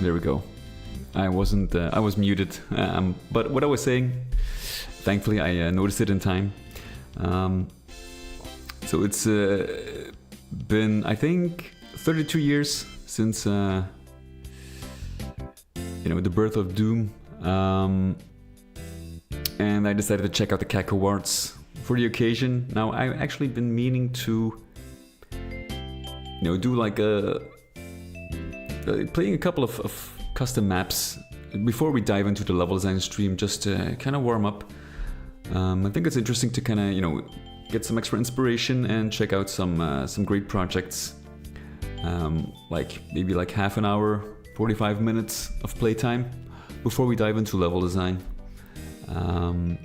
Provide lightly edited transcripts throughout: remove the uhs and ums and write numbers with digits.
There we go. I wasn't. I was muted. But what I was saying, thankfully, I noticed it in time. So it's been, I think, 32 years since the birth of Doom, and I decided to check out the Cacowards for the occasion. Now, I've actually been meaning to, do like playing a couple of custom maps before we dive into the level design stream, just to kind of warm up. I think it's interesting to kind of, get some extra inspiration and check out some great projects. Like maybe like half an hour, 45 minutes of playtime before we dive into level design. I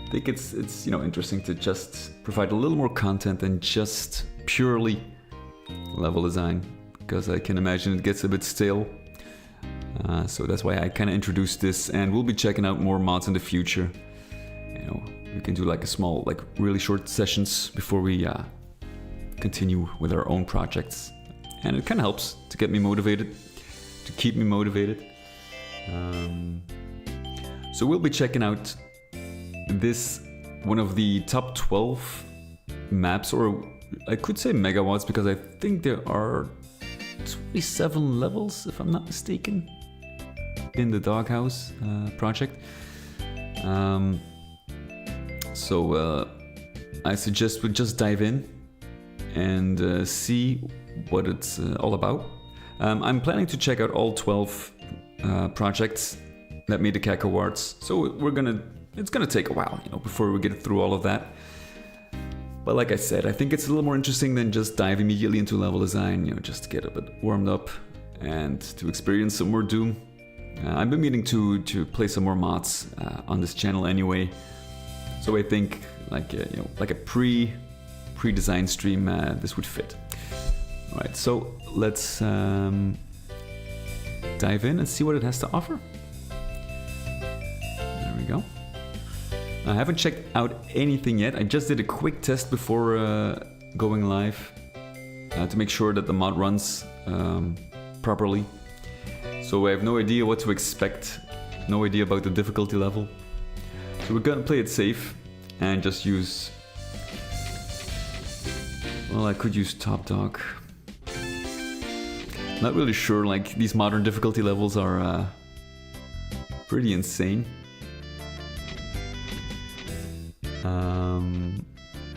think it's interesting to just provide a little more content than just purely level design, because I can imagine it gets a bit stale. So that's why I kind of introduced this, and we'll be checking out more mods in the future. We can do like a small, like really short sessions before we continue with our own projects, and it kind of helps to get me motivated, to keep me motivated. So we'll be checking out this, one of the top 12 maps, or I could say megawatts, because I think there are 27 levels, if I'm not mistaken, in the Doghouse project. So I suggest we just dive in and see what it's all about. I'm planning to check out all 12 projects that made the Cacowards. So it's gonna take a while, before we get through all of that. But like I said, I think it's a little more interesting than just dive immediately into level design, just to get a bit warmed up and to experience some more Doom. I've been meaning to play some more mods on this channel anyway. So I think like a pre-design stream, this would fit. All right, so let's dive in and see what it has to offer. There we go. I haven't checked out anything yet. I just did a quick test before going live to make sure that the mod runs properly. So I have no idea what to expect, no idea about the difficulty level. So we're gonna play it safe and just use, well, I could use Top Dog. Not really sure, like these modern difficulty levels are pretty insane.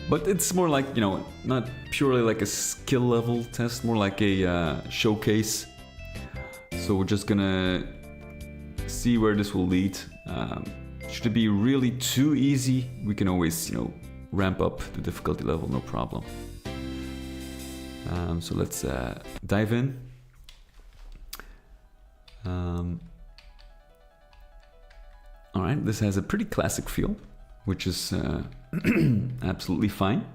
But it's more like, not purely like a skill level test, more like a showcase. So we're just gonna see where this will lead. Should it be really too easy, we can always, ramp up the difficulty level, no problem. So let's dive in. All right, this has a pretty classic feel, which is absolutely fine.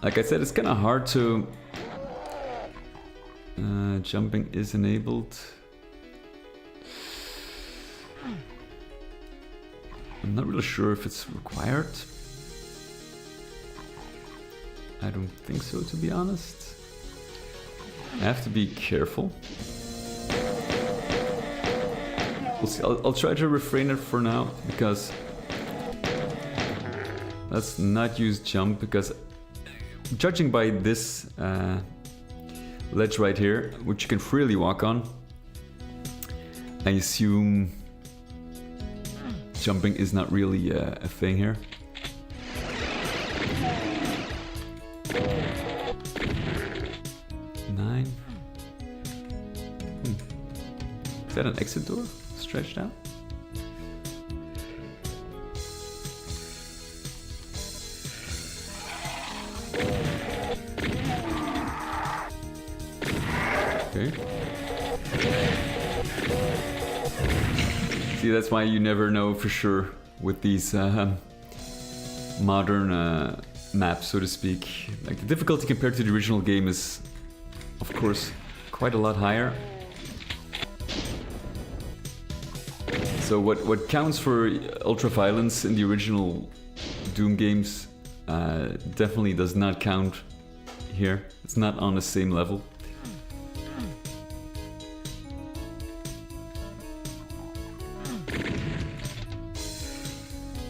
Like I said, it's kind of hard to... jumping is enabled. I'm not really sure if it's required. I don't think so, to be honest. I have to be careful. We'll see. I'll try to refrain it for now, because let's not use jump, because judging by this ledge right here, which you can freely walk on, I assume jumping is not really a thing here. Is that an exit door stretched out? Okay. See, that's why you never know for sure with these modern maps, so to speak. Like, the difficulty compared to the original game is, of course, quite a lot higher. So what counts for ultra violence in the original Doom games definitely does not count here. It's not on the same level.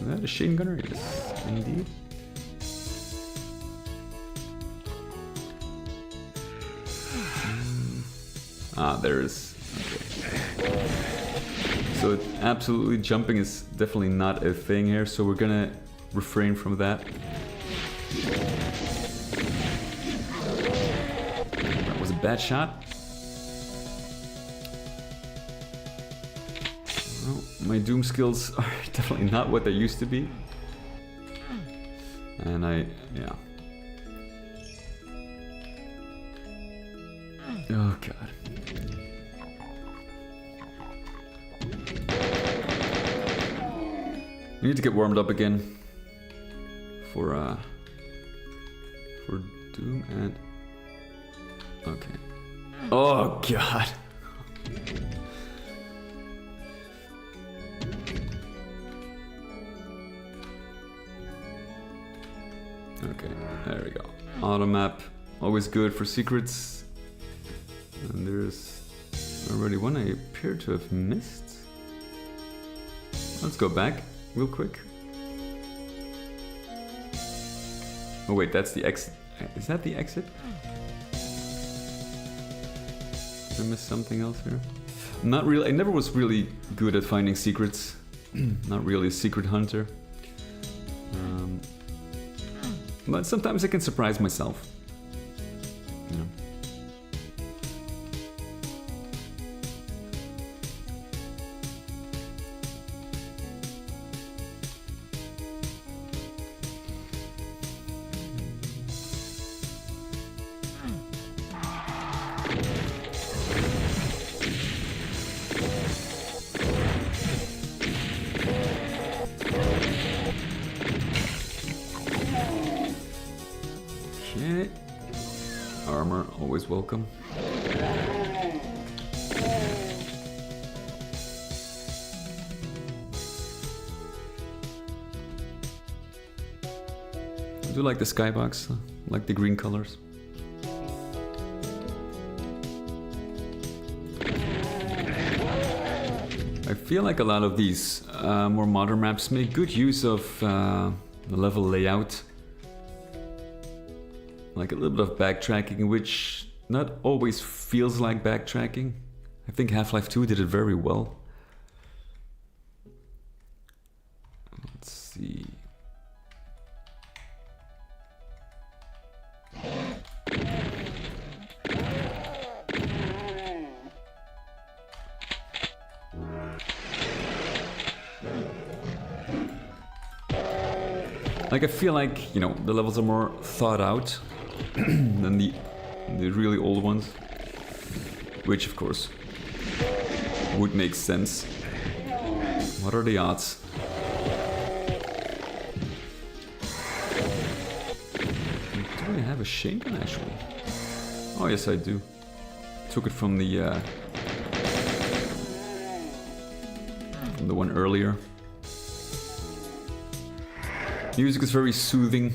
Is that a Shane Gunner? Yes, indeed. There is. Okay. So absolutely jumping is definitely not a thing here, so we're gonna refrain from that. That was a bad shot. Well, my Doom skills are definitely not what they used to be. And yeah. Oh god. We need to get warmed up again for Doom and okay. Oh god. Okay, there we go. Auto map, always good for secrets. And there's already one I appear to have missed. Let's go back real quick. Oh wait, that's the exit. Is that the exit? Did I miss something else here? Not really. I never was really good at finding secrets. Not really a secret hunter. But sometimes I can surprise myself. You know. Okay. Armor, always welcome. I do like the skybox, like the green colors. I feel like a lot of these more modern maps make good use of the level layout. Like a little bit of backtracking, which not always feels like backtracking. I think Half-Life 2 did it very well. Let's see. Like I feel like, you know, the levels are more thought out than the really old ones, which of course would make sense. What are the odds? Do I have a Shane gun actually? Oh yes, I do. Took it from the one earlier. Music is very soothing.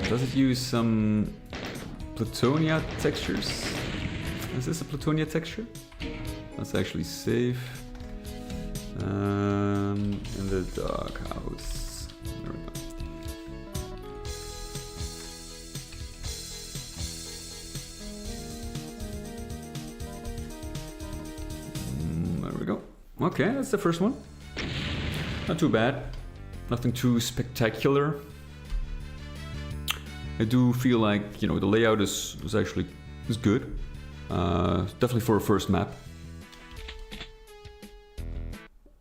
Does it use some Plutonia textures? Is this a Plutonia texture? That's actually safe. In the Doghouse. There we go. There we go. Okay, that's the first one. Not too bad. Nothing too spectacular. I do feel like, you know, the layout is actually good. Definitely for a first map.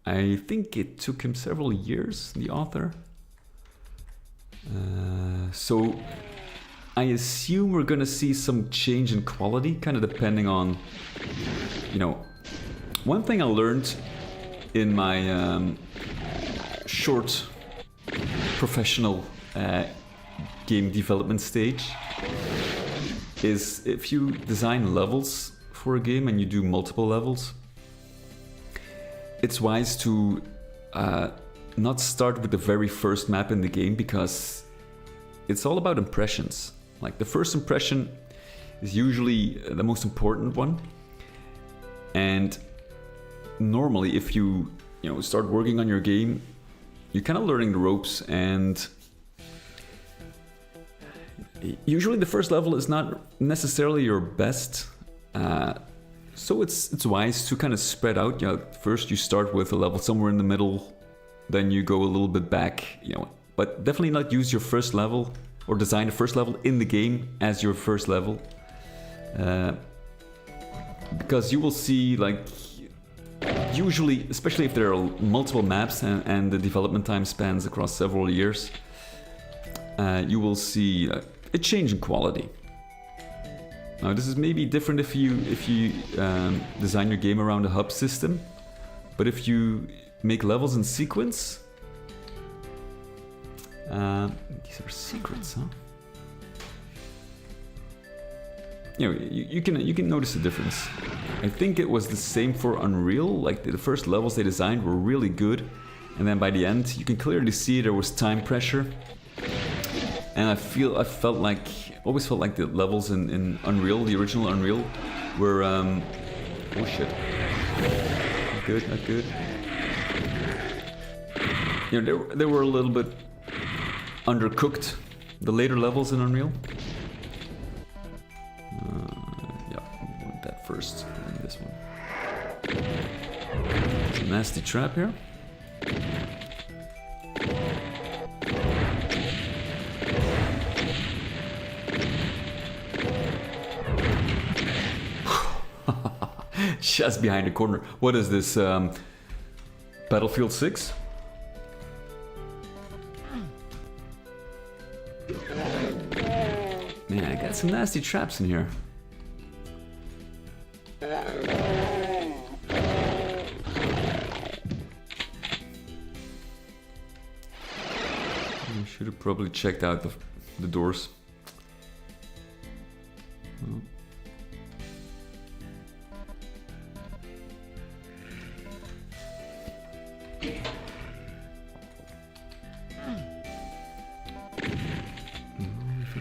I think it took him several years, the author. So I assume we're gonna see some change in quality, kind of depending on, you know, one thing I learned in my short professional game development stage is if you design levels for a game and you do multiple levels, it's wise to not start with the very first map in the game, because it's all about impressions. Like, the first impression is usually the most important one, and normally if you start working on your game, you're kind of learning the ropes, and usually the first level is not necessarily your best, so it's wise to kind of spread out. First you start with a level somewhere in the middle, then you go a little bit back, but definitely not use your first level or design the first level in the game as your first level, because you will see, like, usually, especially if there are multiple maps and the development time spans across several years, you will see a change in quality. Now, this is maybe different if you design your game around a hub system, but if you make levels in sequence, these are secrets, huh? You can notice the difference. I think it was the same for Unreal. Like, the first levels they designed were really good, and then by the end you can clearly see there was time pressure. And always felt like the levels in Unreal, the original Unreal, were oh shit, not good. They were a little bit undercooked, the later levels in Unreal. Yeah, we want that first, and this one. It's a nasty trap here. Just behind the corner. What is this? Battlefield 6? Man, I got some nasty traps in here. I should have probably checked out the doors. Oh.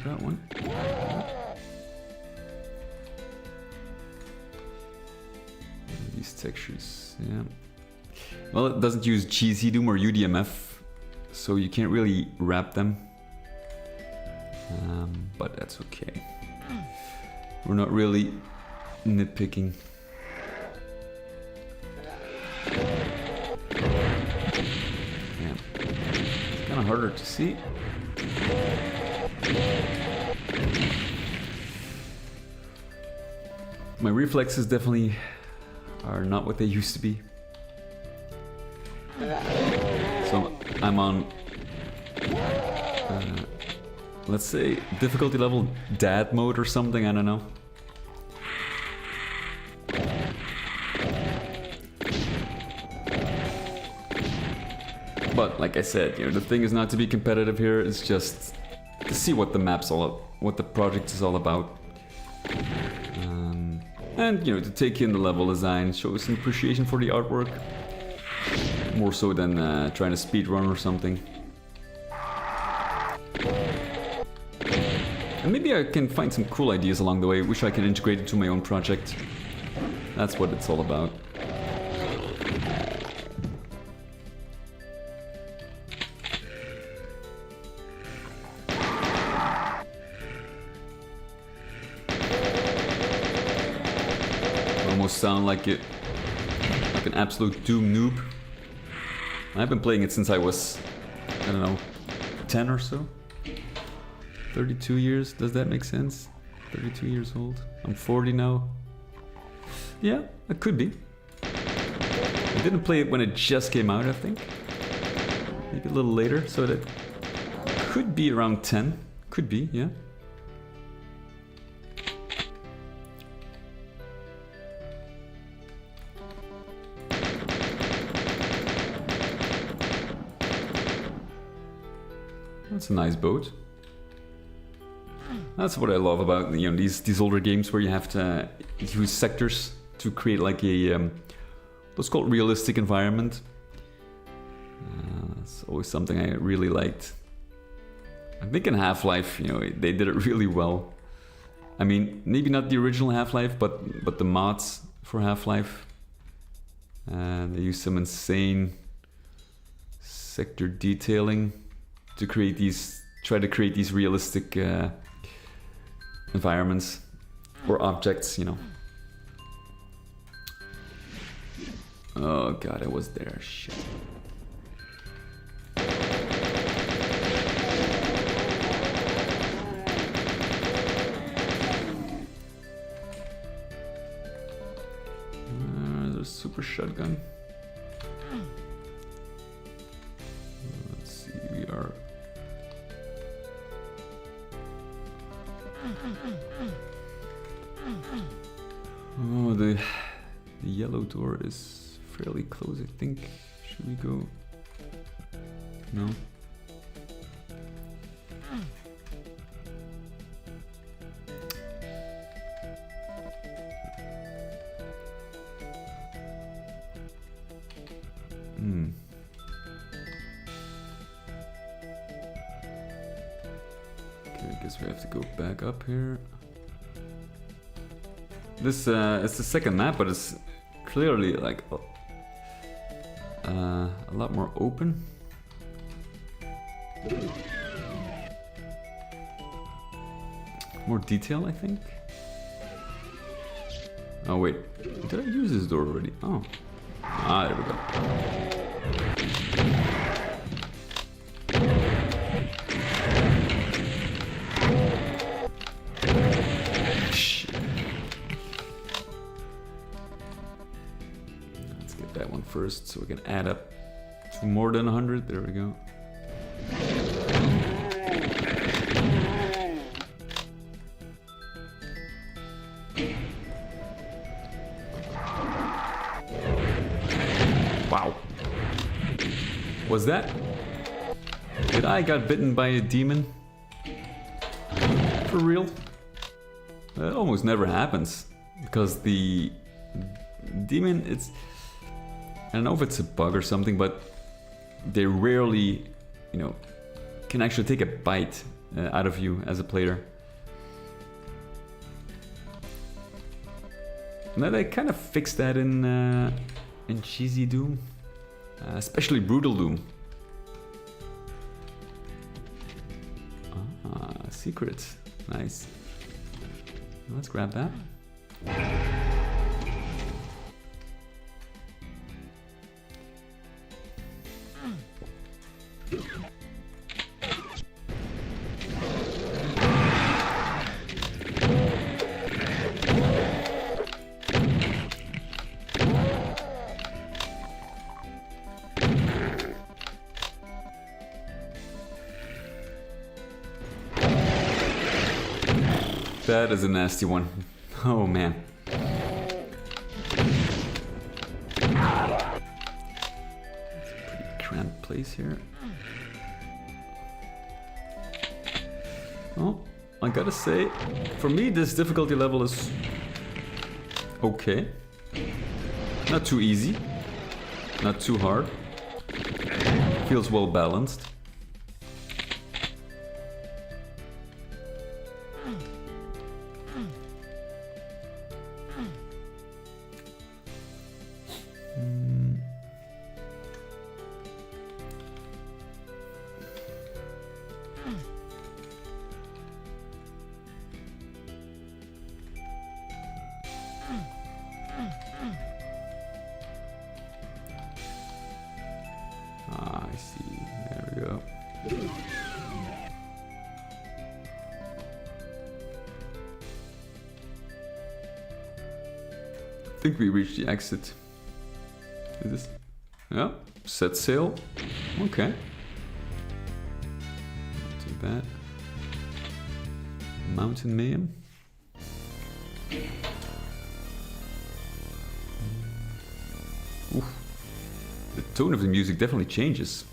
That one. These textures, yeah. Well, it doesn't use GZDoom or UDMF, so you can't really wrap them. But that's okay. We're not really nitpicking. Yeah. It's kind of harder to see. My reflexes definitely are not what they used to be. So I'm on, let's say, difficulty level dad mode or something, I don't know. But like I said, the thing is not to be competitive here, it's just to see what the what the project is all about. And to take in the level design, show some appreciation for the artwork, more so than trying to speedrun or something. And maybe I can find some cool ideas along the way, which I can integrate into my own project. That's what it's all about. Sound like an absolute Doom noob. I've been playing it since I was, I don't know, 10 or so. 32 years, does that make sense? 32 years old. I'm 40 now. Yeah, it could be. I didn't play it when it just came out, I think. Maybe a little later, so that could be around 10. Could be, yeah. That's a nice boat. That's what I love about these older games where you have to use sectors to create like a what's called realistic environment. That's always something I really liked. I think in Half-Life, they did it really well. I mean, maybe not the original Half-Life, but the mods for Half-Life. They use some insane sector detailing to try to create these realistic environments or objects, Oh god, I was there. Shit. There's a super shotgun. Let's see, we are. Oh, the yellow door is fairly close, I think. Should we go? No. Okay, I guess we have to go back up here. This it's the second map, but it's clearly like a lot more open. More detail, I think. Oh wait, did I use this door already? Oh, there we go. First, so we can add up to more than 100. There we go. Wow. Was that? Did I got bitten by a demon? For real? That almost never happens because the demon, I don't know if it's a bug or something, but they rarely, can actually take a bite out of you as a player. Now they kind of fixed that in Cheesy Doom, especially Brutal Doom. Ah, secrets, nice. Let's grab that. That is a nasty one. Oh man. It's a pretty cramped place here. Oh, I gotta say, for me this difficulty level is okay. Not too easy, not too hard. Feels well balanced. I see. There we go. I think we reached the exit. Is this? Yeah. Set sail. Okay. Not too bad. Mountain Mayhem. Oof. The tone of the music definitely changes.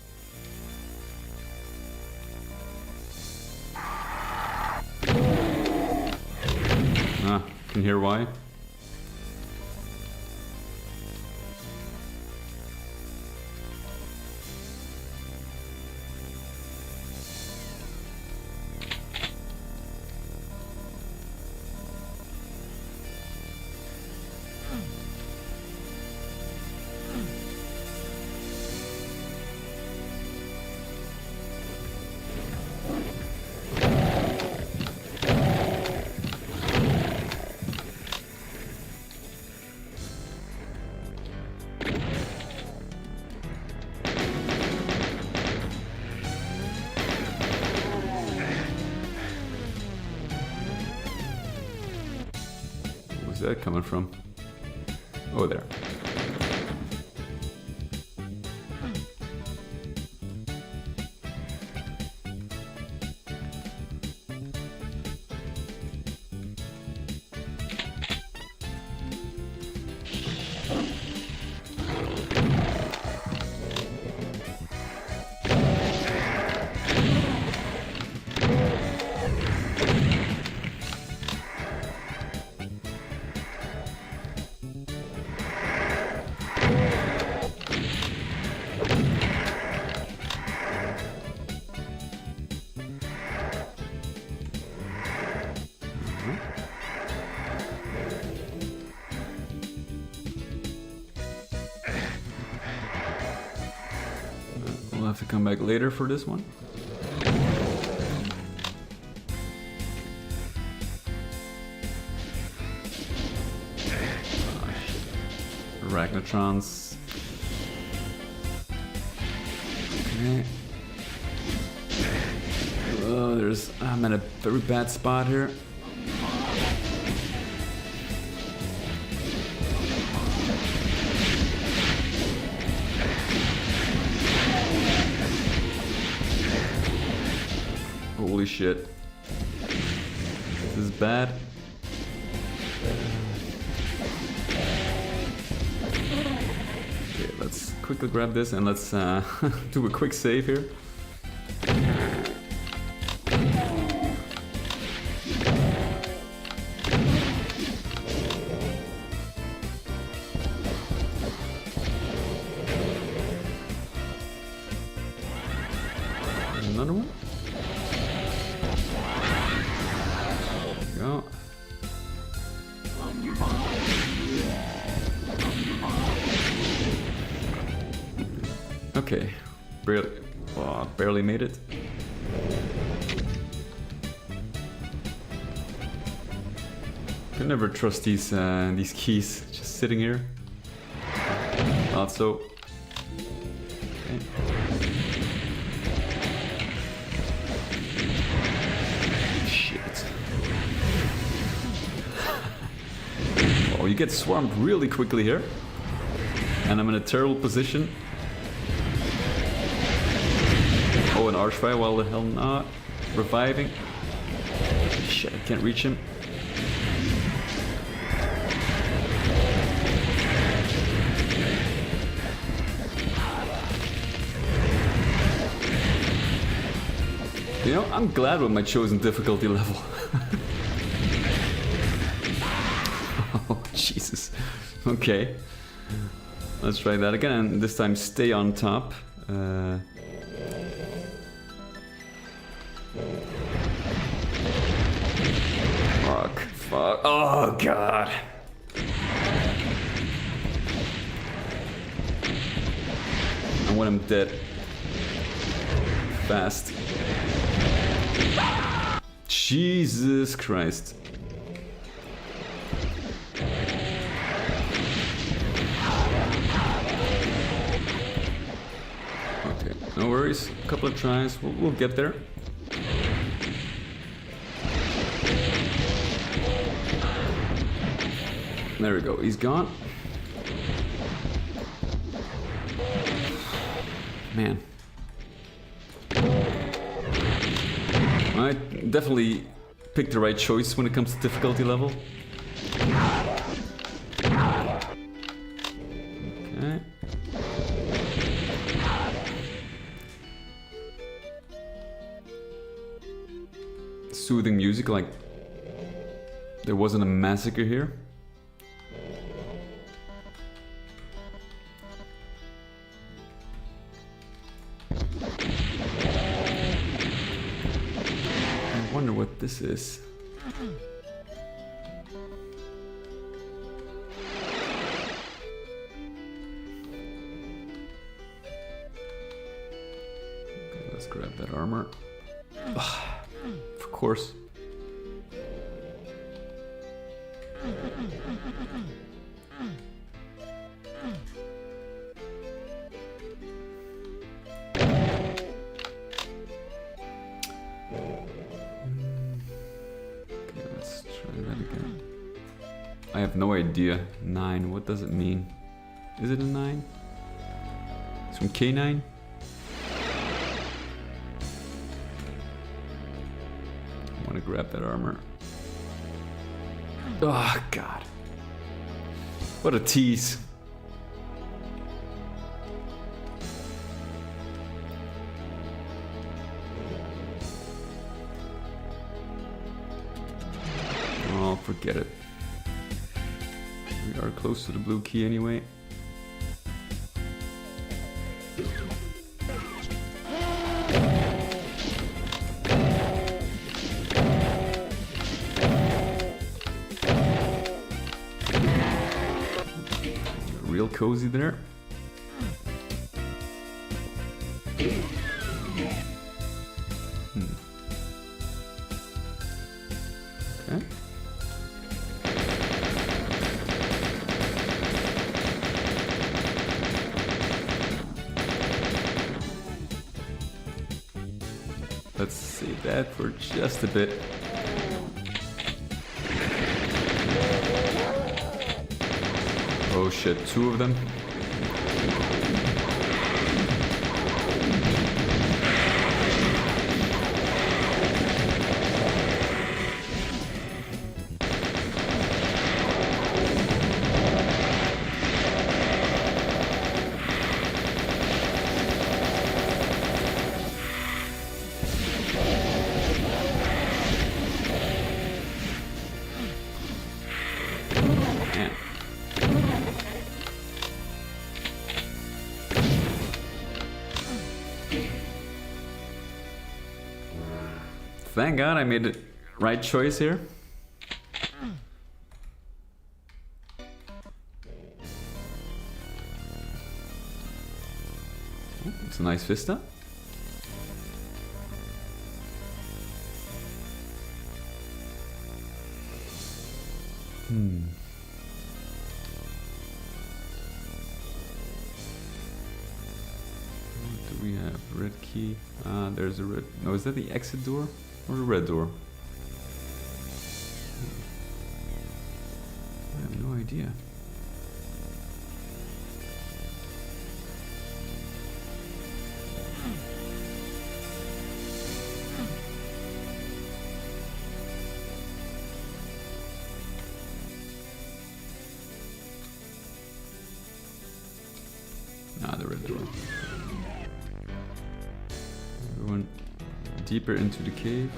can hear why. Where's that coming from? Oh, there. We'll have to come back later for this one. Arachnotrons. Okay. Oh, I'm at a very bad spot here. Holy shit. This is bad. Okay, let's quickly grab this and let's do a quick save here. Another one. Go. Okay, barely made it. Can never trust these keys just sitting here. Not so. Okay. Oh, you get swarmed really quickly here. And I'm in a terrible position. Oh, an Archfire, well the hell not. Reviving. Shit, I can't reach him. You know, I'm glad with my chosen difficulty level. Oh, Jesus. Okay. Let's try that again, and this time stay on top. Fuck. Oh, God. And when I'm dead. Fast. Jesus Christ. Okay, no worries. A couple of tries. We'll get there. There we go. He's gone. Man. I definitely picked the right choice when it comes to difficulty level. Okay. Soothing music like There wasn't a massacre here. I wonder what this is. Okay, let's grab that armor. Of course. I have no idea. 9, what does it mean? Is it a 9? It's from K9? I want to grab that armor. Oh, God. What a tease. Oh, forget it. We are close to the blue key anyway. Real cozy there. Okay. Let's save that for just a bit. Oh shit, 2 of them. Thank God I made the right choice here. Ooh, it's a nice vista. What do we have? Red key. There's a red. No, is that the exit door? Or the red door? I have no idea. The red door. Everyone deeper into the cave.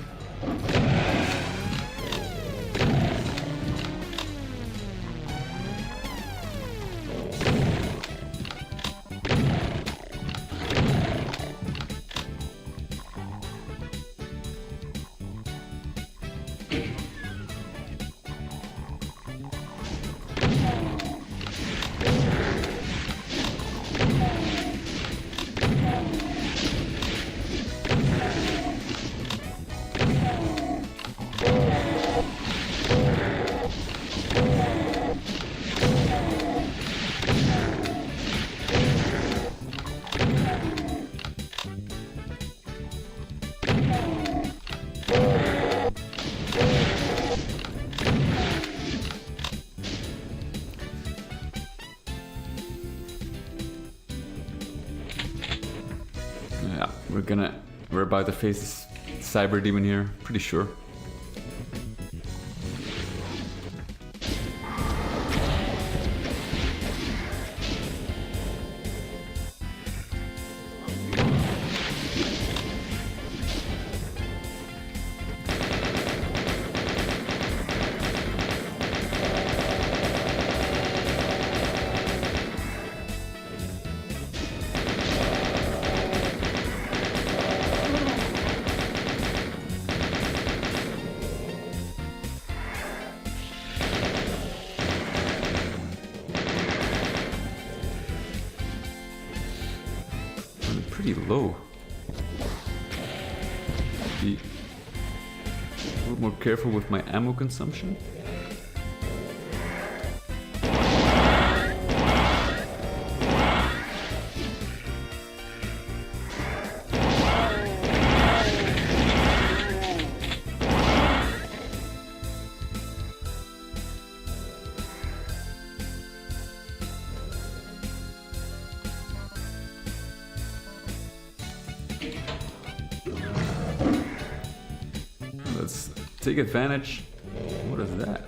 We're about to face this cyber demon here, pretty sure. I'm pretty low. Be a little more careful with my ammo consumption. Let's take advantage. What is that?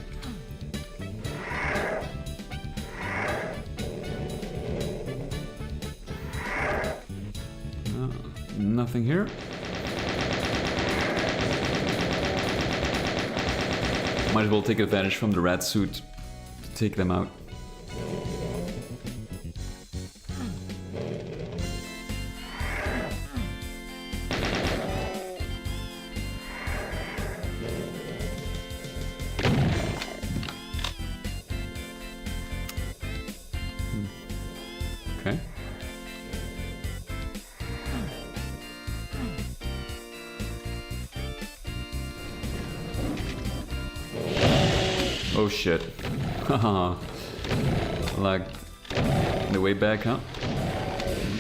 No, nothing here. Might as well take advantage from the rat suit to take them out. Okay. Oh shit. Haha. Like the way back, huh?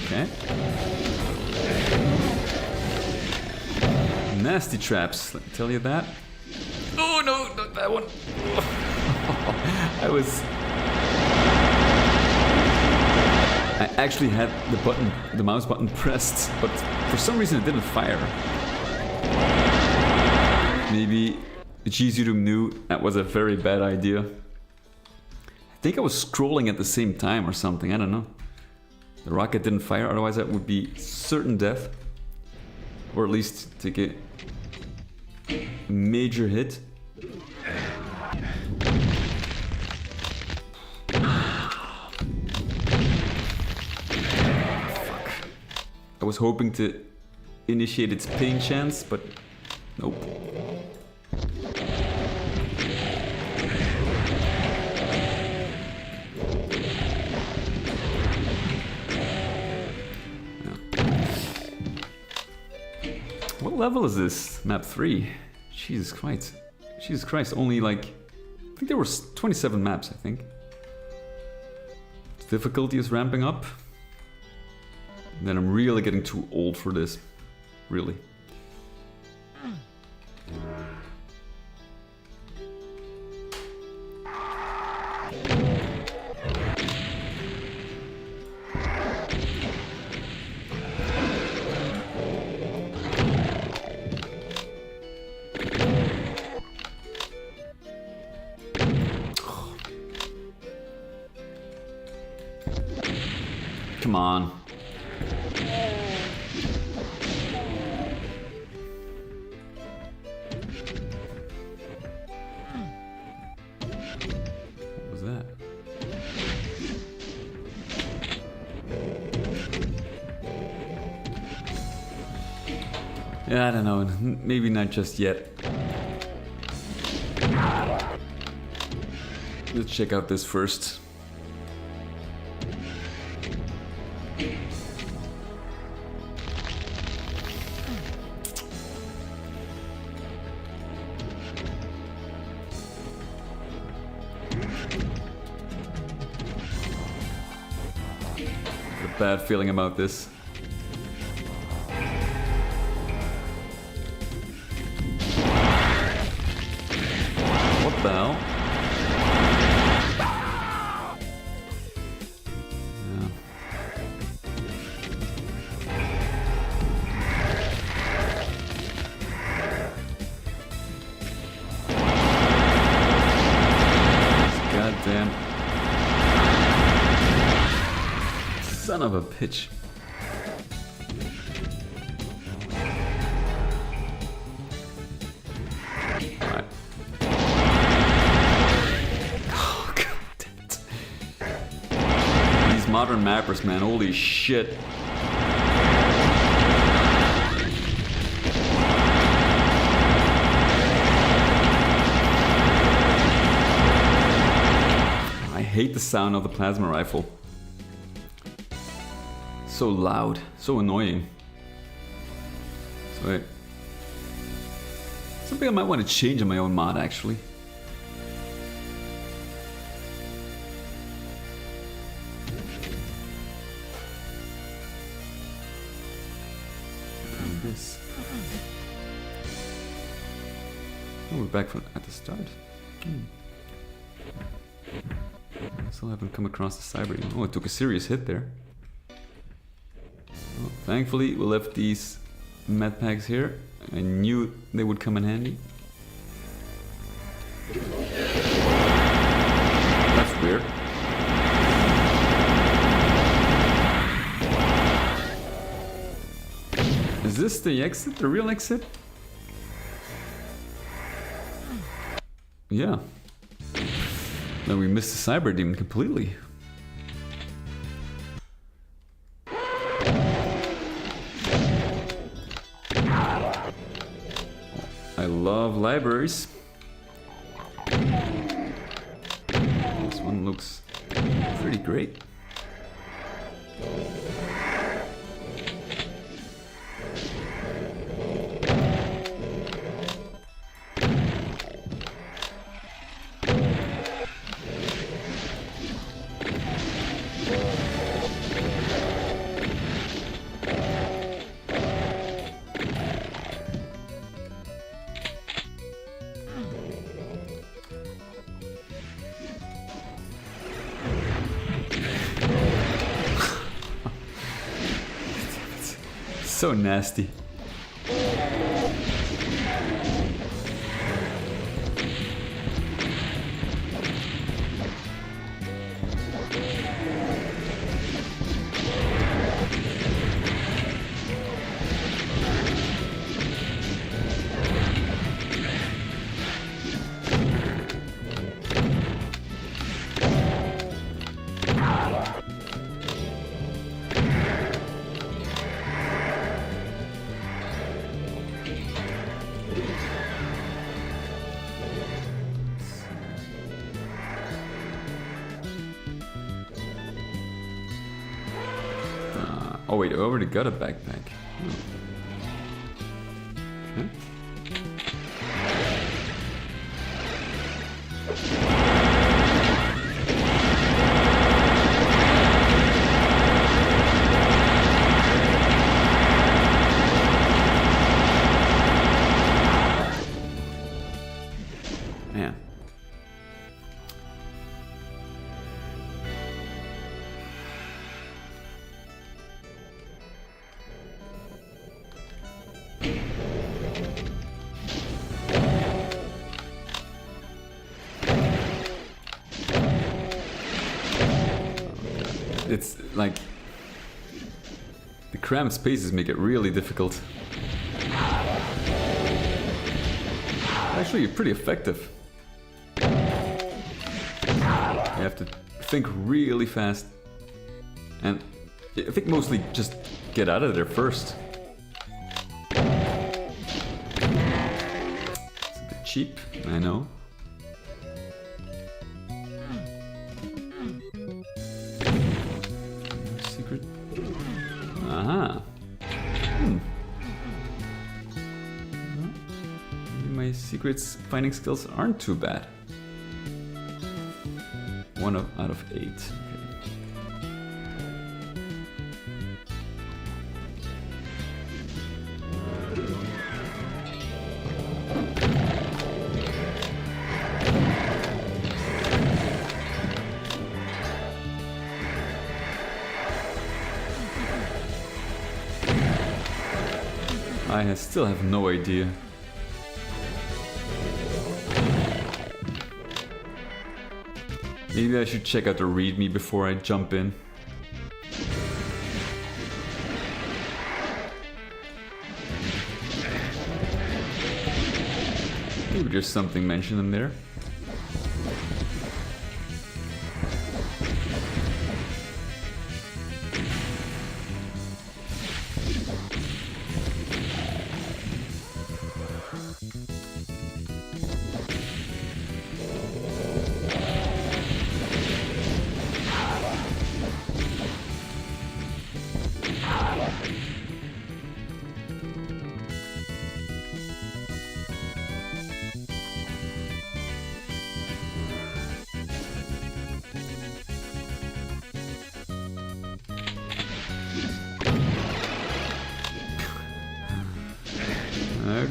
Okay. Nasty traps, let me tell you that. Oh no, not that one. I actually had the mouse button pressed, but for some reason it didn't fire. Maybe G-Zudum knew that was a very bad idea. I think I was scrolling at the same time or something, I don't know. The rocket didn't fire, otherwise that would be certain death. Or at least take a major hit. I was hoping to initiate its pain chance, but nope. What level is this? Map 3? Jesus Christ. Jesus Christ, only like... I think there were 27 maps, I think. Difficulty is ramping up. And then I'm really getting too old for this. Really. Come on. What was that? Yeah, I don't know. Maybe not just yet. Let's check out this first. Bad feeling about this. What the hell? Yeah. Goddamn. Son of a bitch. Alright. Oh, God damn it. These modern mappers, man, holy shit. I hate the sound of the plasma rifle. So loud, so annoying. So something I might want to change in my own mod actually. And this. Oh, we're back at the start. I still haven't come across the cyber. Oh, it took a serious hit there. Well, thankfully, we left these med packs here. I knew they would come in handy. That's weird. Is this the exit? The real exit? Yeah. Then we missed the cyber demon completely. I love libraries. This one looks pretty great. So nasty. Oh wait, I already got a backpack. Oh. Okay. Man. It's like the cramped spaces make it really difficult. Actually, pretty effective. You have to think really fast, and I think mostly just get out of there first. It's a bit cheap, I know. Aha. My secrets finding skills aren't too bad. 1 out of 8. Okay. I still have no idea. Maybe I should check out the README before I jump in. Maybe there's something mentioned in there.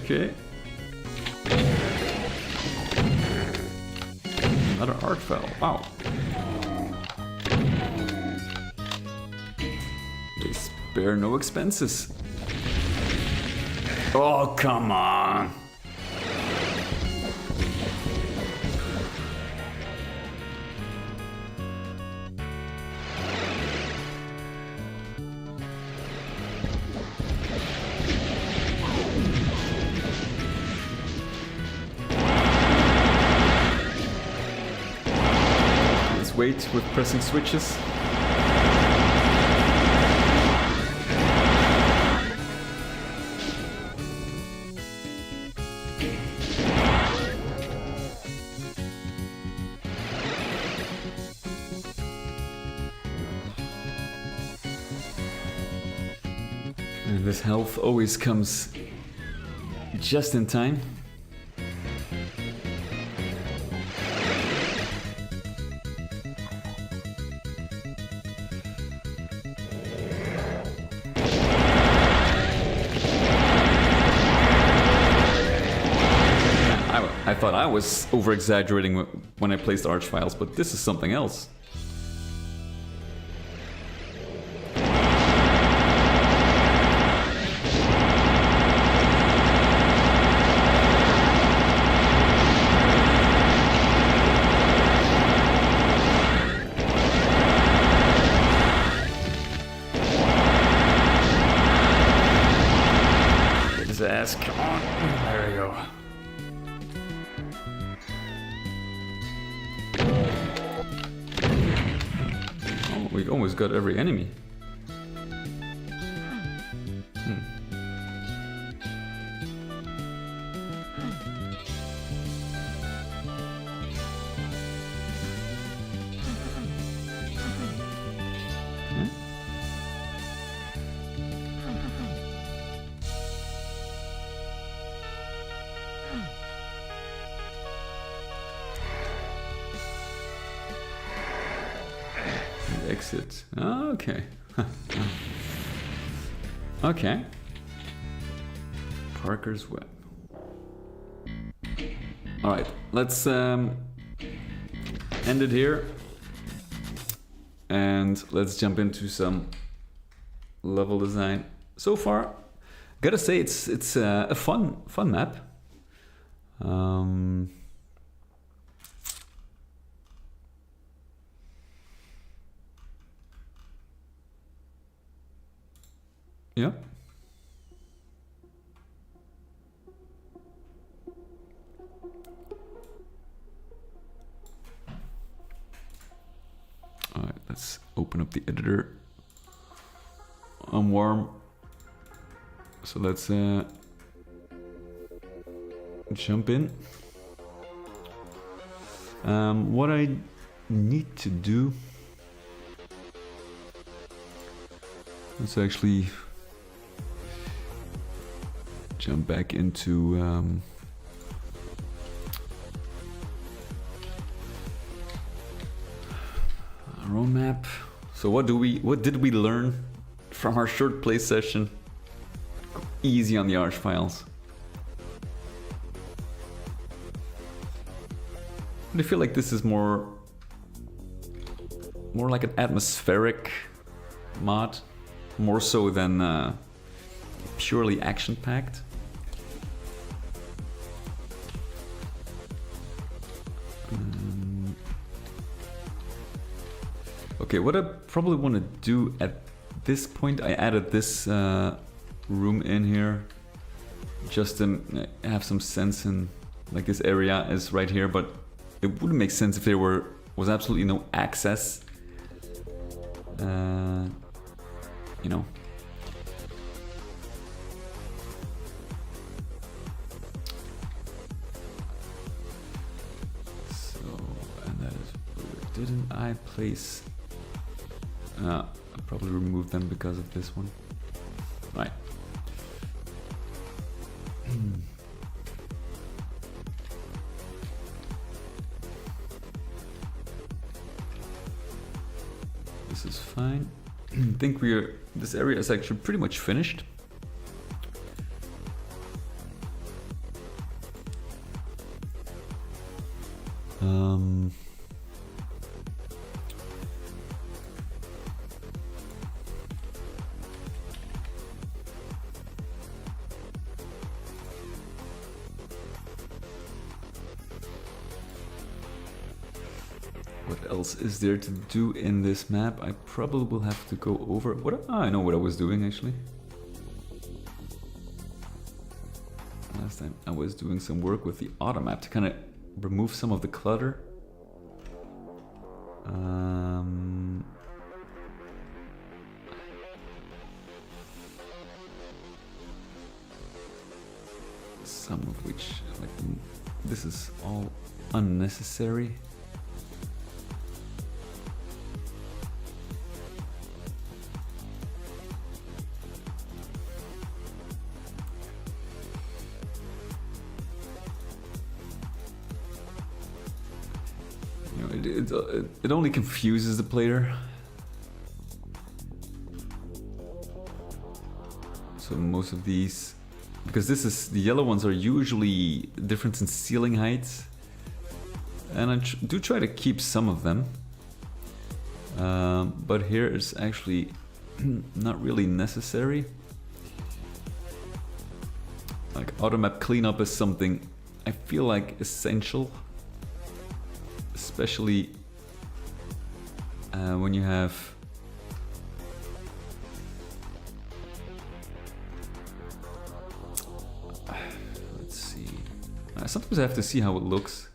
Okay. Another arch file. Wow. They spare no expenses. Oh, come on. Wait with pressing switches. And this health always comes just in time. I thought I was over-exaggerating when I placed arch files, but this is something else. Get his ass, come on. There we go. We almost got every enemy. Exit. Oh, okay. Okay. Parker's Web. Alright, let's end it here. And let's jump into some level design. So far, gotta say it's a fun map. Yeah. All right, let's open up the editor. I'm warm. So let's jump in. What I need to do, let's actually jump back into our own map. So what did we learn from our short play session? Go easy on the arch files. But I feel like this is more like an atmospheric mod, more so than purely action-packed. Okay, what I probably want to do at this point, I added this room in here just to have some sense in, like, this area is right here, but it wouldn't make sense if there was absolutely no access. You know. So, and that is, didn't I place? I probably removed them because of this one. Right. This is fine. I think this area is actually pretty much finished. What else is there to do in this map? I probably will have to go over... I know what I was doing actually. Last time I was doing some work with the auto map to kind of remove some of the clutter. Some of which, like, this is all unnecessary. It only confuses the player. So most of these, because the yellow ones are usually different in ceiling heights, and I do try to keep some of them. But here it's actually not really necessary. Like auto map cleanup is something I feel like essential. Especially when you have let's see, sometimes I have to see how it looks.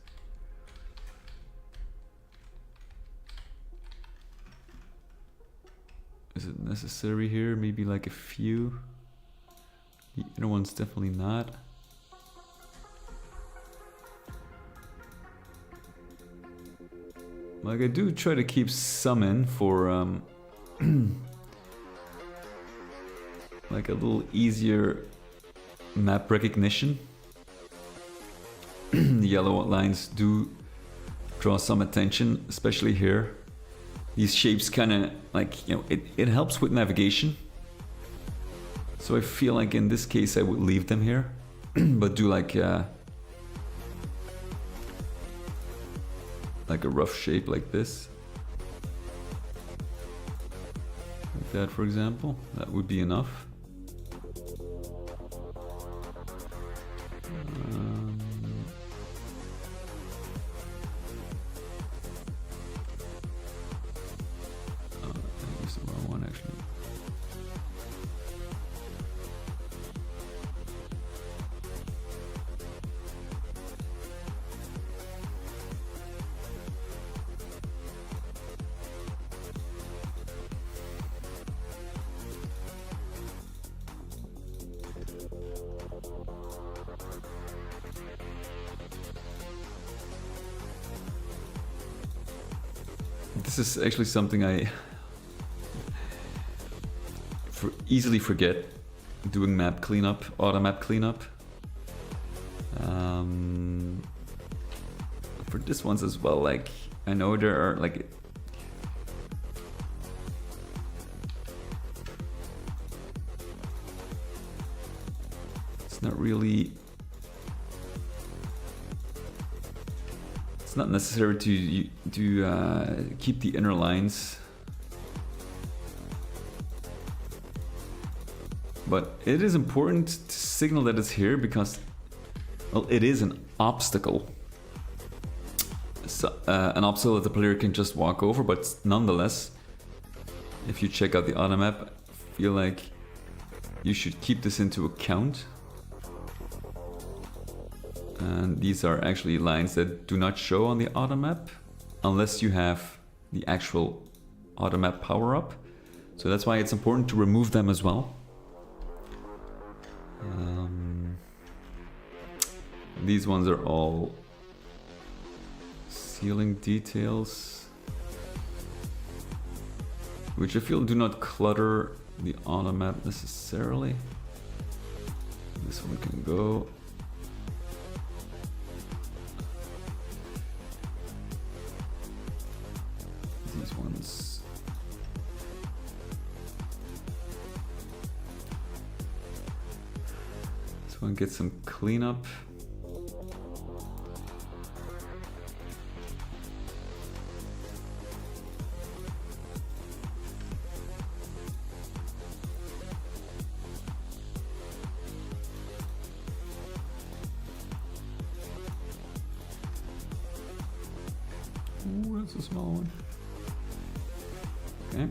Is it necessary here? Maybe like a few. The inner one's definitely not. Like I do try to keep some in for like a little easier map recognition. The yellow lines do draw some attention, especially here. These shapes kind of like, you know, it helps with navigation. So I feel like in this case I would leave them here, but do like a rough shape like this. Like that, for example. That would be enough. I used the wrong one actually. This is actually something I easily forget, doing map cleanup, auto map cleanup. For this ones as well, like I know there are like it's not really, it's not necessary to keep the inner lines, but it is important to signal that it's here because, well, it is an obstacle. So, an obstacle that the player can just walk over, but nonetheless, if you check out the auto map, I feel like you should keep this into account. And these are actually lines that do not show on the auto map unless you have the actual auto map power up. So that's why it's important to remove them as well. These ones are all ceiling details, which I feel do not clutter the auto map necessarily. This one can go. These ones. This one gets some cleanup. it's a small one. Okay.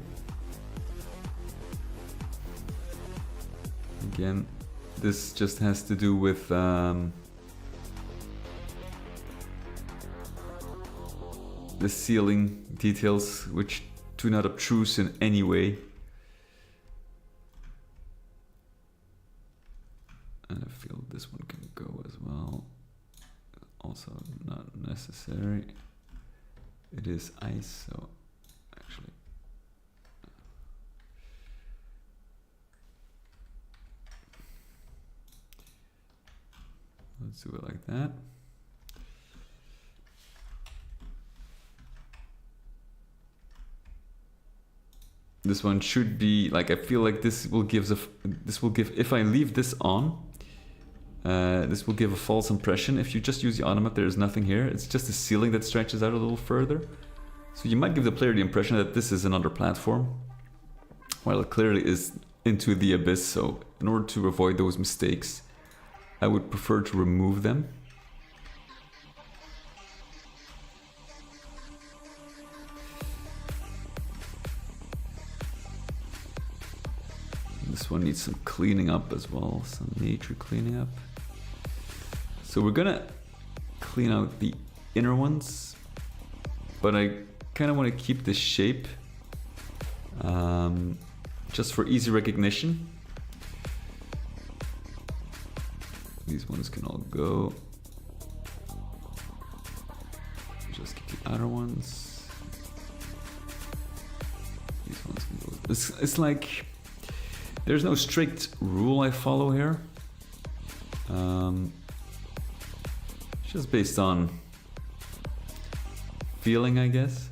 Again, this just has to do with the ceiling details, which do not obtrude in any way. And I feel this one can go as well. Also not necessary. It is ice, so actually. Let's do it like that. This one should be like, I feel like this will give if I leave this on, this will give a false impression. If you just use the automap, there is nothing here. It's just the ceiling that stretches out a little further. So you might give the player the impression that this is another platform, while it clearly is into the abyss. So in order to avoid those mistakes, I would prefer to remove them. This one needs some cleaning up as well, some nature cleaning up. So we're gonna clean out the inner ones, but I kind of want to keep this shape just for easy recognition. These ones can all go. Just keep the outer ones. These ones can go. It's like there's no strict rule I follow here. It's just based on feeling, I guess.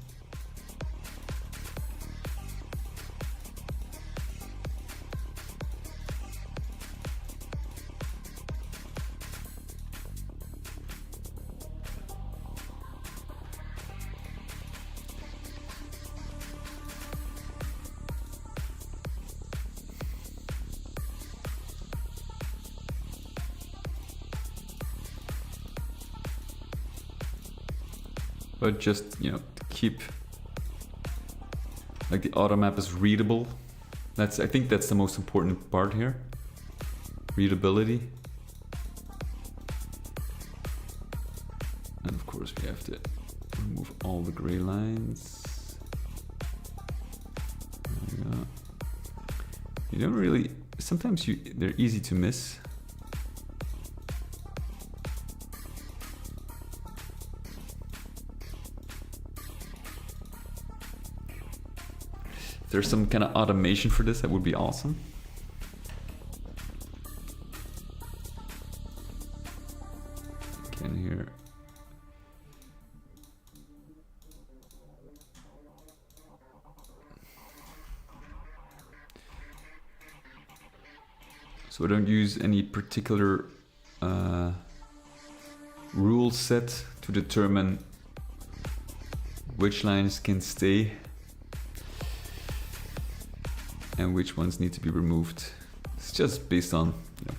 But just, you know, to keep like the auto map is readable. I think that's the most important part here. Readability. And of course we have to remove all the gray lines. There we go. You don't really, sometimes they're easy to miss. If there's some kind of automation for this, that would be awesome. Again here. So I don't use any particular rule set to determine which lines can stay and which ones need to be removed. It's just based on, you know,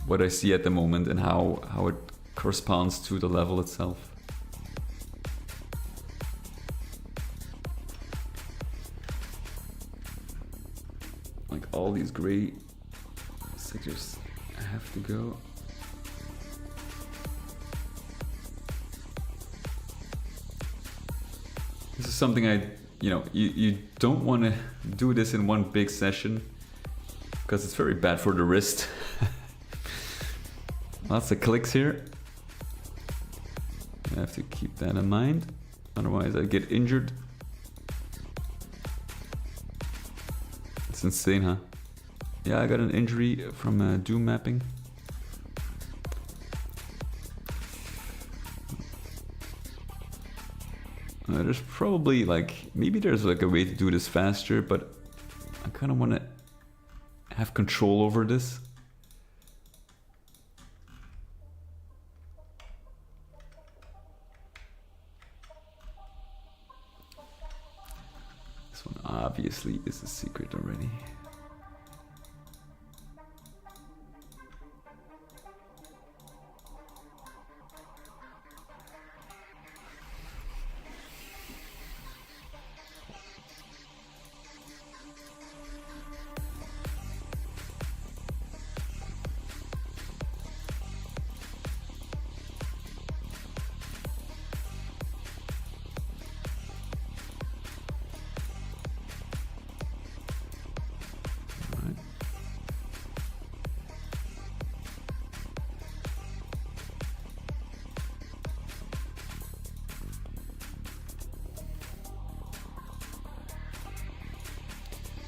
what I see at the moment and how it corresponds to the level itself. Like all these gray sectors have to go. This is something you don't want to do this in one big session because it's very bad for the wrist. Lots of clicks here. I have to keep that in mind, otherwise I get injured. It's insane, huh? Yeah, I got an injury from Doom mapping. There's probably maybe there's a way to do this faster, but I kind of want to have control over this. This one obviously is a secret already.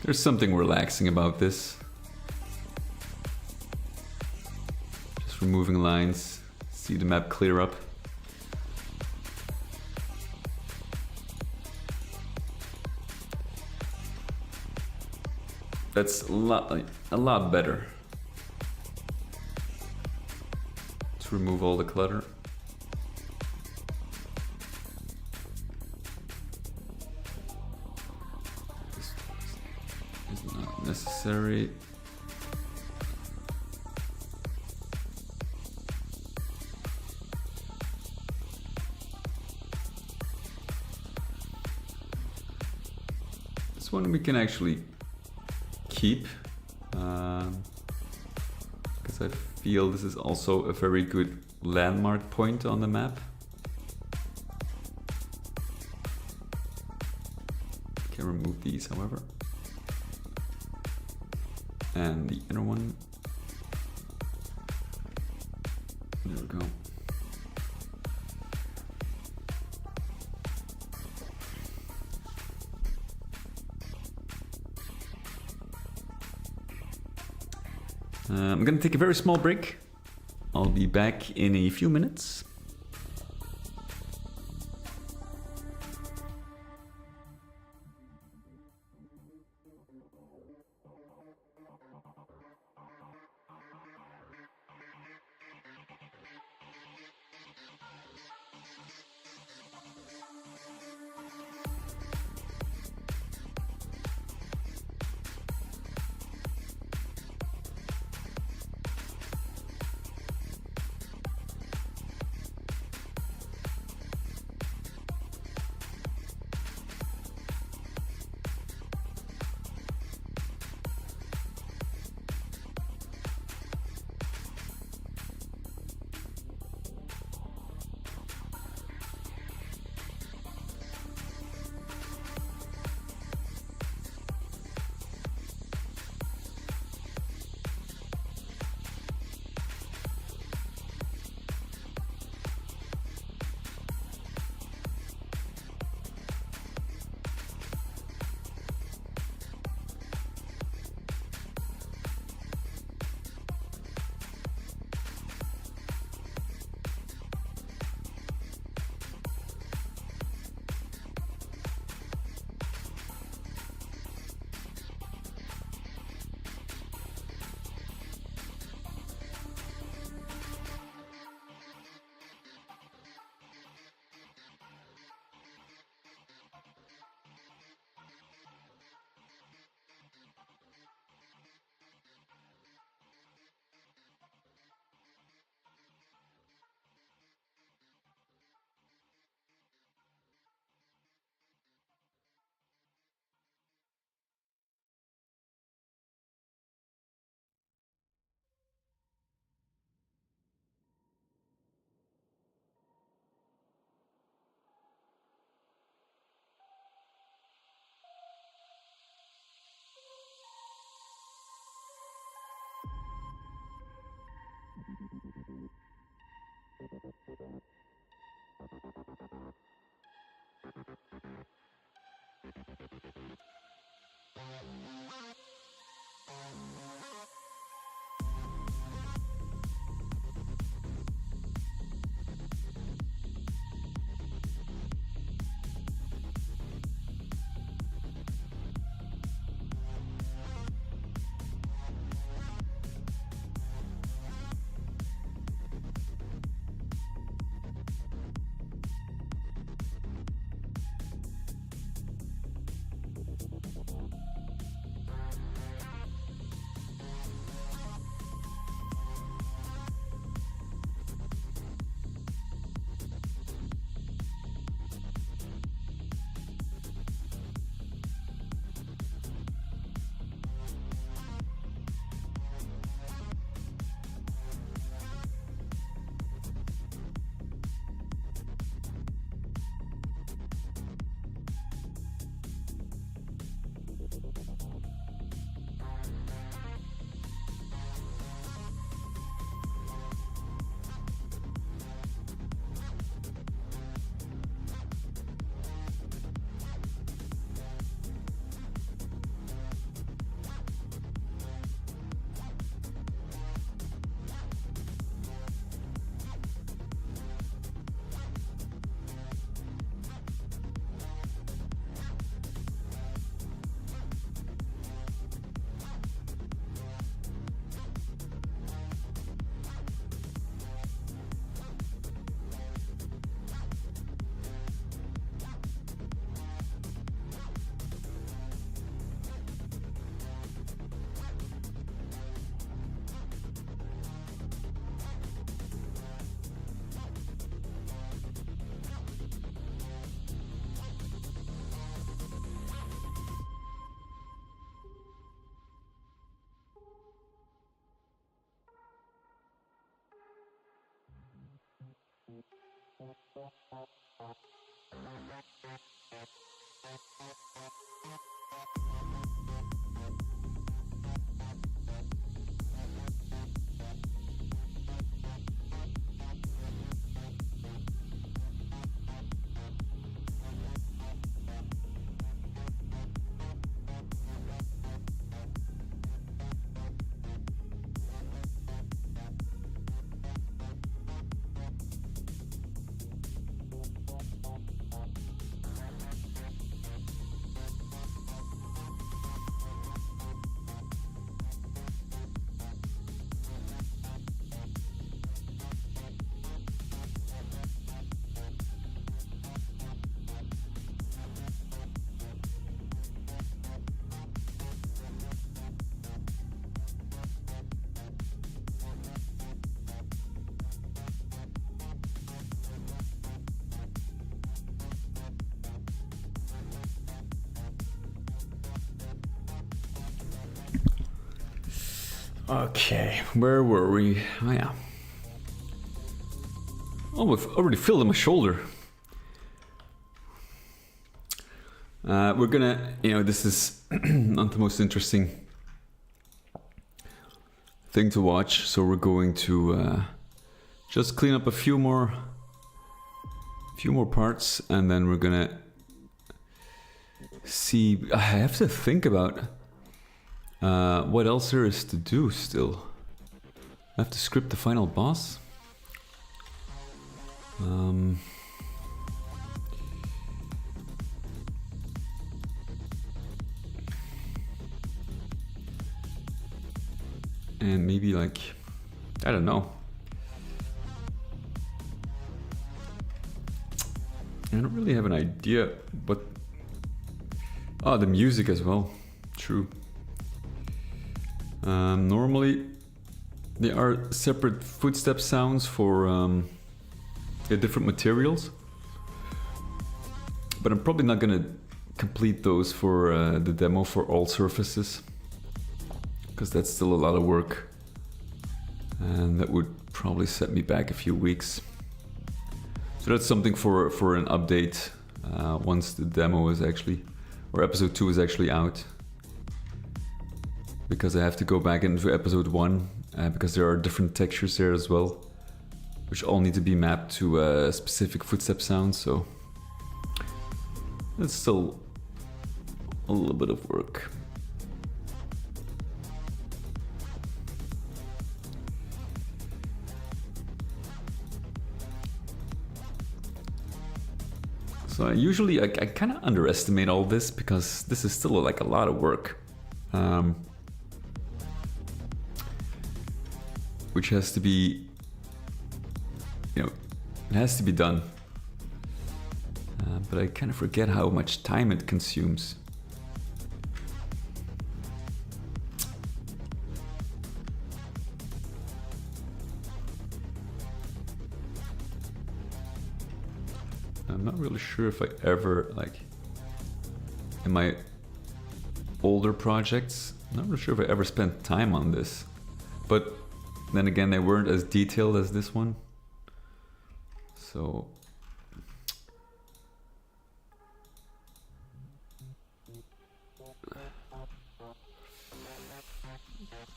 There's something relaxing about this. Just removing lines, see the map clear up. That's a lot better. To remove all the clutter. This is not necessary. This one we can actually keep, because I feel this is also a very good landmark point on the map. Can remove these, however. And the inner one. There we go. I'm gonna take a very small break. I'll be back in a few minutes. Okay, where were we? Oh yeah. Oh, we've already filled in my shoulder. We're gonna, this is not the most interesting thing to watch, so we're going to just clean up a few more parts, and then we're gonna see. I have to think about what else there is to do still. I have to script the final boss. And maybe like, I don't know. I don't really have an idea, but the music as well. True. Normally, there are separate footstep sounds for the different materials, but I'm probably not gonna complete those for the demo for all surfaces, because that's still a lot of work, and that would probably set me back a few weeks. So that's something for an update once the demo is actually, or episode 2 is actually out, because I have to go back into episode 1 because there are different textures there as well, which all need to be mapped to specific footstep sounds. So it's still a little bit of work. So usually I kind of underestimate all this, because this is still like a lot of work, which has to be, it has to be done. But I kind of forget how much time it consumes. I'm not really sure if I ever, like, in my older projects, I'm not really sure if I ever spent time on this. But then again, they weren't as detailed as this one. So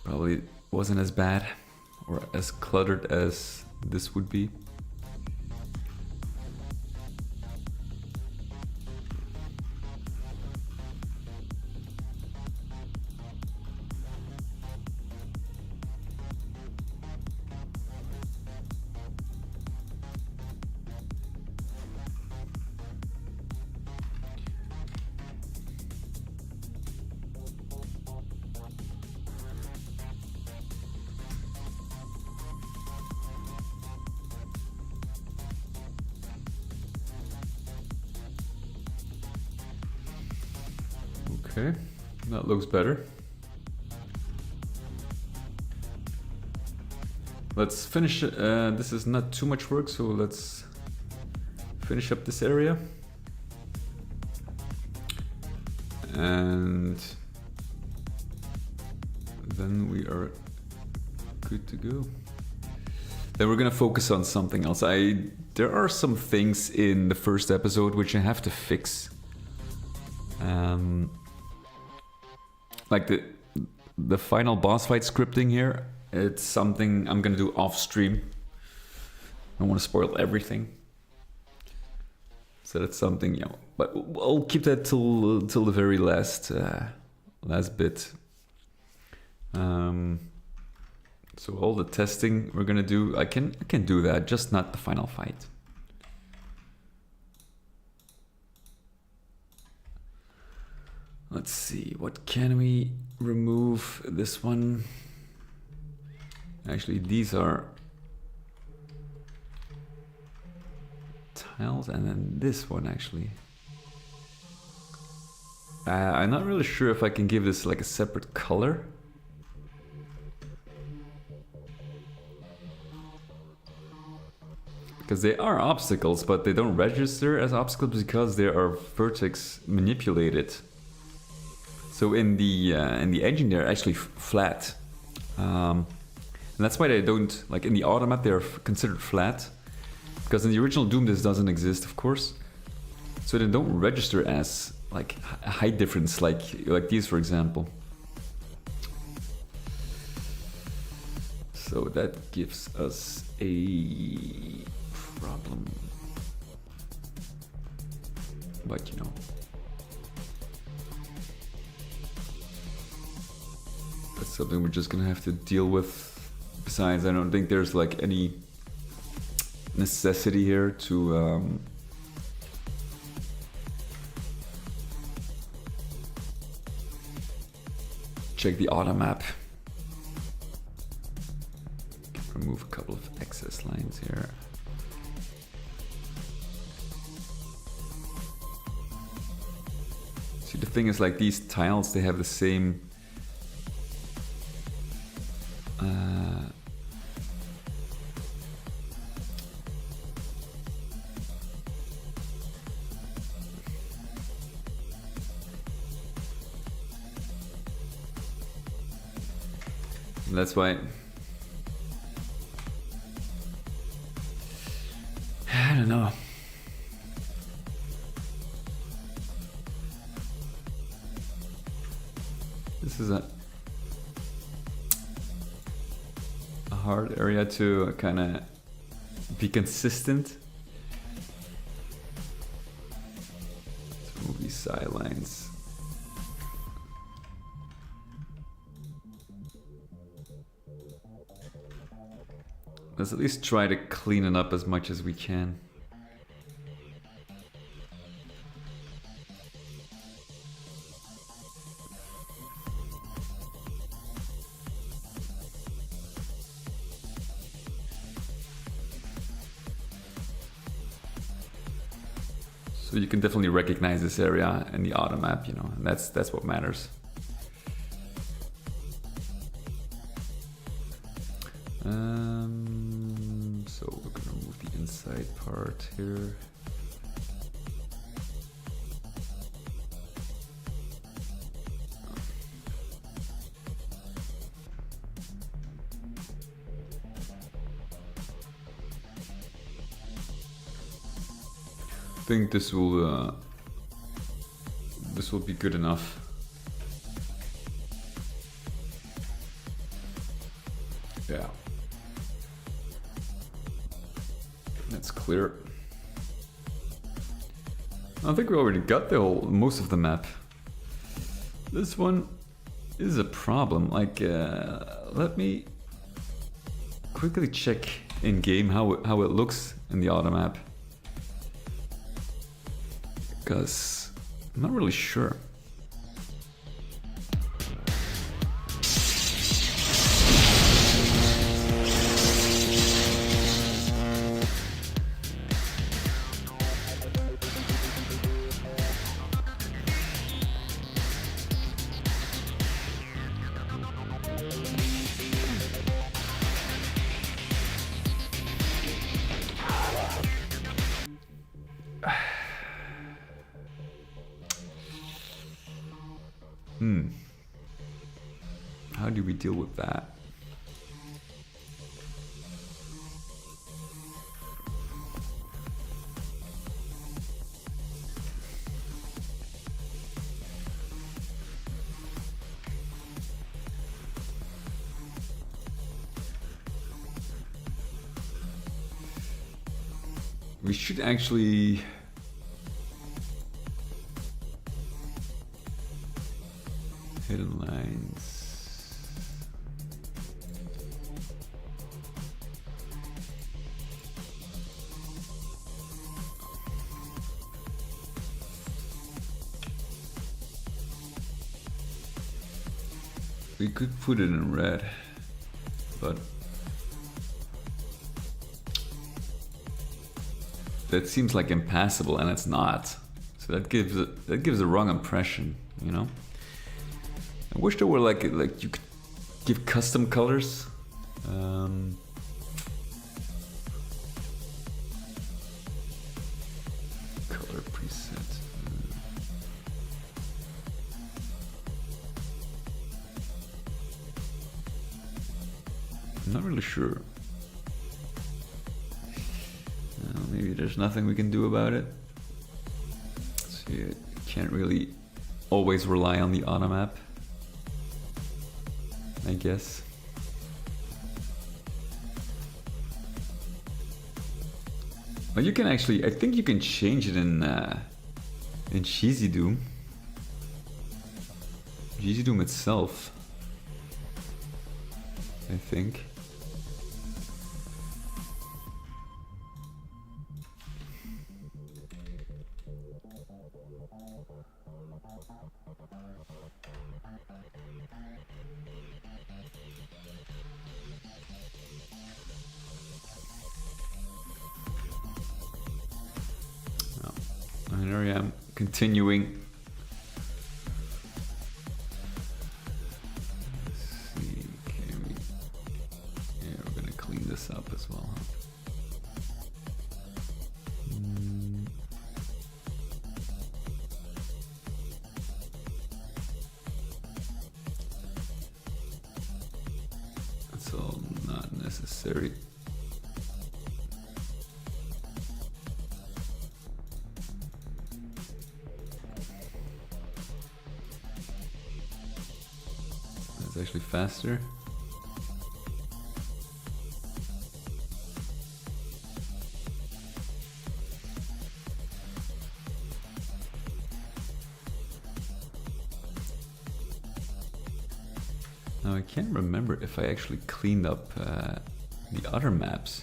probably wasn't as bad or as cluttered as this would be. Okay, that looks better. Let's finish, this is not too much work, so let's finish up this area. And then we are good to go. Then we're gonna focus on something else. There are some things in the first episode which I have to fix. Like the final boss fight scripting here, it's something I'm gonna do off stream. I don't want to spoil everything, so that's something, but I'll keep that till the very last bit. So all the testing we're gonna do, I can do that, just not the final fight. Let's see, what can we remove? This one. Actually, these are tiles, and then this one actually. I'm not really sure if I can give this like a separate color. Because they are obstacles, but they don't register as obstacles because they are vertex manipulated. So in the engine they're actually flat. And that's why they don't, like in the auto map, they're considered flat. Because in the original Doom, this doesn't exist, of course. So they don't register as like a height difference, like these, for example. So that gives us a problem. But you know. That's something we're just gonna have to deal with. Besides, I don't think there's like any necessity here to check the auto map. Remove a couple of excess lines here. See, the thing is, like, these tiles, they have the same that's why I don't know. This is a hard area to kind of be consistent. Let's move these side lines. Let's at least try to clean it up as much as we can. So you can definitely recognize this area in the auto map, you know, and that's what matters. So we're gonna move the inside part here. I think this will be good enough. Yeah. That's clear. I think we already got most of the map. This one is a problem. Like, let me quickly check in game how it looks in the auto map, because I'm not really sure. How do we deal with that? We should actually hidden lines. We could put it in red, but that seems like impassable, and it's not. So that gives a wrong impression, you know. I wish there were like you could give custom colors. Color preset. I'm not really sure. Maybe there's nothing we can do about it. So you can't really always rely on the auto map, I guess. Well, you can actually, I think you can change it in Cheesy Doom. Cheesy Doom itself, I think. And there I am, continuing. Let's see, can we... Yeah, we're gonna clean this up as well, huh? That's all not necessary. Actually faster. Now I can't remember if I actually cleaned up the other maps.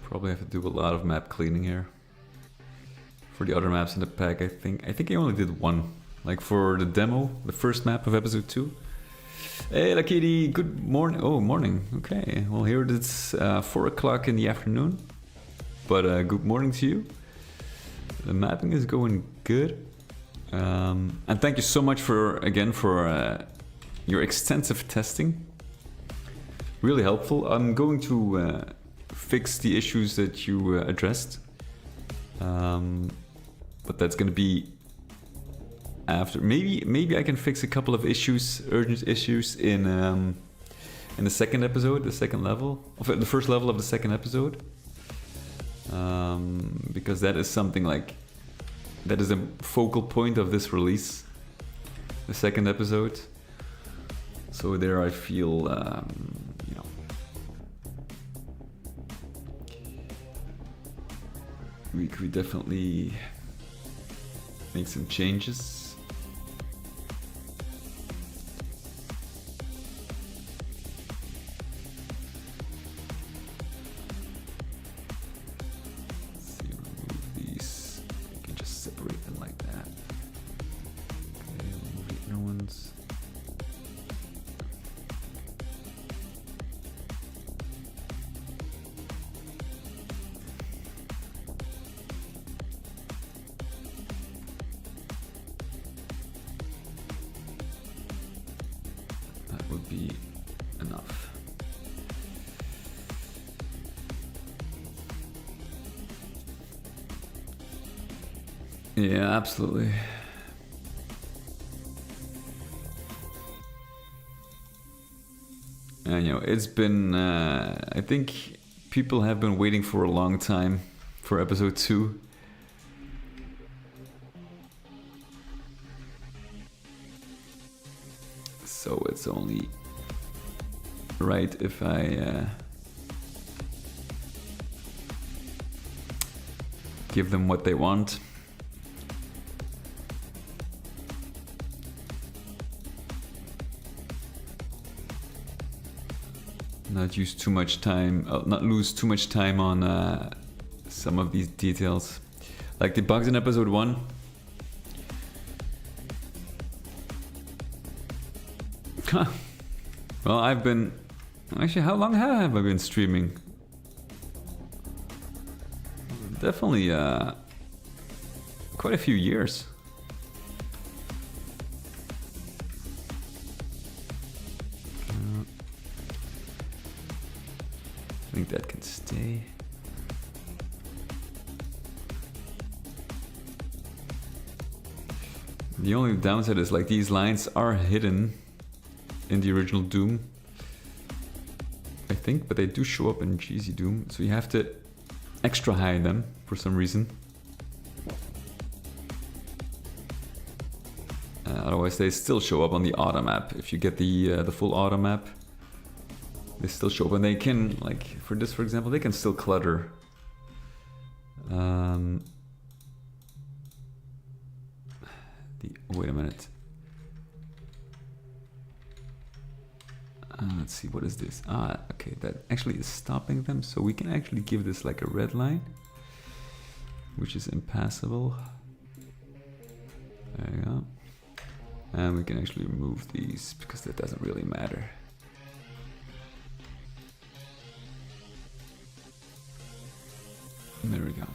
Probably have to do a lot of map cleaning here. For the other maps in the pack, I think I only did one. Like for the demo, the first map of episode 2. Hey, La Kitty, good morning. Oh, morning. Okay, well here it's 4 o'clock in the afternoon. But good morning to you. The mapping is going good. And thank you so much for your extensive testing. Really helpful. I'm going to fix the issues that you addressed, but that's going to be after. Maybe I can fix a couple of issues, urgent issues in the second episode, the second level, the first level of the second episode, because that is something like that is a focal point of this release, the second episode. So there I feel we could definitely make some changes. Let's see, remove these. You can just separate them like that. Okay, remove the inner ones. Would be enough. Yeah, absolutely. And it's been I think people have been waiting for a long time for episode 2. So it's only right if I give them what they want. Not use too much time, not lose too much time on some of these details. Like the bugs in episode 1. Well, I've been... Actually, how long have I been streaming? Definitely quite a few years. I think that can stay. The only downside is like these lines are hidden in the original Doom, I think, but they do show up in GZ Doom, so you have to extra hide them for some reason. Otherwise they still show up on the auto map. If you get the full auto map, they still show up, and they can, like for this for example, they can still clutter. Wait a minute. Let's see, what is this? Okay, that actually is stopping them, so we can actually give this like a red line, which is impassable. There you go. And we can actually remove these because that doesn't really matter. There we go.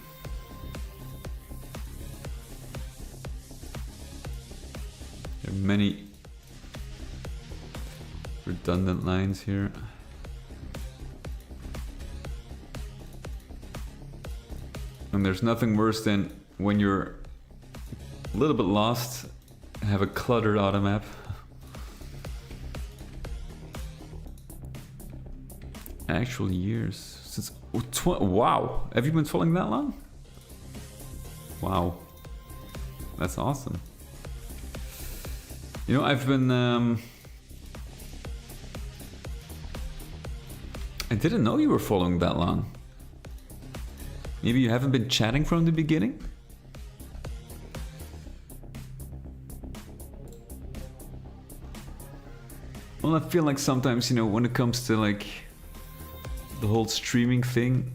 There are many redundant lines here. And there's nothing worse than when you're a little bit lost, have a cluttered auto map. Actual years since wow, have you been following that long? Wow, that's awesome. You know, I've been I didn't know you were following that long. Maybe you haven't been chatting from the beginning? Well, I feel like sometimes, you know, when it comes to like the whole streaming thing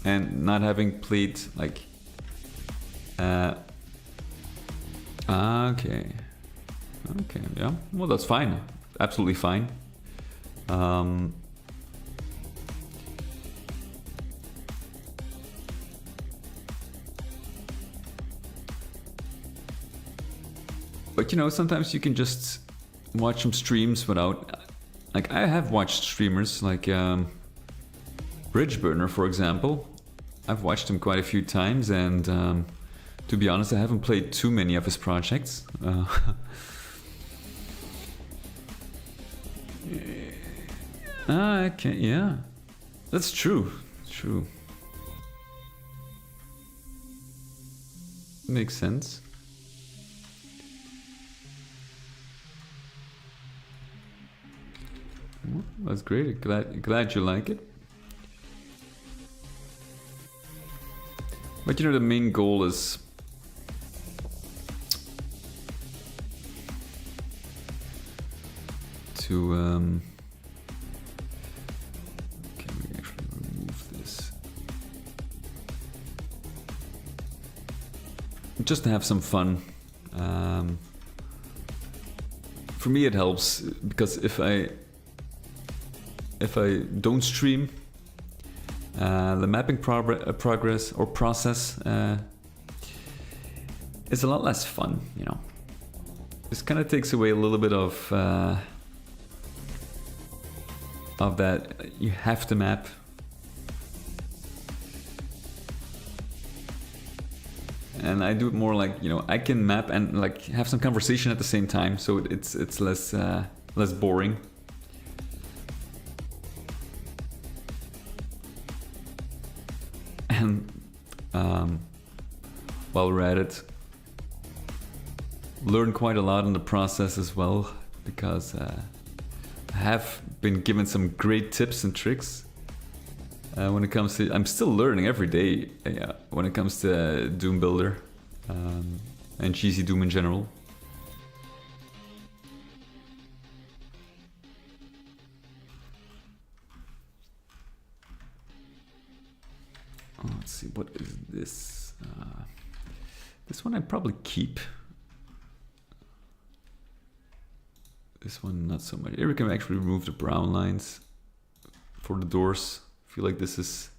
and not having played like okay, yeah, well, that's fine, absolutely fine. But you know, sometimes you can just watch some streams without, like I have watched streamers like Bridgeburner, for example. I've watched him quite a few times, and to be honest, I haven't played too many of his projects. Okay, yeah, that's true. True. Makes sense. Well, that's great. Glad you like it. But you know, the main goal is to can we actually remove this? Just to have some fun. For me, it helps because if I don't stream, the mapping progress or process is a lot less fun, you know. This kind of takes away a little bit of that you have to map. And I do it more like, you know, I can map and like have some conversation at the same time, so it's less less boring. And while we're at it, learn quite a lot in the process as well. because I have been given some great tips and tricks when it comes to. I'm still learning every day when it comes to Doom Builder and cheesy Doom in general. Let's see, what is this? This one I'd probably keep. This one not so much. Here we can actually remove the brown lines for the doors. I feel like this is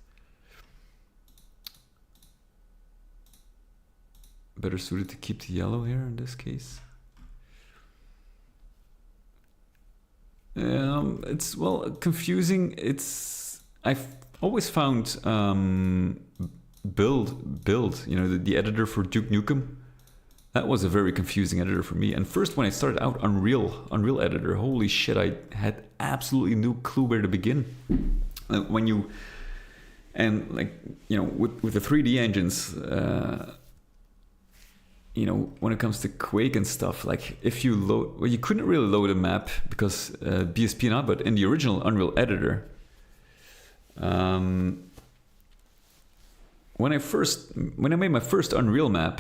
better suited to keep the yellow here in this case. It's, well, confusing. I've always found build, you know, the editor for Duke Nukem. That was a very confusing editor for me. And first, when I started out Unreal Editor, holy shit, I had absolutely no clue where to begin. When you, and like, you know, with the 3D engines, you know, when it comes to Quake and stuff, like if you load, well, you couldn't really load a map because BSP not, but in the original Unreal Editor, when I made my first Unreal map,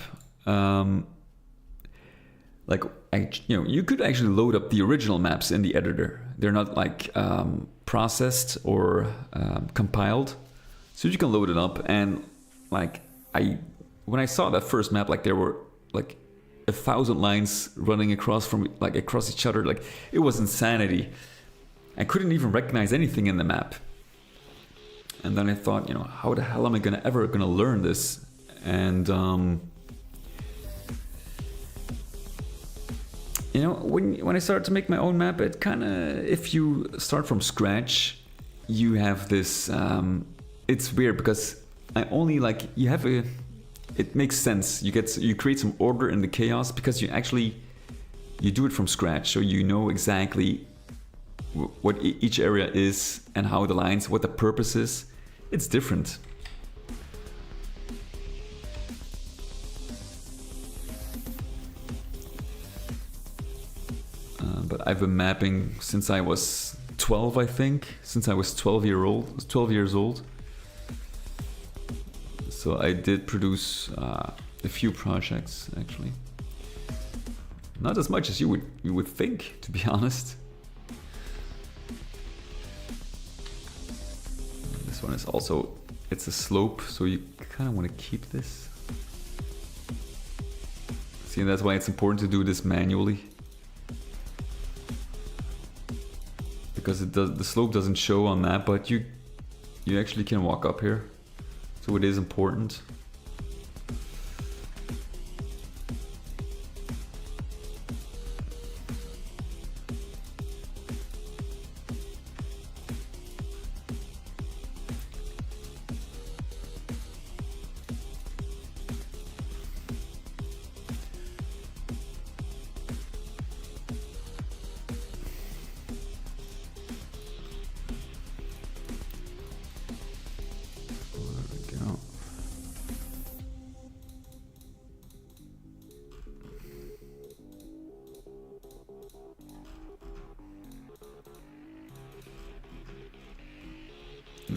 like you could actually load up the original maps in the editor. They're not like processed or compiled, so you can load it up. And like when I saw that first map, like there were like 1,000 lines running across each other. Like it was insanity. I couldn't even recognize anything in the map. And then I thought, you know, how the hell am I ever gonna learn this? And you know, when I started to make my own map, it kind of, if you start from scratch, you have this. It's weird because I only like you have a. It makes sense. You create some order in the chaos because you do it from scratch, so you know exactly what each area is and how the lines, what the purpose is. It's different. But I've been mapping since I was 12, I think. Since I was 12 years old. So I did produce a few projects, actually. Not as much as you would think, to be honest. This one is also, it's a slope, so you kind of want to keep this. See, and that's why it's important to do this manually. Because the slope doesn't show on that, but you actually can walk up here. So it is important.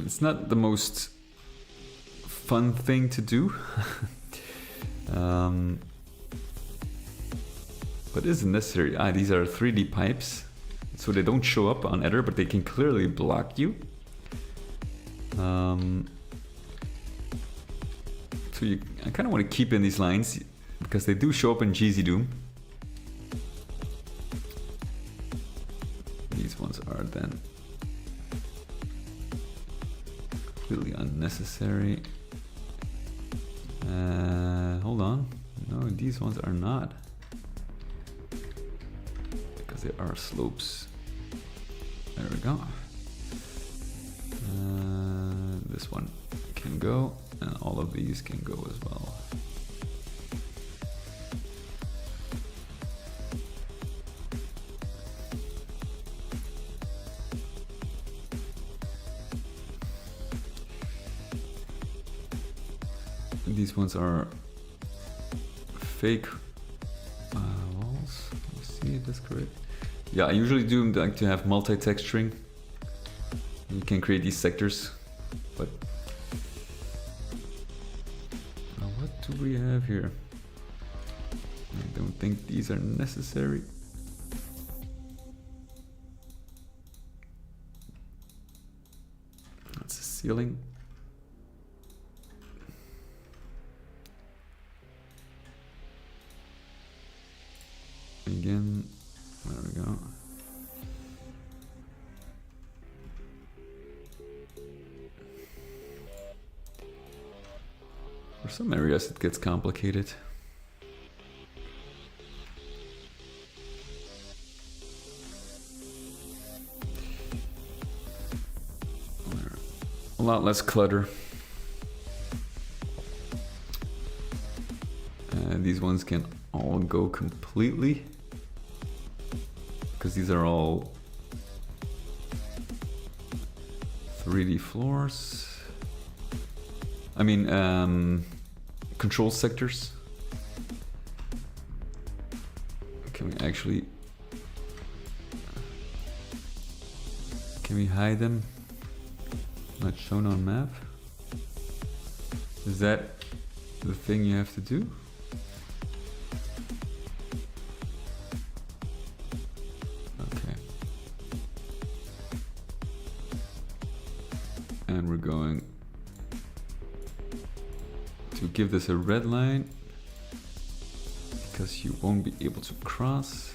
It's not the most fun thing to do, but it isn't necessary. These are 3D pipes, so they don't show up on editor, but they can clearly block you. So I kind of want to keep in these lines because they do show up in Cheesy Doom. These ones are then completely unnecessary. Hold on. No, these ones are not. Because they are slopes. There we go. This one can go, and all of these can go as well. These ones are fake walls. Let me see if that's correct. Yeah, I usually do like to have multi-texturing. You can create these sectors, but what do we have here? I don't think these are necessary. That's a ceiling. Again, there we go. For some areas it gets complicated. A lot less clutter. And these ones can all go completely, because these are all 3D floors. I mean, control sectors. Can we actually... Can we hide them? Not shown on map. Is that the thing you have to do? Okay. And we're going to give this a red line because you won't be able to cross.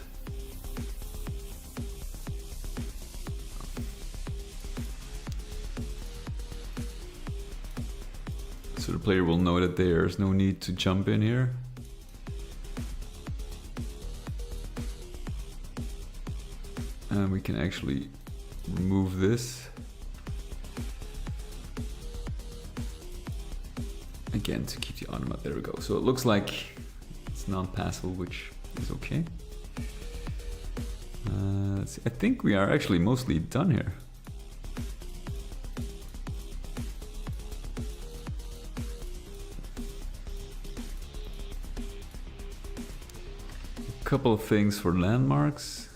So the player will know that there's no need to jump in here. And we can actually remove this. Again, to keep the automap. There we go. So it looks like it's non-passable, which is okay. Let's see. I think we are actually mostly done here. Couple of things for landmarks.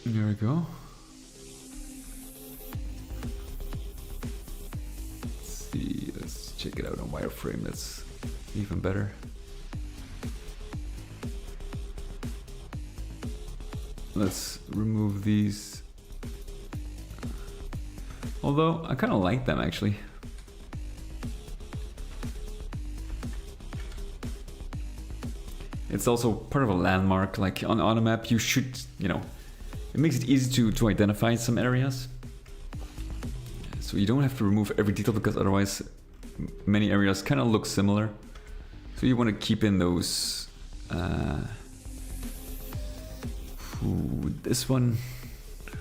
There we go. Let's see, let's check it out on wireframe. That's even better. Let's remove these. Although I kind of like them actually. It's also part of a landmark. Like on a map, you should, you know, it makes it easy to identify some areas. So you don't have to remove every detail because otherwise many areas kind of look similar. So you want to keep in those. Ooh, this one,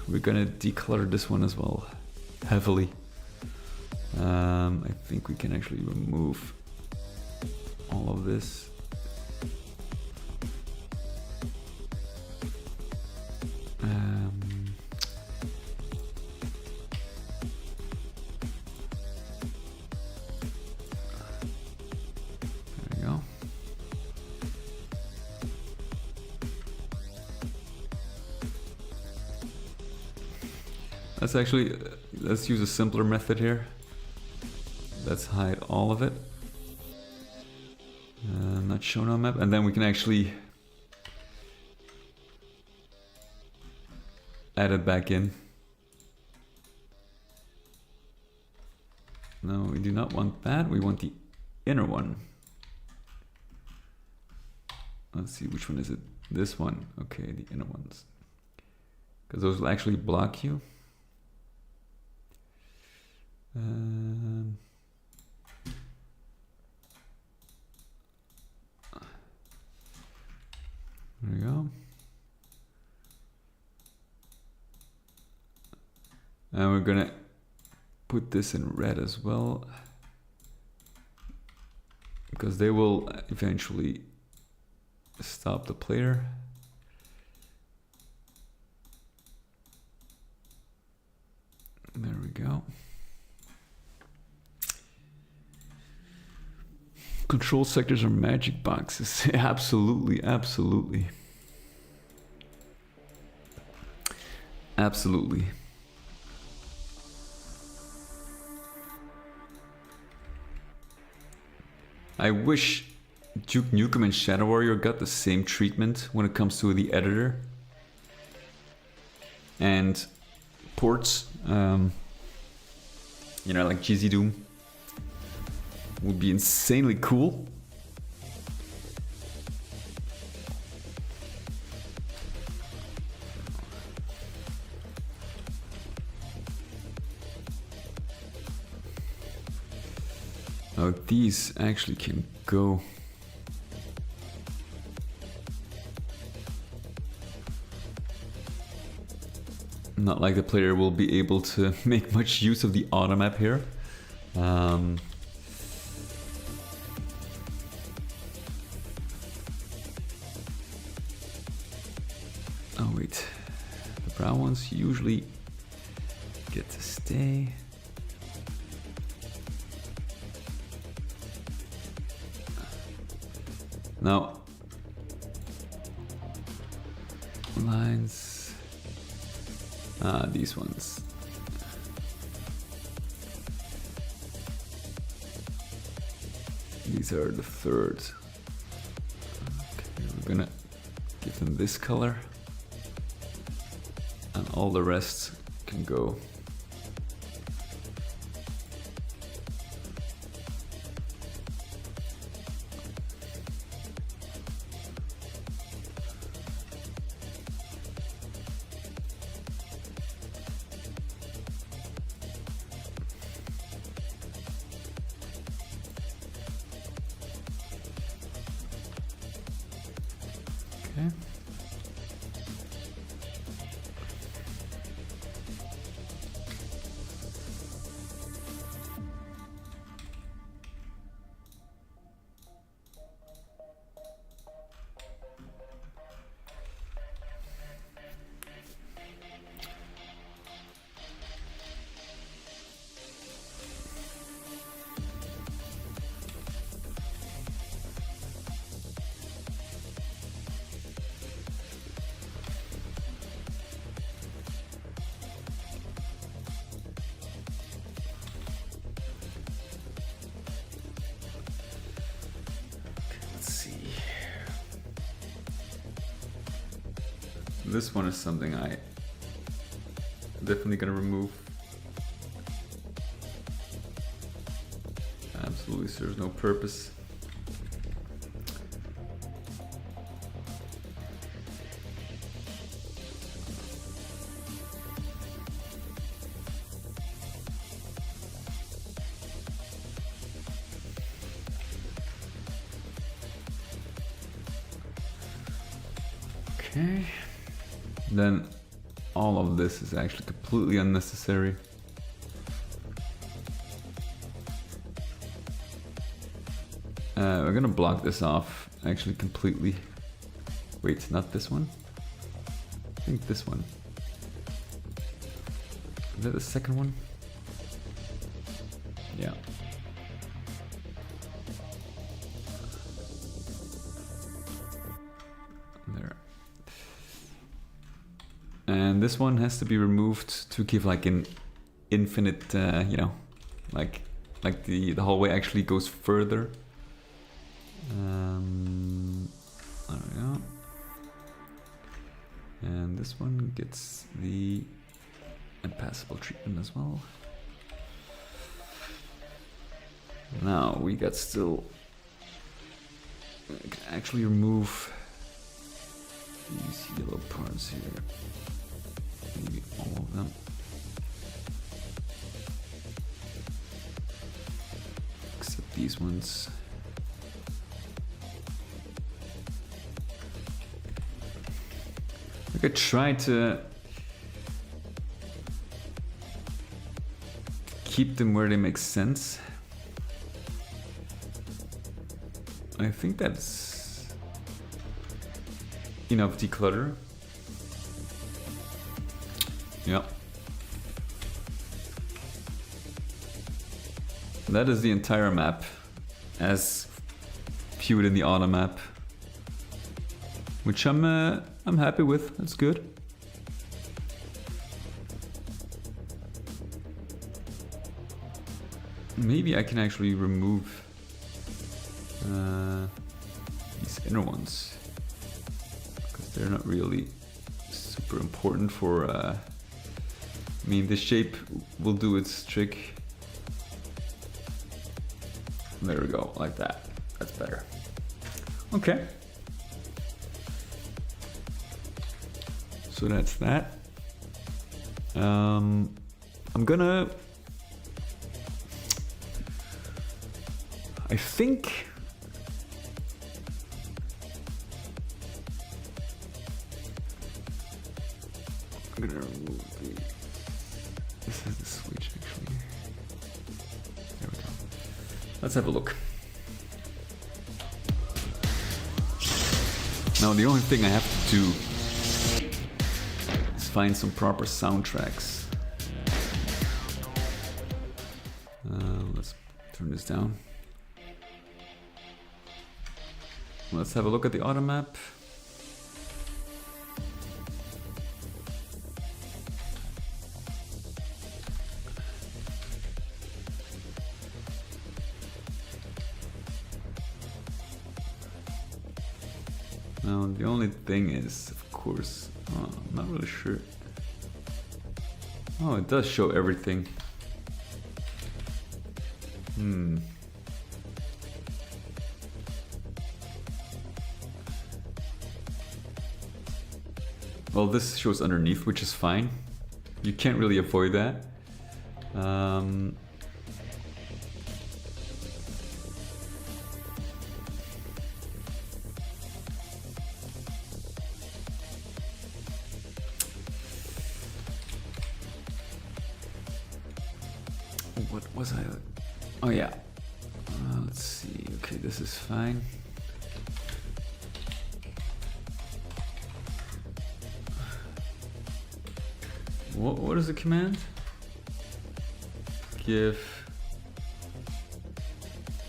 we're gonna declutter this one as well, heavily. I think we can actually remove all of this. There we go. Let's actually, let's use a simpler method here. Let's hide all of it. Not shown on map. And then we can actually add it back in. No, we do not want that. We want the inner one. Let's see, which one is it? This one. Okay, the inner ones. Because those will actually block you. There we go. And we're gonna put this in red as well, because they will eventually stop the player. There we go. Control sectors are magic boxes. Absolutely, absolutely. Absolutely. I wish Duke Nukem and Shadow Warrior got the same treatment when it comes to the editor and ports. You know, like GZ Doom would be insanely cool. Oh, these actually can go. Not like the player will be able to make much use of the auto map here. Oh wait, the brown ones usually get to stay. Now, lines, these ones. These are the third. Okay, we're gonna give them this color, and all the rest can go. Okay. This one is something I definitely gonna remove. Absolutely serves no purpose. Okay. Then all of this is actually completely unnecessary. We're gonna block this off actually completely. Wait, not this one? I think this one. Is that the second one? Yeah. There. And this one has to be removed to give like an infinite, you know, like the hallway actually goes further. There we go. And this one gets the impassable treatment as well. Now we got still. We can actually remove these yellow parts here. Maybe all of them. Except these ones. I could try to keep them where they make sense. I think that's enough declutter. Yeah. that is the entire map as viewed in the auto map, which I'm happy with. That's good. Maybe I can actually remove these inner ones, because they're not really super important for I mean, the shape will do its trick. There we go, like that. That's better. Okay. So that's that. I'm gonna... I think... I'm gonna remove the... This is the switch, actually. There we go. Let's have a look. Now the only thing I have to do is find some proper soundtracks. Let's turn this down. Let's have a look at the auto map. Now the only thing is, of course, I'm not really sure. Oh, it does show everything. Well, this shows underneath, which is fine. You can't really avoid that. What was I? Oh yeah. Let's see. Okay, this is fine. What is the command? Give.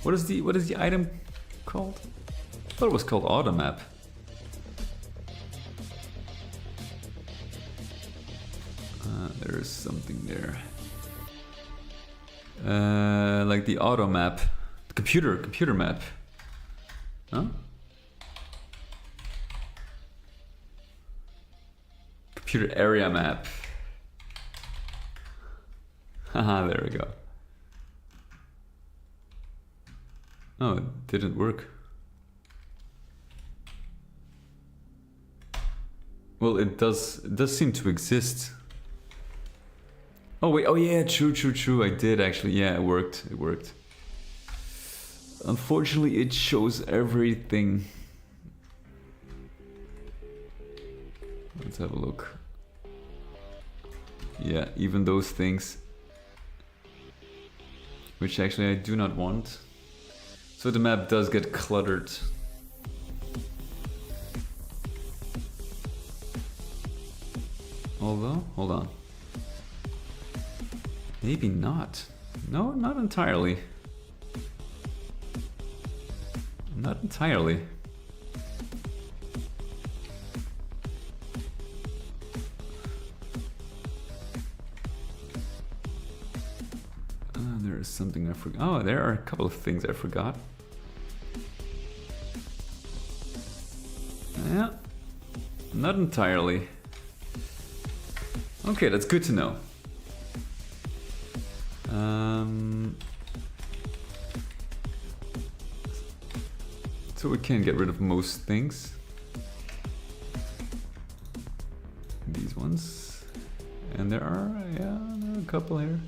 What is the item called? I thought it was called auto map. There is something there. Like the auto map, computer map. Huh? Computer area map. Haha, there we go. Oh, it didn't work. Well, it does seem to exist. Oh wait, oh yeah, true. I did actually, yeah, it worked. Unfortunately, it shows everything. Let's have a look. Yeah, even those things. Which actually I do not want. So the map does get cluttered. Although, hold on. Maybe not. No, not entirely. Not entirely. There is something I forgot. Oh, there are a couple of things I forgot. Yeah, not entirely. Okay, that's good to know. So we can get rid of most things. These ones. And there are a couple here.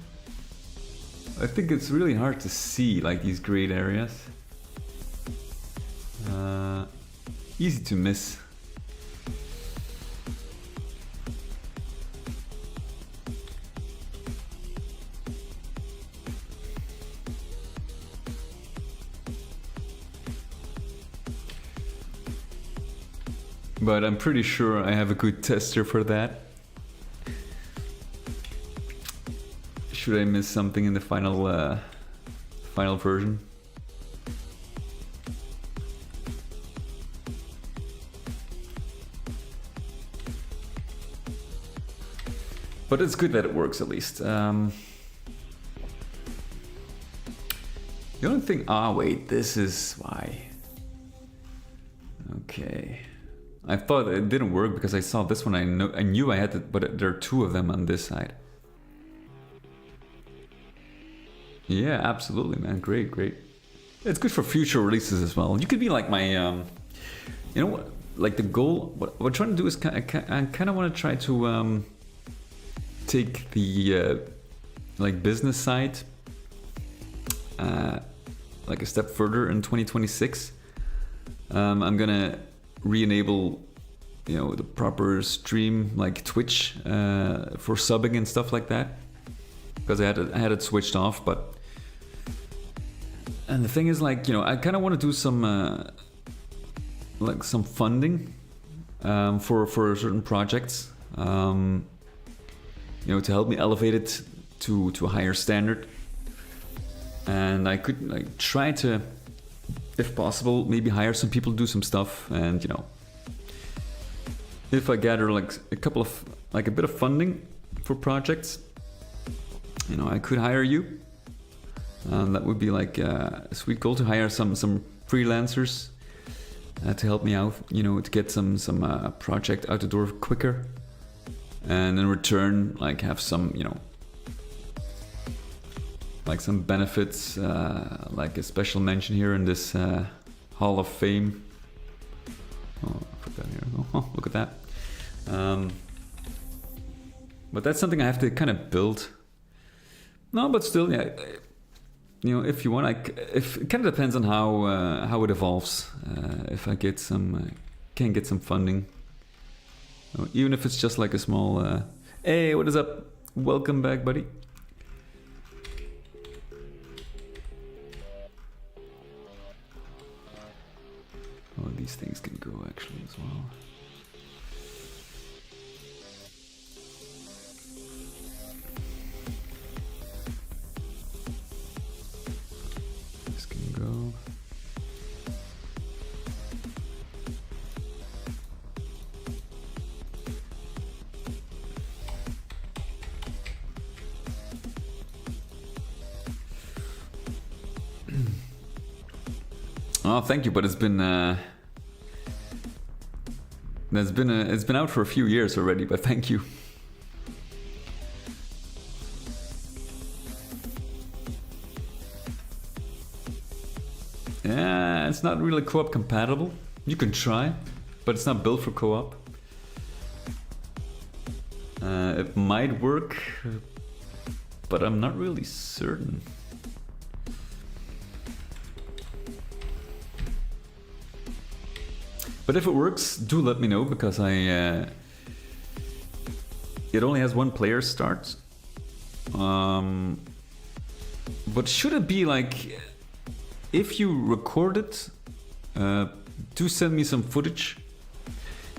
I think it's really hard to see like these grayed areas. Easy to miss. But I'm pretty sure I have a good tester for that. Should I miss something in the final version. But it's good that it works at least. The only thing... Ah, wait, this is why. Okay. I thought it didn't work because I saw this one. I knew I had it, but there are two of them on this side. Yeah, absolutely, man. Great, great. It's good for future releases as well. You could be like my... you know what? Like the goal... What we're trying to do is... I kind of want to try to... take the like business side like a step further in 2026. I'm gonna re-enable, you know, the proper stream like Twitch for subbing and stuff like that, because I had it switched off. But and the thing is, like, you know, I kind of want to do some like some funding for certain projects. You know, to help me elevate it to a higher standard. And I could like try to, if possible, maybe hire some people to do some stuff. And, you know, if I gather like a bit of funding for projects, you know, I could hire you. And that would be like a sweet goal, to hire some freelancers to help me out, you know, to get some project out the door quicker. And in return, like, have some, you know, like some benefits, like a special mention here in this Hall of Fame. Oh, I'll put that here. Oh, look at that. But that's something I have to kind of build. No, but still, yeah. You know, if you want, if it kind of depends on how it evolves. If I get can get some funding. Even if it's just like a small... Hey, what is up? Welcome back, buddy. Oh, these things can go actually as well. This can go... Oh, thank you, but it's been it's been out for a few years already, but thank you. Yeah, it's not really co-op compatible. You can try, but it's not built for co-op. It might work, but I'm not really certain. But if it works, do let me know, because it only has one player start. But should it be like, if you record it, do send me some footage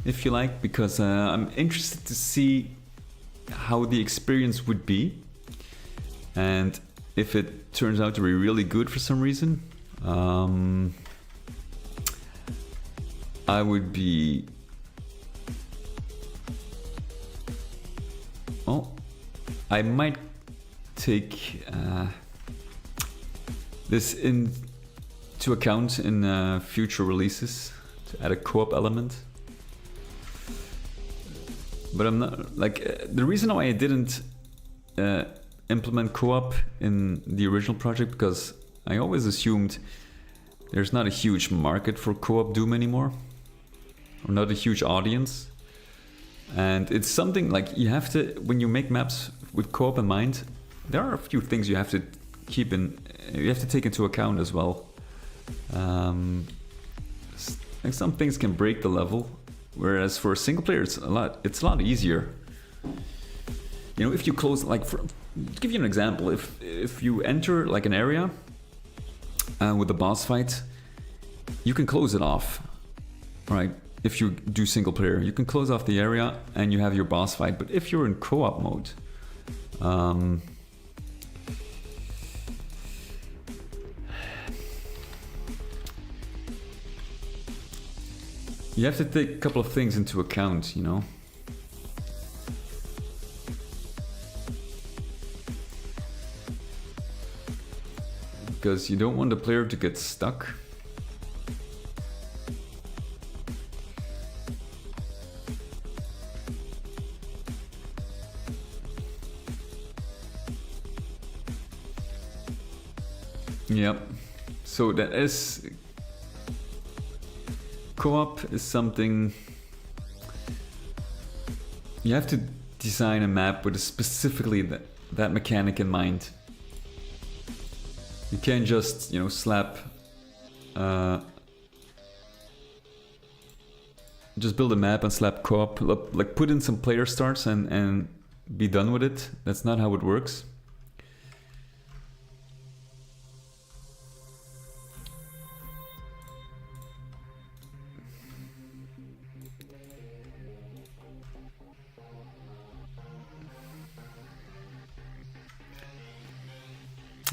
if you like, because I'm interested to see how the experience would be, and if it turns out to be really good for some reason. I would be... Oh, I might take this into account in future releases, to add a co-op element. But I'm not... like, the reason why I didn't implement co-op in the original project, because I always assumed there's not a huge market for co-op Doom anymore. Or not a huge audience. And it's something like you have to, when you make maps with co-op in mind, there are a few things you have to keep in, you have to take into account as well. Like some things can break the level, whereas for a single player it's a lot easier. You know, if you close, like, to give you an example, if you enter like an area with a boss fight, you can close it off, right? If you do single player, you can close off the area and you have your boss fight. But if you're in co-op mode, You have to take a couple of things into account, you know. Because you don't want the player to get stuck. Yep. So that is... Co-op is something... You have to design a map with specifically that mechanic in mind. You can't just, you know, slap... just build a map and slap co-op. Like put in some player starts and be done with it. That's not how it works.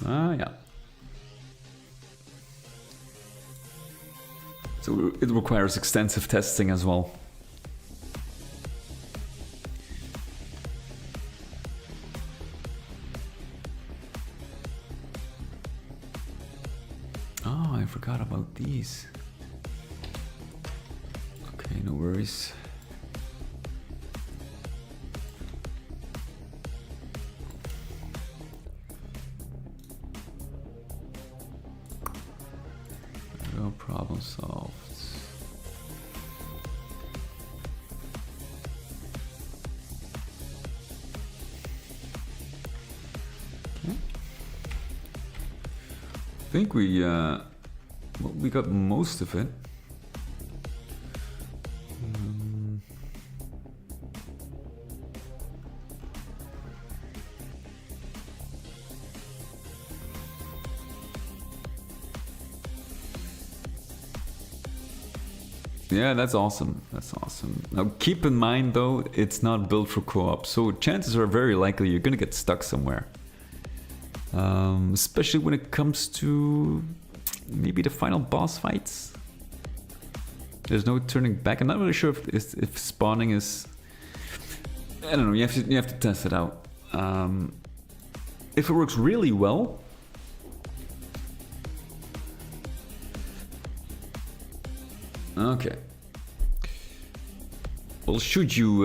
Yeah. So it requires extensive testing as well. Oh, I forgot about these. Okay, no worries. No problem solved. Okay. I think we got most of it. Yeah, that's awesome. That's awesome. Now keep in mind though, it's not built for co-op, so chances are very likely you're gonna get stuck somewhere. Especially when it comes to maybe the final boss fights. There's no turning back. I'm not really sure if spawning is... I don't know, you have to test it out. If it works really well... Okay. Well, should you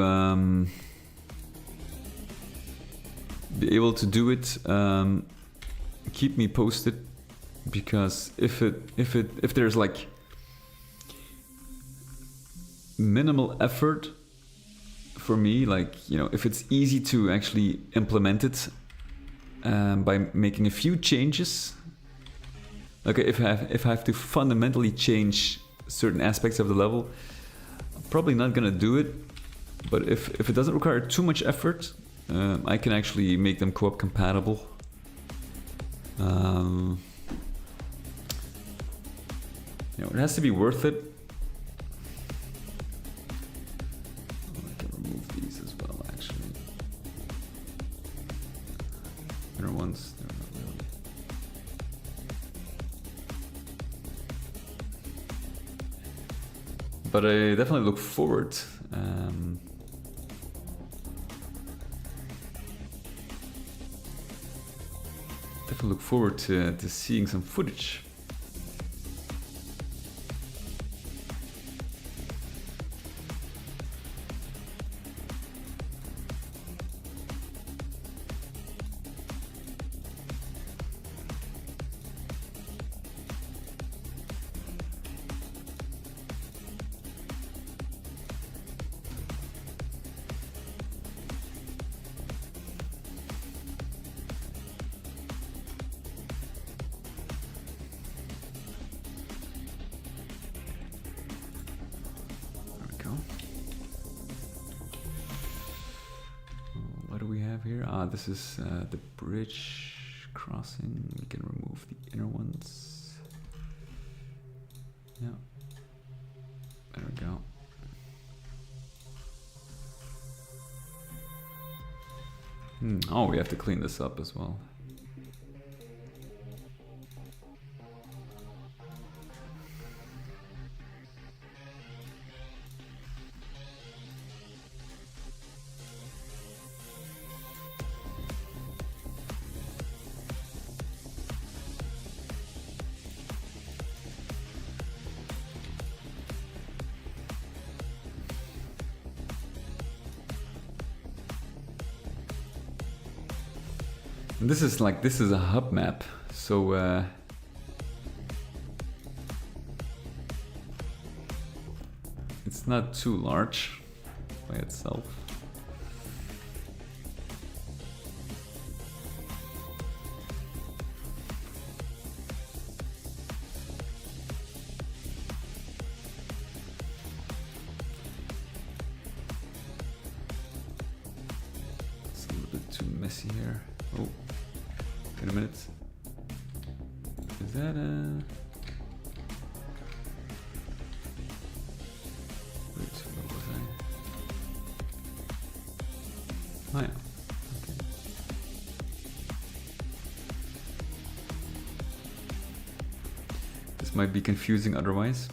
be able to do it, keep me posted, because if there's like minimal effort for me, like, you know, if it's easy to actually implement it by making a few changes, like if I have to fundamentally change certain aspects of the level, I'm probably not gonna do it. But if it doesn't require too much effort, I can actually make them co-op compatible. You know, it has to be worth it. I can remove these as well, actually. Inner ones, they're not really. But I definitely look forward. Definitely look forward to seeing some footage. This is the bridge crossing. We can remove the inner ones. Yeah. There we go. Oh, we have to clean this up as well. And this is a hub map, so it's not too large by itself. It's a little bit too messy here. Oh, wait a minute. Is that a... Oh yeah. Okay. This might be confusing otherwise.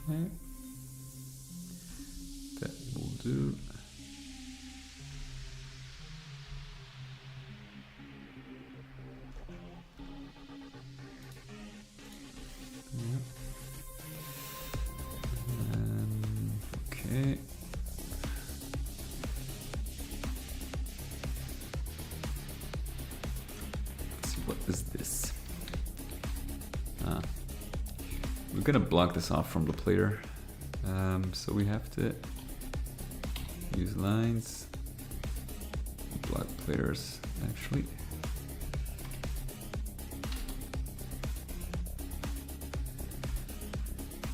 Okay. That will do. Yep. Okay. Let's see, what is this? We're gonna block this off from the player, so we have to use lines, block players actually.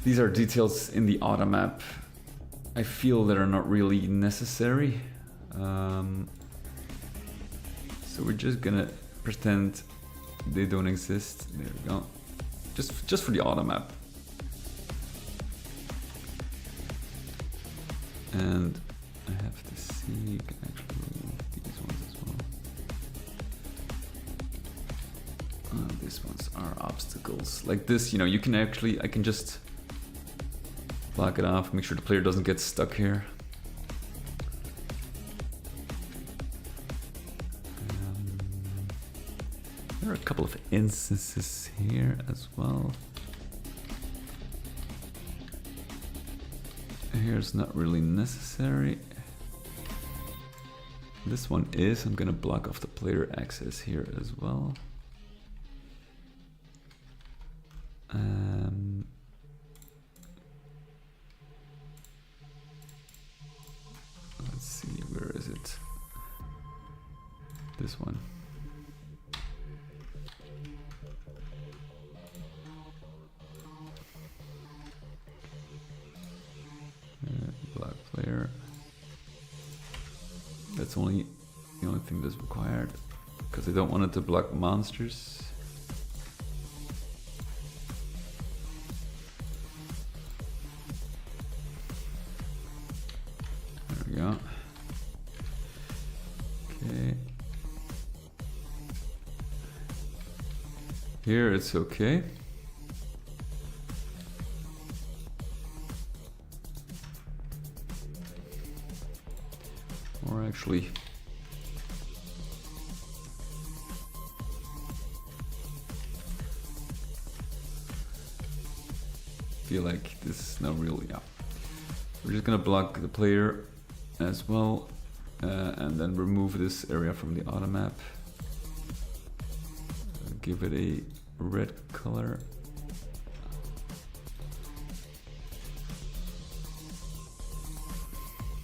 These are details in the auto map I feel that are not really necessary, so we're just gonna pretend they don't exist. There we go, just for the auto map. And I have to see, you can actually remove these ones as well. These ones are obstacles. Like this, you know, you can actually, I can just block it off, make sure the player doesn't get stuck here. There are a couple of instances here as well. Here's not really necessary. This one is. I'm gonna block off the player access here as well. Let's see, where is it? This one. Block player. That's only the only thing that's required, because I don't want it to block monsters. There we go. Okay. Here it's okay. Or actually, feel like this is not really, yeah. We're just gonna block the player as well, and then remove this area from the auto map. Give it a red color.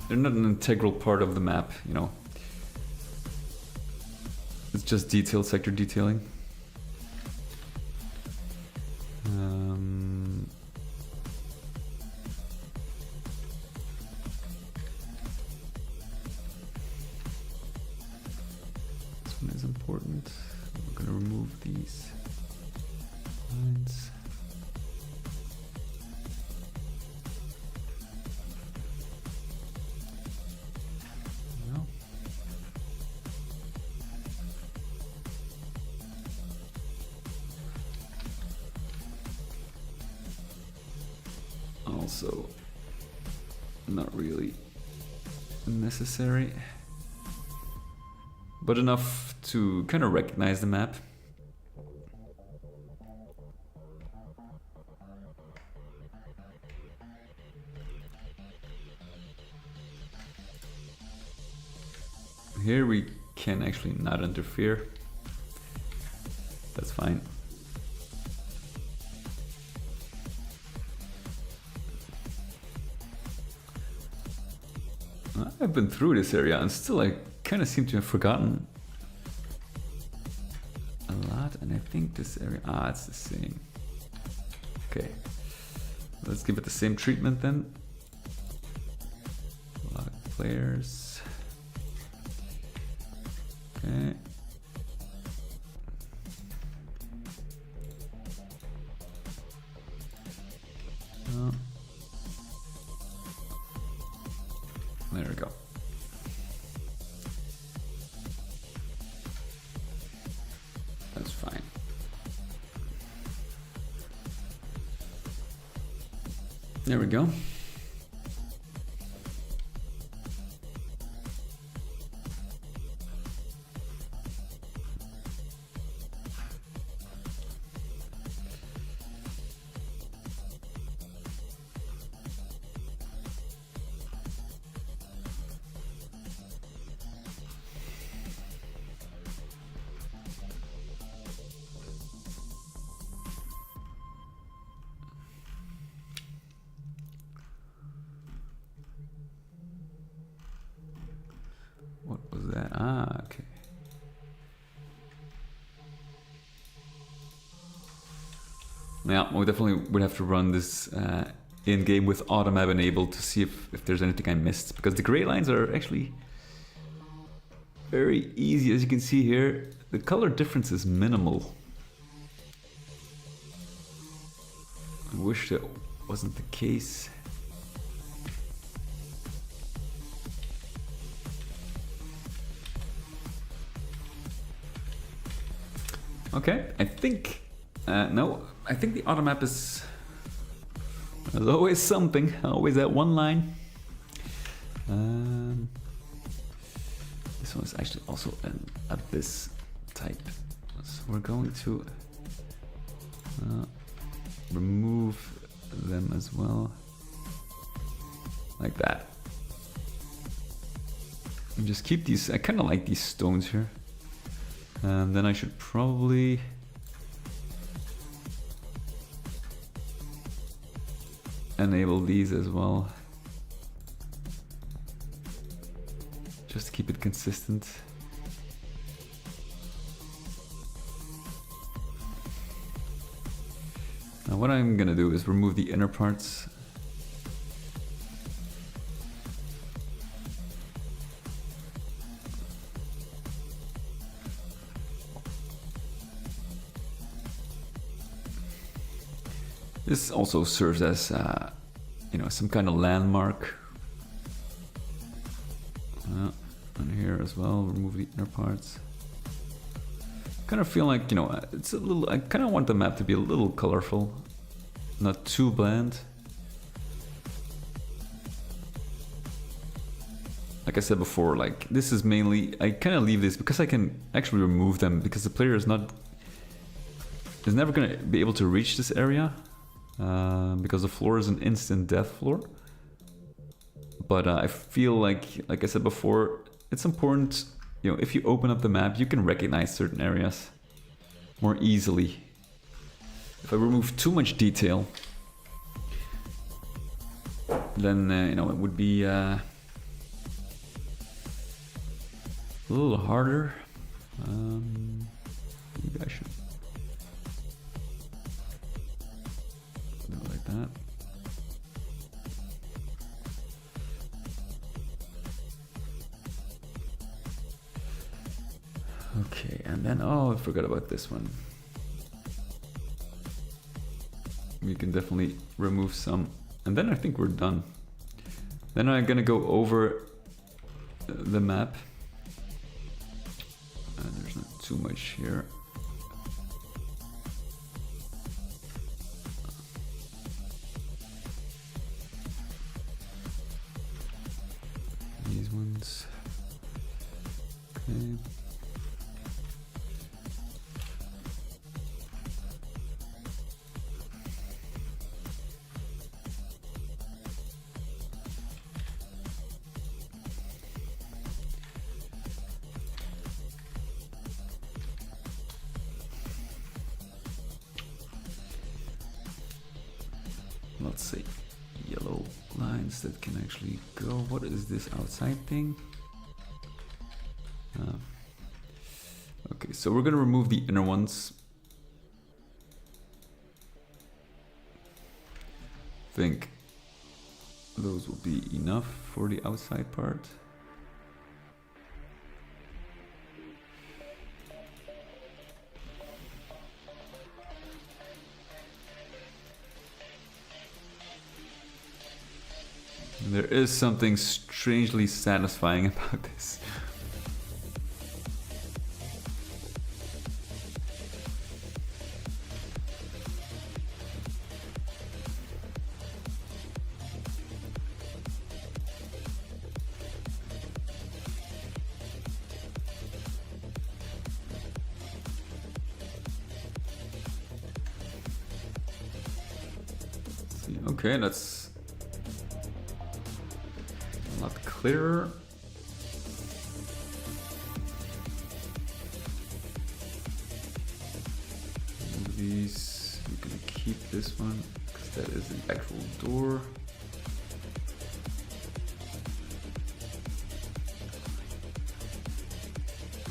They're not an integral part of the map, you know. It's just detail, sector detailing. This one is important. We're gonna remove these lines. also not really necessary, but enough to kind of recognize the map. Here we can actually not interfere. That's fine. I've been through this area and still I kind of seem to have forgotten a lot, and I think this area, it's the same. Okay, let's give it the same treatment then. A lot of players. Okay. Oh. There we go. That's fine. There we go. What was that? Okay. Yeah, we definitely would have to run this in-game with auto map enabled to see if there's anything I missed, because the gray lines are actually very easy. As you can see here, the color difference is minimal. I wish that wasn't the case. Okay, I think, no, I think the auto map is, there's always something, always that one line. This one is actually also an abyss type. So we're going to remove them as well, like that. And just keep these, I kind of like these stones here. And then I should probably enable these as well, just to keep it consistent. Now what I'm gonna do is remove the inner parts. This also serves as, you know, some kind of landmark. And here as well, remove the inner parts. Kind of feel like, you know, it's a little, I kind of want the map to be a little colorful, not too bland. Like I said before, like this is mainly, I kind of leave this because I can actually remove them, because the player is never going to be able to reach this area. Because the floor is an instant death floor. But I feel like I said before, it's important, you know, if you open up the map, you can recognize certain areas more easily. If I remove too much detail, then, you know, it would be a little harder. Maybe I should like that. Okay, and then, oh, I forgot about this one. We can definitely remove some, and then I think we're done. Then I'm gonna go over the map. There's not too much here. these ones. Okay. Let's see. Yellow lines that can actually go. What is this outside thing? Okay, so we're gonna remove the inner ones. Think those will be enough for the outside part. There is something strangely satisfying about this. Okay, that's a lot clearer. These, we're gonna keep this one because that is the actual door.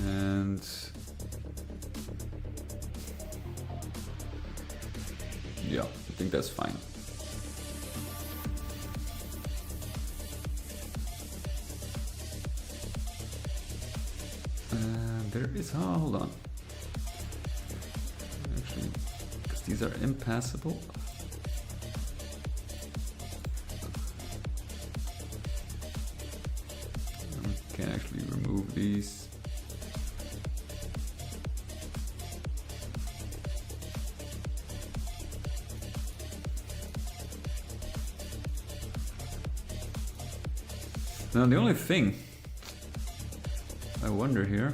And yeah, I think that's fine. There is, oh, hold on. Actually, because these are impassable. I can actually remove these. Now the only thing I wonder here,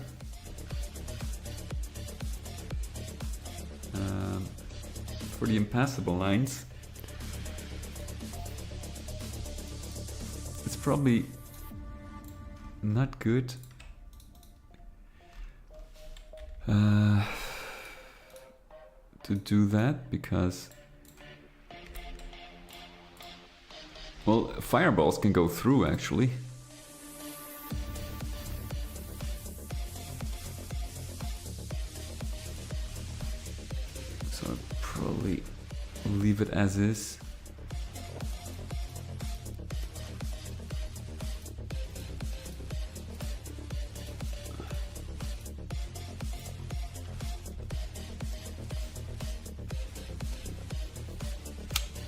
for the impassable lines, it's probably not good to do that because, well, fireballs can go through actually. So I'll probably leave it as is.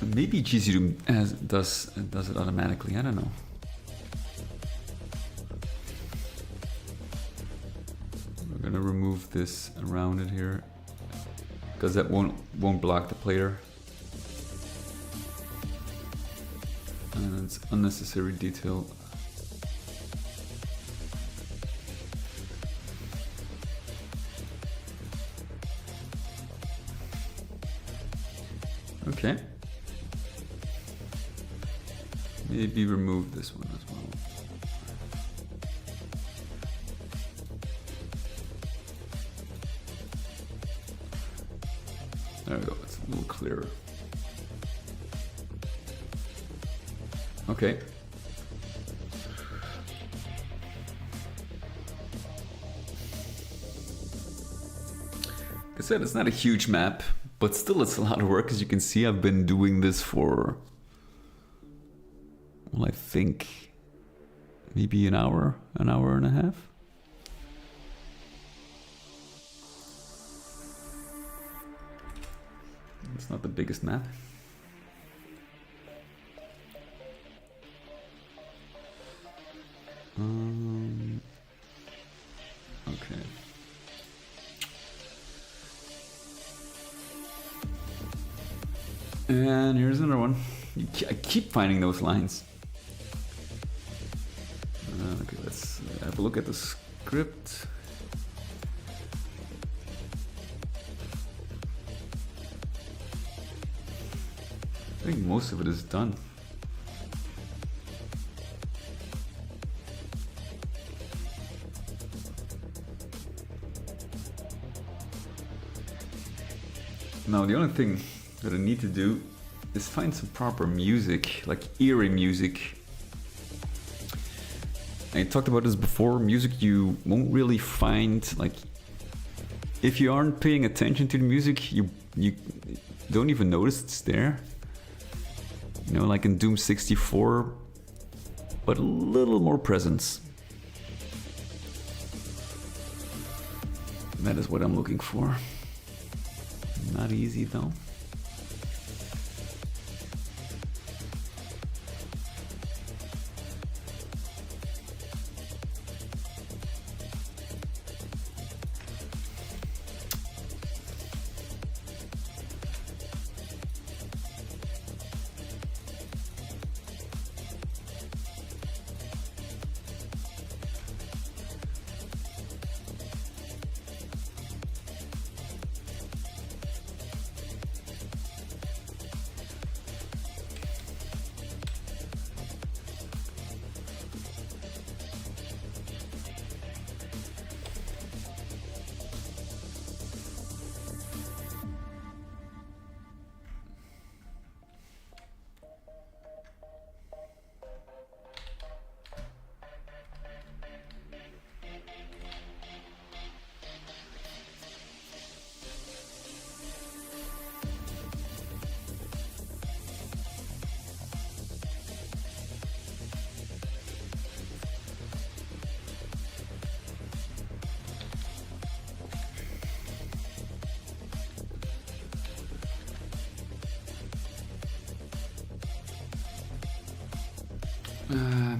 Maybe GZDoom does it automatically. I don't know. We're gonna remove this around it here because that won't block the player, and it's unnecessary detail. Okay. Maybe remove this one as well. There we go, it's a little clearer. Okay. Like I said, it's not a huge map, but still it's a lot of work. As you can see, I've been doing this for, well, I think maybe an hour and a half. It's not the biggest map. Okay. And here's another one. I keep finding those lines. Okay, have a look at the script. I think most of it is done. Now the only thing that I need to do is find some proper music, like eerie music. I talked about this before, music you won't really find, like, if you aren't paying attention to the music, you don't even notice it's there. You know, like in Doom 64, but a little more presence. That is what I'm looking for. Not easy though.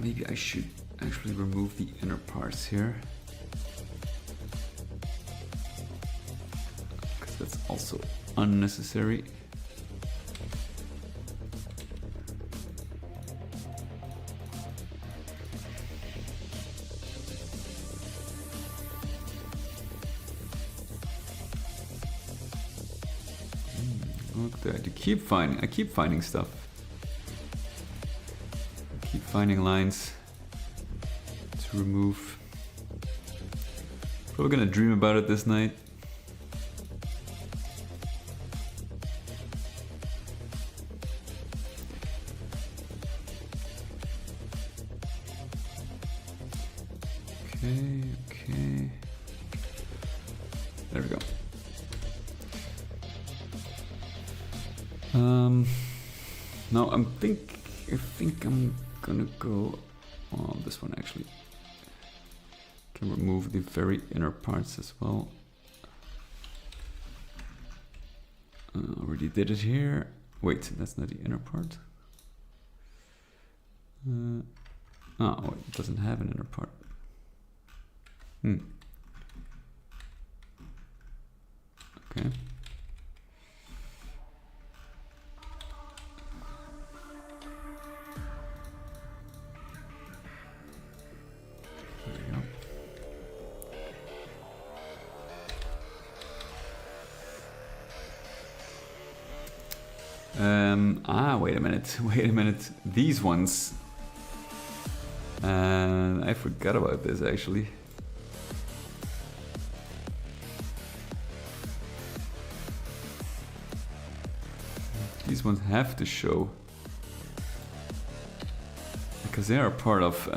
Maybe I should actually remove the inner parts here, because that's also unnecessary. Look at that, I keep finding stuff. Finding lines to remove. Probably gonna dream about it this night. Okay. There we go. No, I think I'm gonna go on this one actually. Can remove the very inner parts as well. Already did it here. Wait, that's not the inner part. Oh, it doesn't have an inner part. Okay. Wait a minute. These ones. I forgot about this actually. These ones have to show. Because they are part of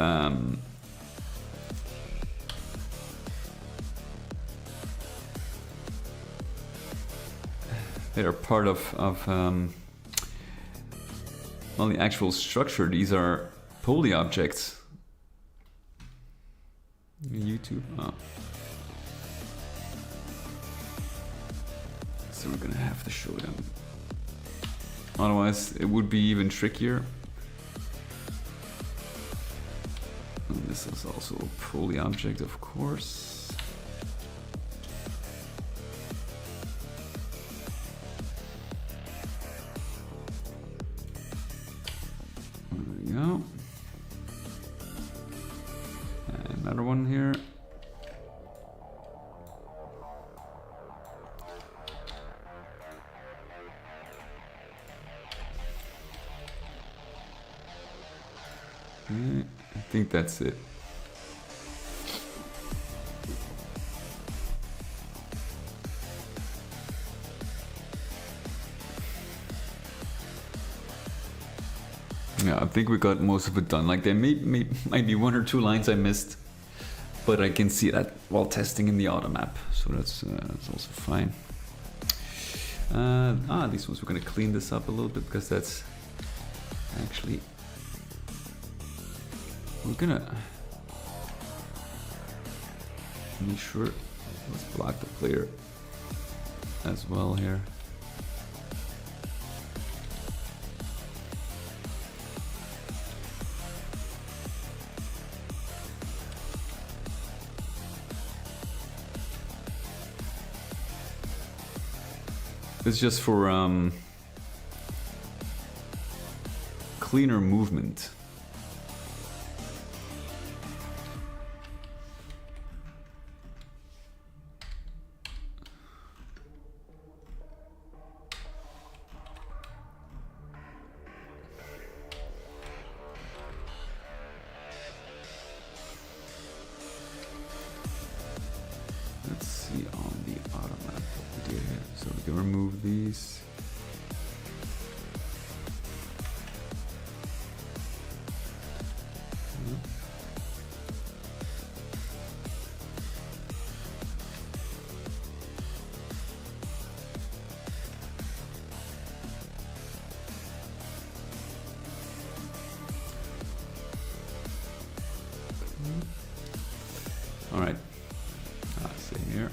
well, the actual structure. These are poly objects. YouTube. Oh. So we're gonna have to show them. Otherwise, it would be even trickier. And this is also a poly object, of course. another one here. I think that's it. Yeah, I think we got most of it done. Like there might be 1 or 2 lines I missed, but I can see that while testing in the auto map, so that's also fine. These ones we're gonna clean this up a little bit because that's actually we're gonna make sure. Let's block the player as well here. It's just for cleaner movement. Let's see on the auto map what we did here. So we can remove these. All right. Same here.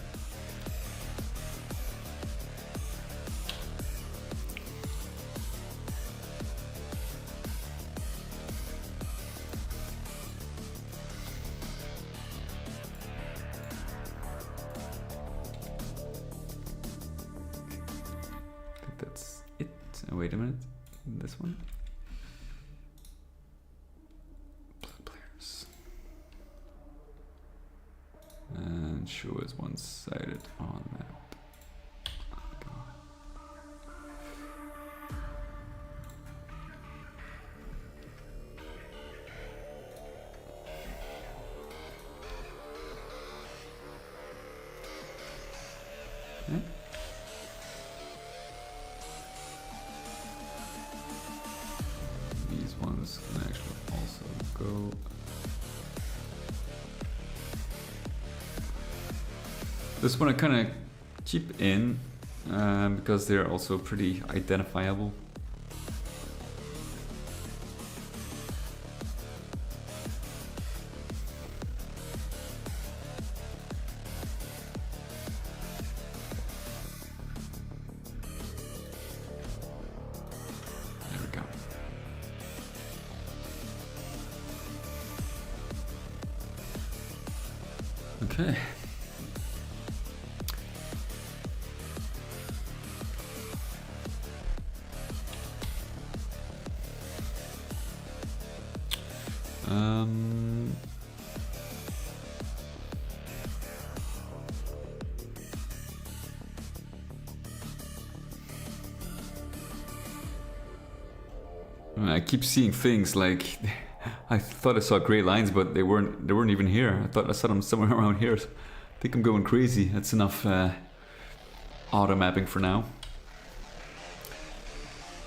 I think that's it. Oh, wait a minute. This one. Players. And show is one-sided on map. Okay. These ones can actually also go. This one I kind of keep in because they're also pretty identifiable. There we go. Okay. I keep seeing things like I thought I saw gray lines, but they weren't even here. I thought I saw them somewhere around here. So I think I'm going crazy. That's enough auto mapping for now.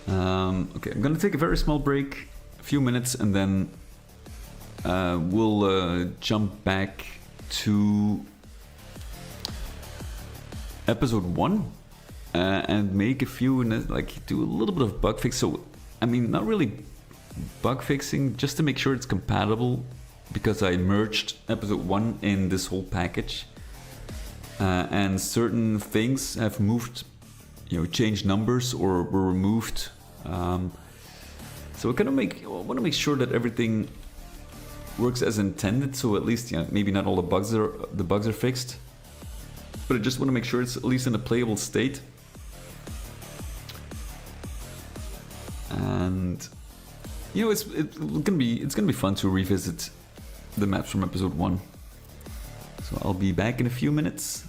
Okay, I'm gonna take a very small break, a few minutes, and then we'll jump back to episode 1 and make a few, like do a little bit of bug fix. So I mean, not really bug fixing, just to make sure it's compatible, because I merged episode 1 in this whole package, and certain things have moved, changed numbers or were removed. So I want to make sure that everything works as intended. So at least, maybe not all the bugs are fixed, but I just want to make sure it's at least in a playable state. And it's gonna be fun to revisit the maps from episode 1. So I'll be back in a few minutes.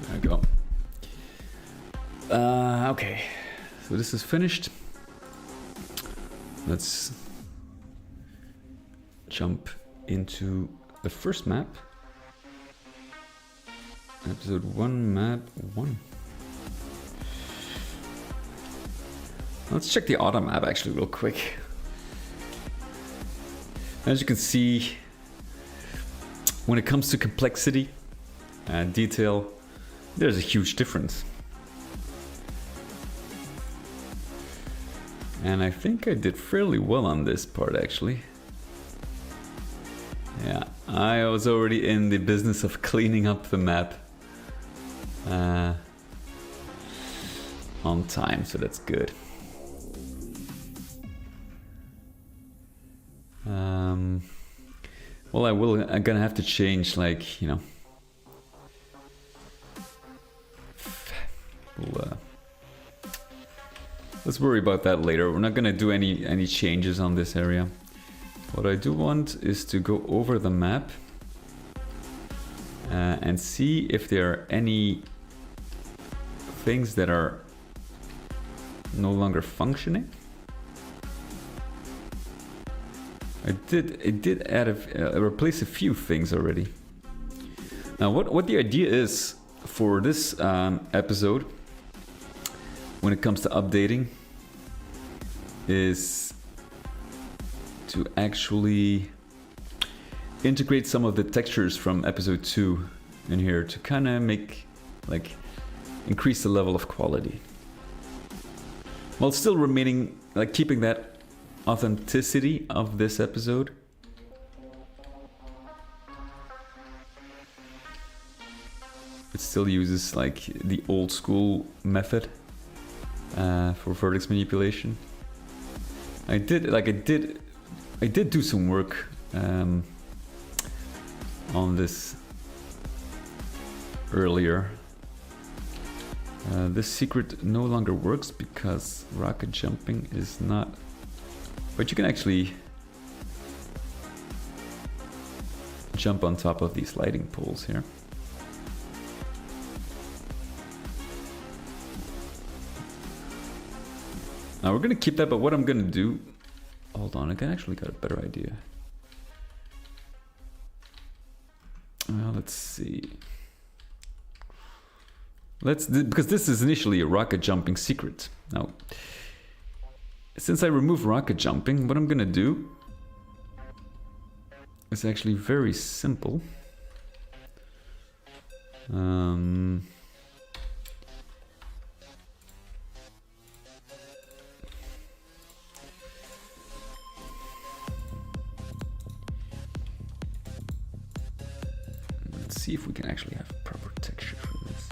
There we go. Okay, so this is finished. Let's jump into the first map. Episode 1, map 1. Let's check the auto map actually real quick. As you can see, when it comes to complexity and detail, there's a huge difference. And I think I did fairly well on this part actually. Yeah, I was already in the business of cleaning up the map on time, so that's good. Well, I'm gonna have to change, like, you know, let's worry about that later. We're not gonna do any changes on this area. What I do want is to go over the map and see if there are any things that are no longer functioning. I did add replace a few things already. Now, what the idea is for this episode, when it comes to updating, is to actually integrate some of the textures from episode 2 in here to kind of make, like, increase the level of quality, while still remaining, like, keeping that authenticity of this episode. It still uses, like, the old school method for vertex manipulation. I did do some work on this earlier. This secret no longer works because rocket jumping is not... But you can actually jump on top of these lighting poles here. Now we're gonna keep that, but what I'm gonna do... Hold on, I actually got a better idea. Well, let's see. Because this is initially a rocket jumping secret. Now, since I remove rocket jumping, what I'm gonna do is actually very simple. Let's see if we can actually have proper texture for this.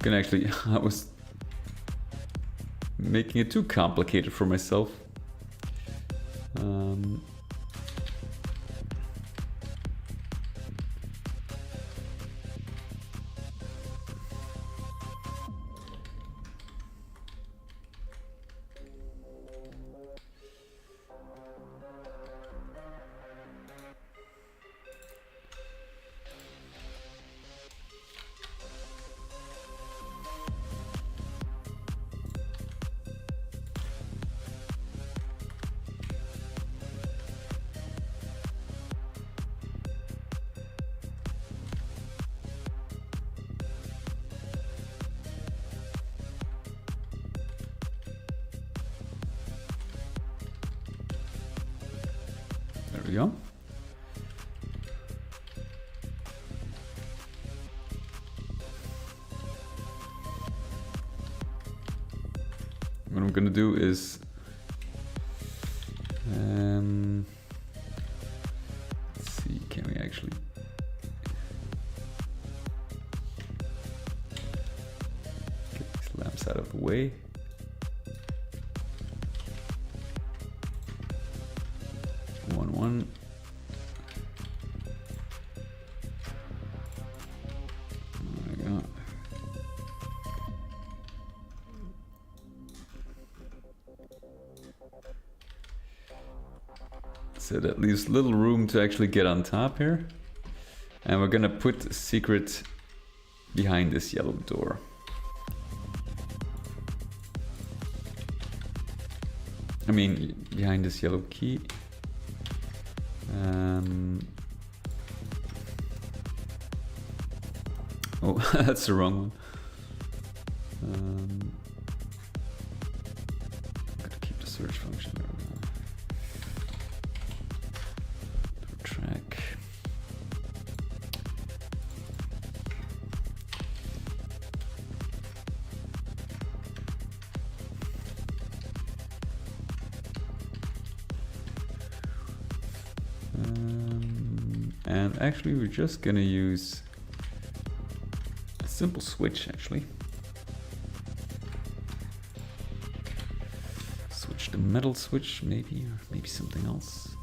Can actually, I was making it too complicated for myself. There we go. What I'm gonna do is let's see, can we actually get these lamps out of the way? One. There we go. So that leaves little room to actually get on top here. And we're gonna put a secret behind this yellow door. I mean, behind this yellow key. Oh, that's the wrong one. I'm gonna keep the search function there. Track. And actually, we're just gonna use a simple switch, actually. Switch the metal switch, maybe, or maybe something else.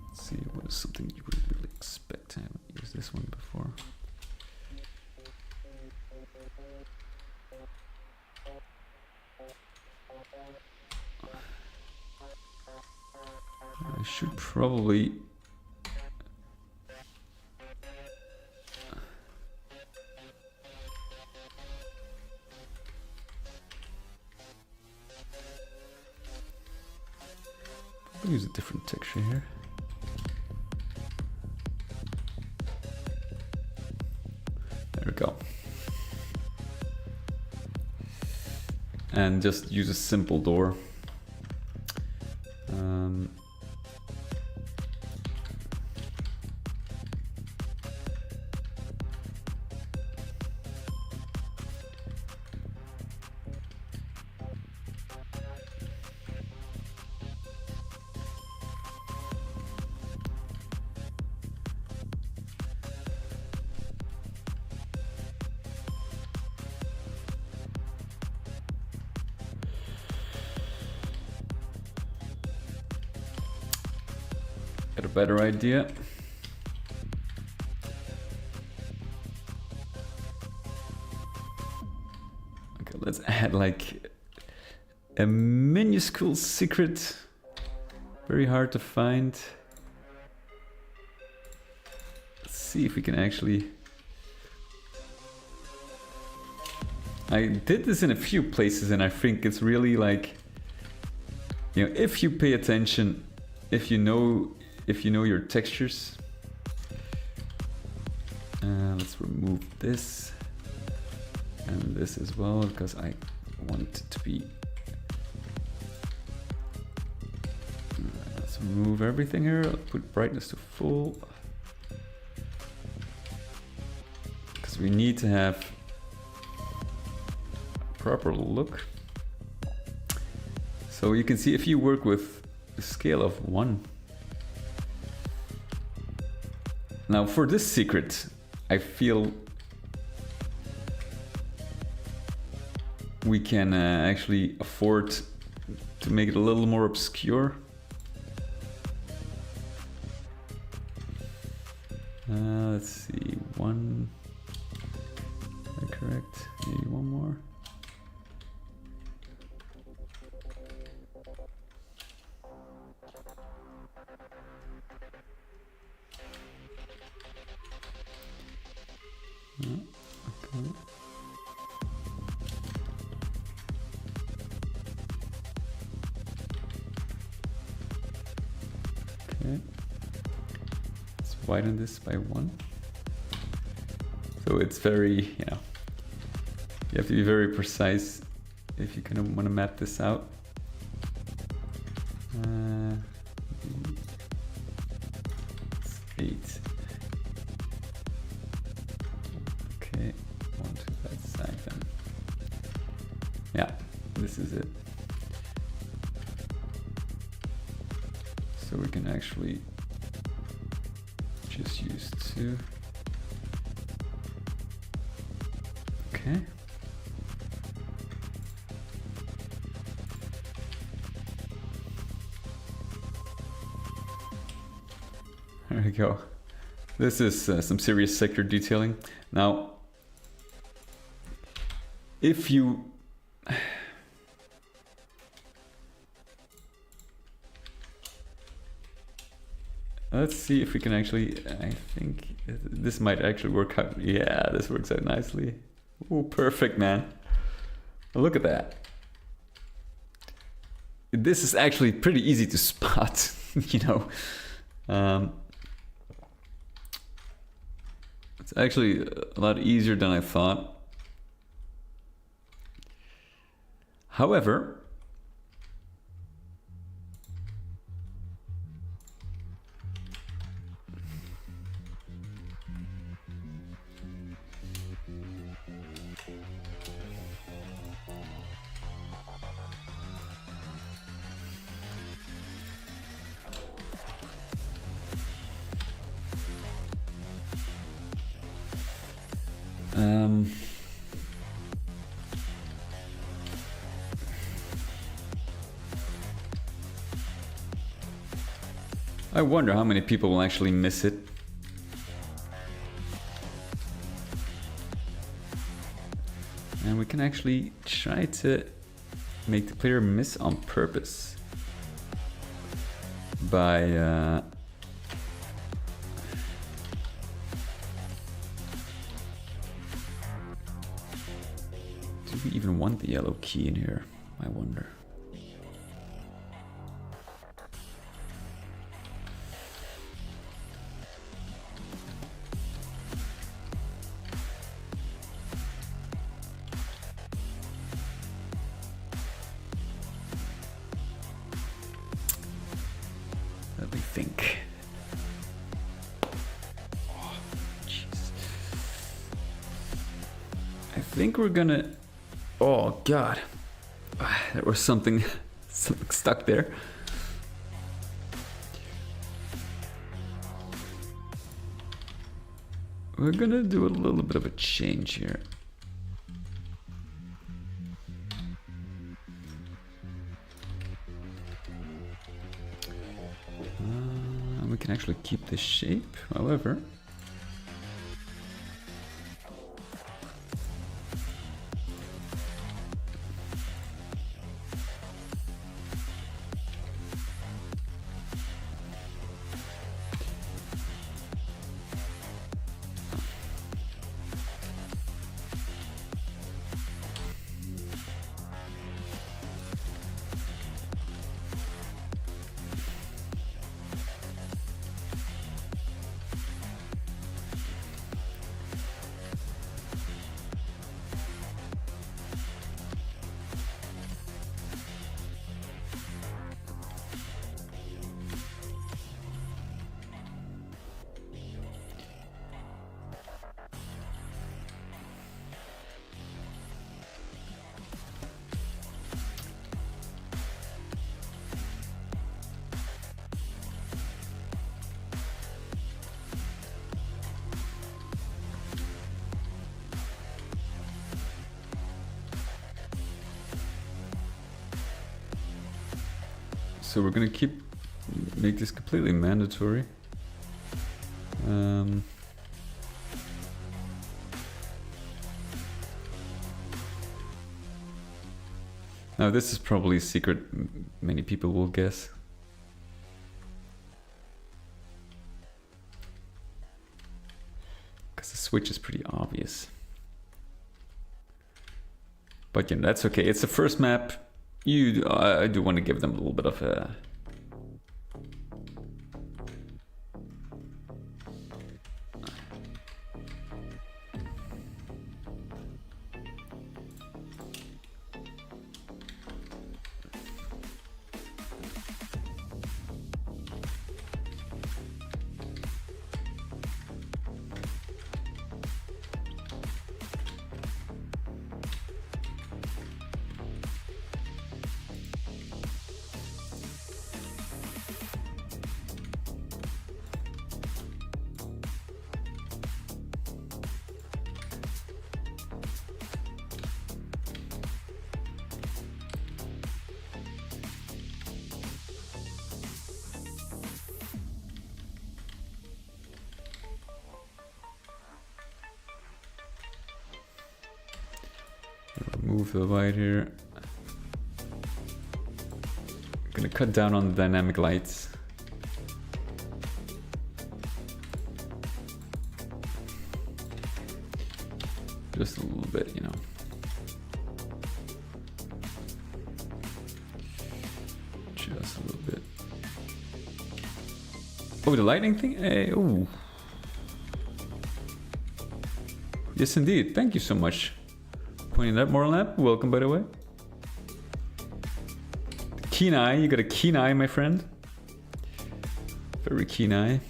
Let's see, what is something you would really expect? I haven't used this one before. I should probably... use a different texture here. There we go. And just use a simple door. Get a better idea. Okay, let's add like a minuscule secret. Very hard to find. Let's see if we can actually... I did this in a few places and I think it's really like, you know, if you pay attention, if you know your textures. Let's remove this and this as well because I want it to be. Let's remove everything here. I'll put brightness to full because we need to have proper look. So you can see if you work with a scale of 1. Now for this secret, I feel we can actually afford to make it a little more obscure. Let's see, 1, am I correct? Maybe 1 more. Okay. Let's widen this by 1. So it's very, you know, you have to be very precise if you kind of want to map this out. It's 8. Okay, 1 to that side then. Yeah, this is it. So we can actually just use 2. Okay. There we go. This is some serious sector detailing. Now, if you let's see if we can actually, I think this might actually work out. Yeah, this works out nicely. Oh, perfect, man. Look at that. This is actually pretty easy to spot, you know. It's actually a lot easier than I thought. However, I wonder how many people will actually miss it. And we can actually try to make the player miss on purpose by do we even want the yellow key in here? I wonder. Let me think. Oh, jeez. I think we're gonna. Oh God, there was something stuck there. We're gonna do a little bit of a change here. We can actually keep the shape, however. So we're gonna make this completely mandatory. Now this is probably a secret many people will guess. Because the switch is pretty obvious. But you know, that's okay, it's the first map. I do want to give them a little bit of a... Remove the white here. I'm gonna cut down on the dynamic lights. Just a little bit, you know. Just a little bit. Oh, the lighting thing? Hey, oh. Yes, indeed. Thank you so much. Pointing that moral lamp. Welcome, by the way. Keen eye. You got a keen eye, my friend. Very keen eye.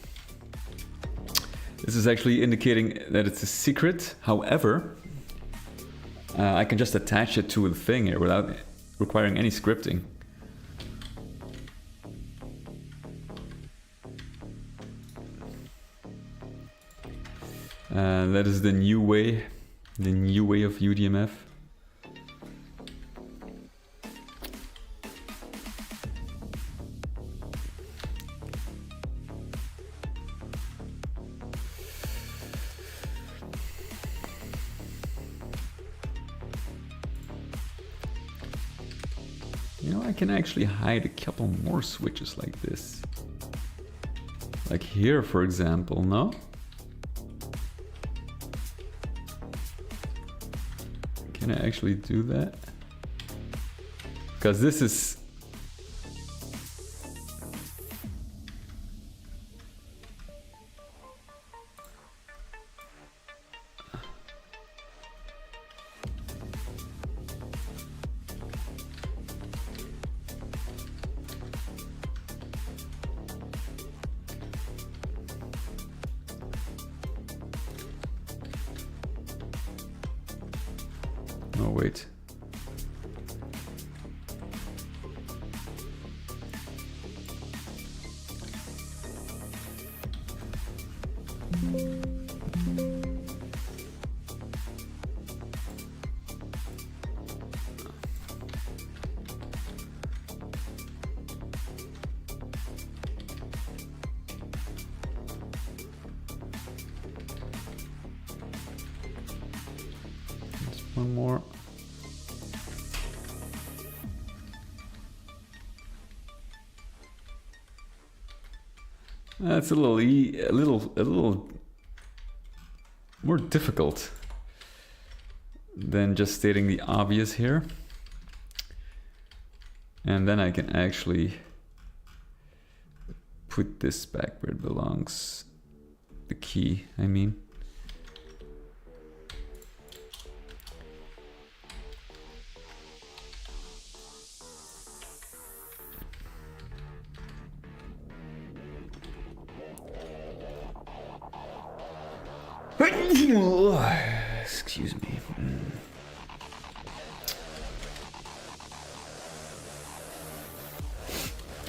This is actually indicating that it's a secret. However, I can just attach it to the thing here without requiring any scripting. That is the new way of UDMF. You know, I can actually hide a couple more switches like this. Like here, for example, no? Can I actually do that? Because this is... Oh, wait. One more. That's a little more difficult than just stating the obvious here. And then I can actually put this back where it belongs. The key, I mean. Excuse me.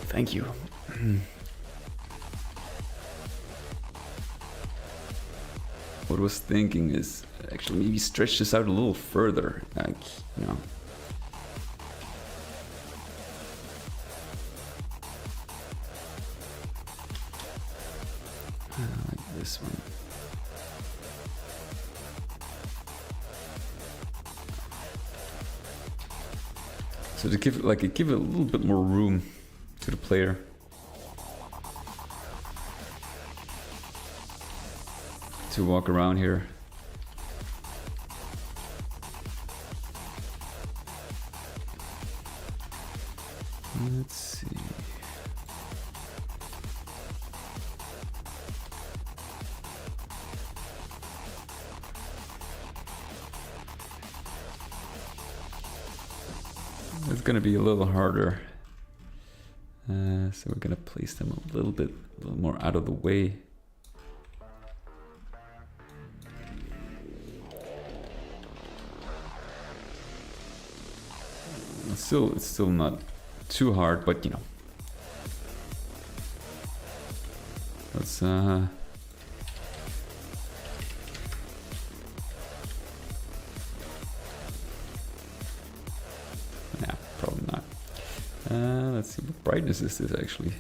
Thank you. What I was thinking is actually maybe stretch this out a little further, like, you know. Like this one. So to give it a little bit more room to the player. To walk around here. Let's see. It's gonna be a little harder. So we're gonna place them a little more out of the way. It's still not too hard, but you know. Let's yeah, probably not. Let's see, what brightness is this actually?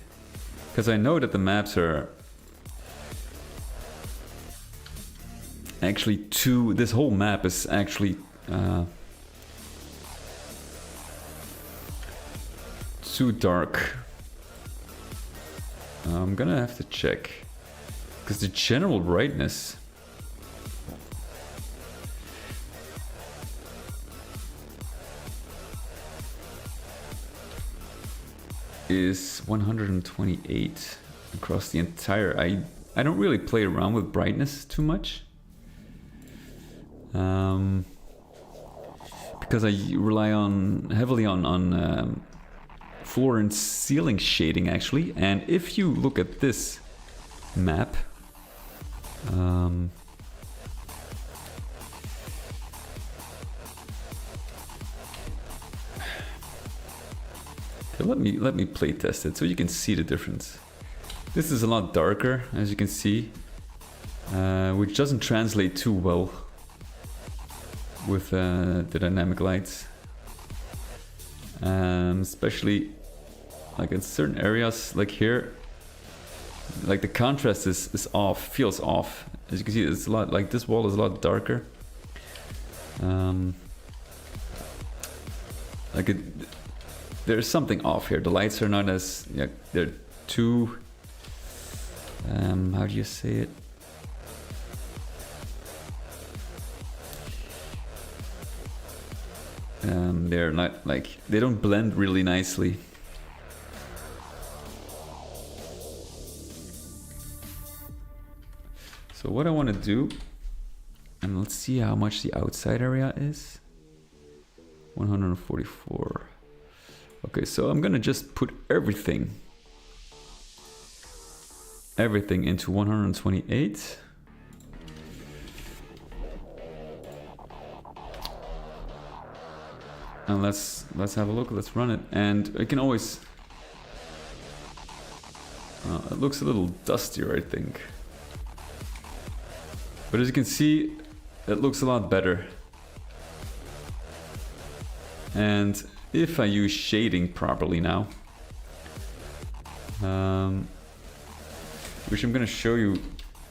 Because I know that the maps are actually this whole map is actually too dark. I'm gonna have to check, because the general brightness is 128 across the entire. I don't really play around with brightness too much, because I rely heavily on floor and ceiling shading actually. And if you look at this map, let me play test it so you can see the difference. This is a lot darker, as you can see, which doesn't translate too well with the dynamic lights, especially like in certain areas, like here, like the contrast is off, feels off. As you can see, it's a lot like this wall is a lot darker. There's something off here. The lights are not as, yeah, they're too, how do you say it? They're not like, they don't blend really nicely. So what I want to do, and let's see how much the outside area is. 144. Okay, so I'm gonna just put everything into 128. And let's have a look. Let's run it, and I can always. It looks a little dustier, I think. But as you can see, it looks a lot better. And if I use shading properly now, which I'm gonna show you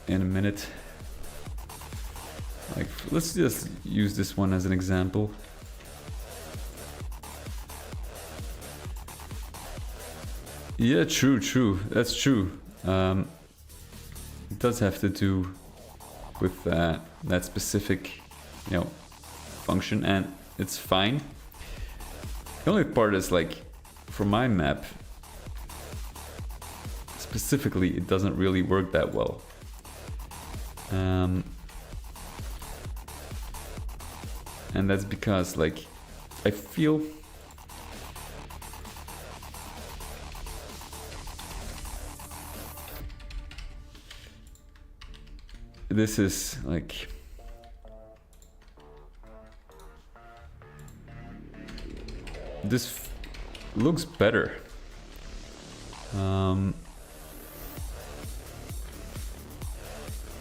in a minute. Like, let's just use this one as an example. Yeah, true. That's true. It does have to do with that specific, you know, function, and it's fine. The only part is like, for my map, specifically, it doesn't really work that well. And that's because, like, I feel this is like this looks better.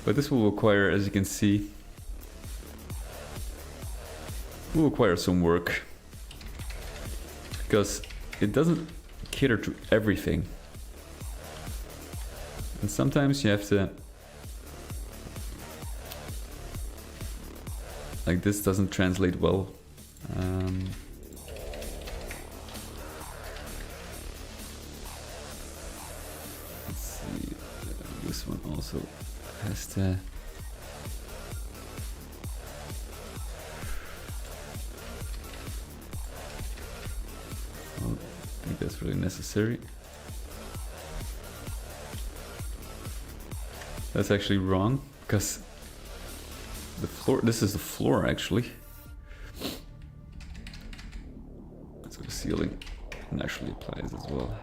But this will require, as you can see, will require some work, because it doesn't cater to everything. And sometimes you have to, like, this doesn't translate well. Let's see, this one also has to. I don't think that's really necessary. That's actually wrong, because the floor, this is the floor actually. So the ceiling naturally applies as well.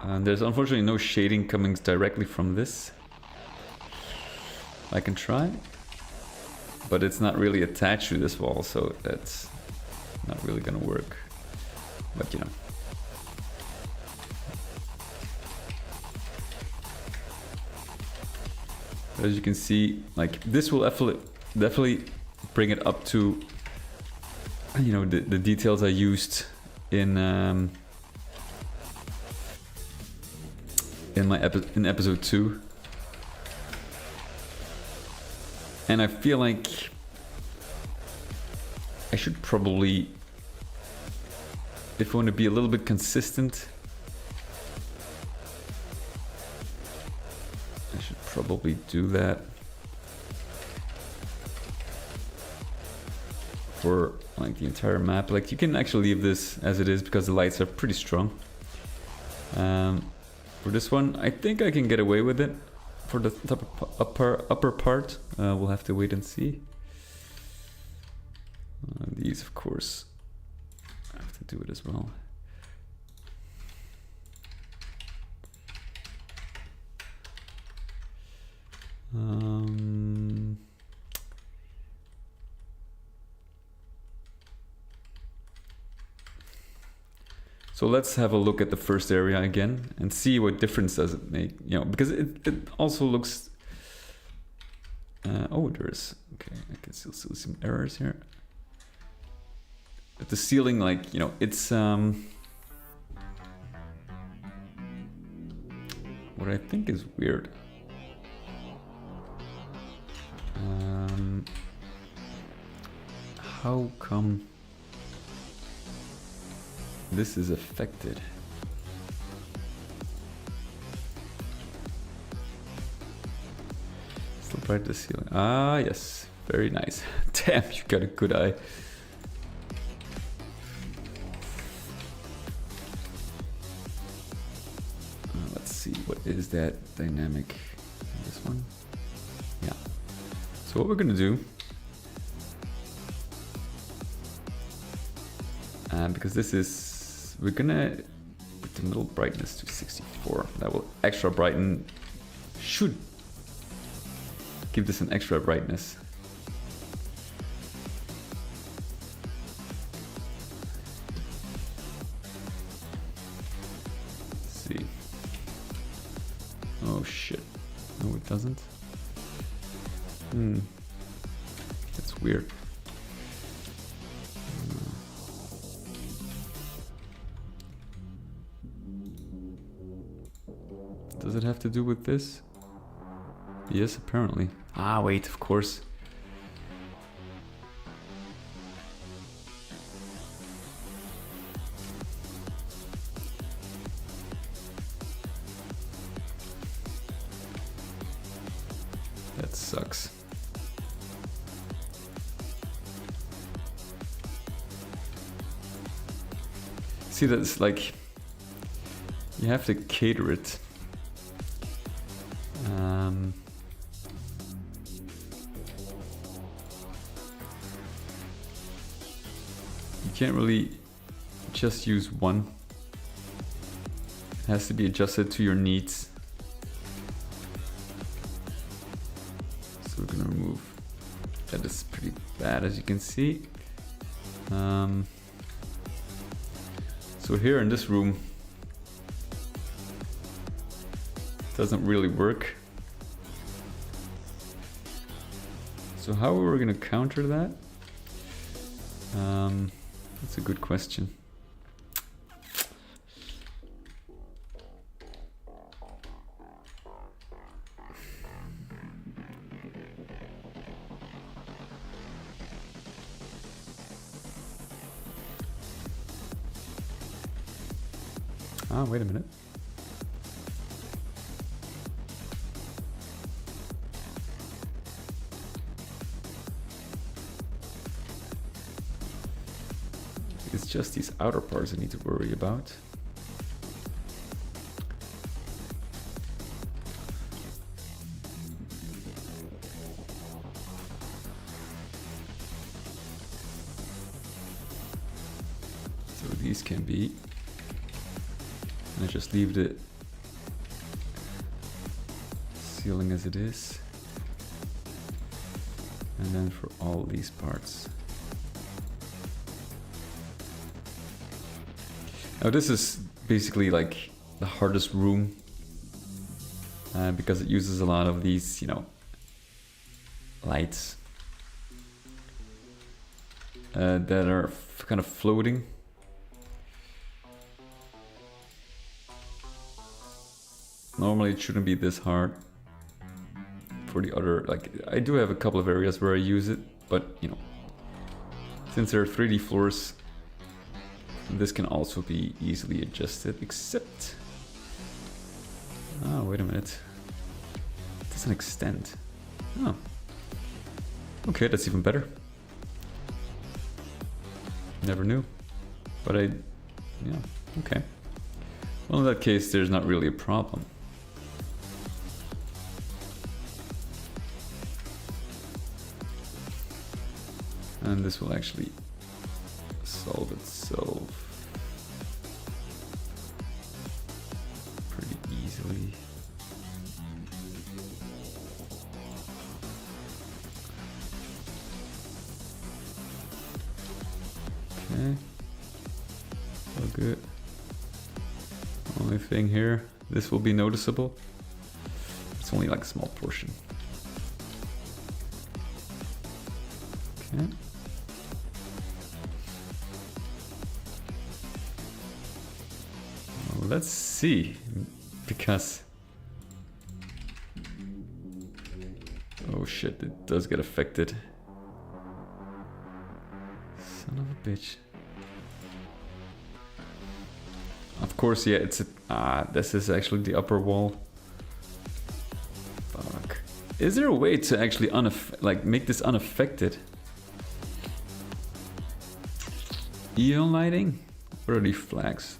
And there's unfortunately no shading coming directly from this. I can try, but it's not really attached to this wall, so that's not really gonna work. But you know. As you can see, like, this will definitely bring it up to, you know, the details I used in episode 2. And I feel like I should probably, if I want to be a little bit consistent, I should probably do that for like the entire map. Like, you can actually leave this as it is because the lights are pretty strong. For this one, I think I can get away with it. For the upper part, we'll have to wait and see. These, of course, I have to do it as well. So let's have a look at the first area again and see what difference does it make, you know, because it also looks, oh, there's, okay, I can still see some errors here. But the ceiling, like, you know, it's, what I think is weird. How come this is affected? Still bright the ceiling. Ah, yes, very nice. Damn, you got a good eye. Let's see, what is that dynamic? This one? Yeah. So what we're gonna do, because this is, we're gonna put the middle brightness to 64. That will extra brighten, should give this an extra brightness. Let's see. Oh shit. No, it doesn't. That's weird. Does it have to do with this? Yes, apparently. Ah, wait, of course. That sucks. See, that's like, you have to cater it. You can't really just use one. It has to be adjusted to your needs. So we're gonna remove. That is pretty bad, as you can see. So here in this room, it doesn't really work. So how are we gonna counter that? That's a good question. Ah, wait a minute. It's just these outer parts I need to worry about. So these can be. And I just leave the ceiling as it is. And then for all these parts. Now this is basically like the hardest room because it uses a lot of these, you know, lights that are kind of floating. Normally it shouldn't be this hard. For the other, like, I do have a couple of areas where I use it, but you know, since there are 3D floors, this can also be easily adjusted, except... Oh, wait a minute. It doesn't extend. Oh. Okay, that's even better. Never knew. But yeah, okay. Well, in that case, there's not really a problem. And this will actually solve itself pretty easily. Okay, so good. Only thing here, this will be noticeable. It's only like a small portion. Okay. Let's see, because... Oh shit, it does get affected. Son of a bitch. Of course, yeah, it's a... this is actually the upper wall. Fuck. Is there a way to actually make this unaffected? Eon lighting? What are these flags?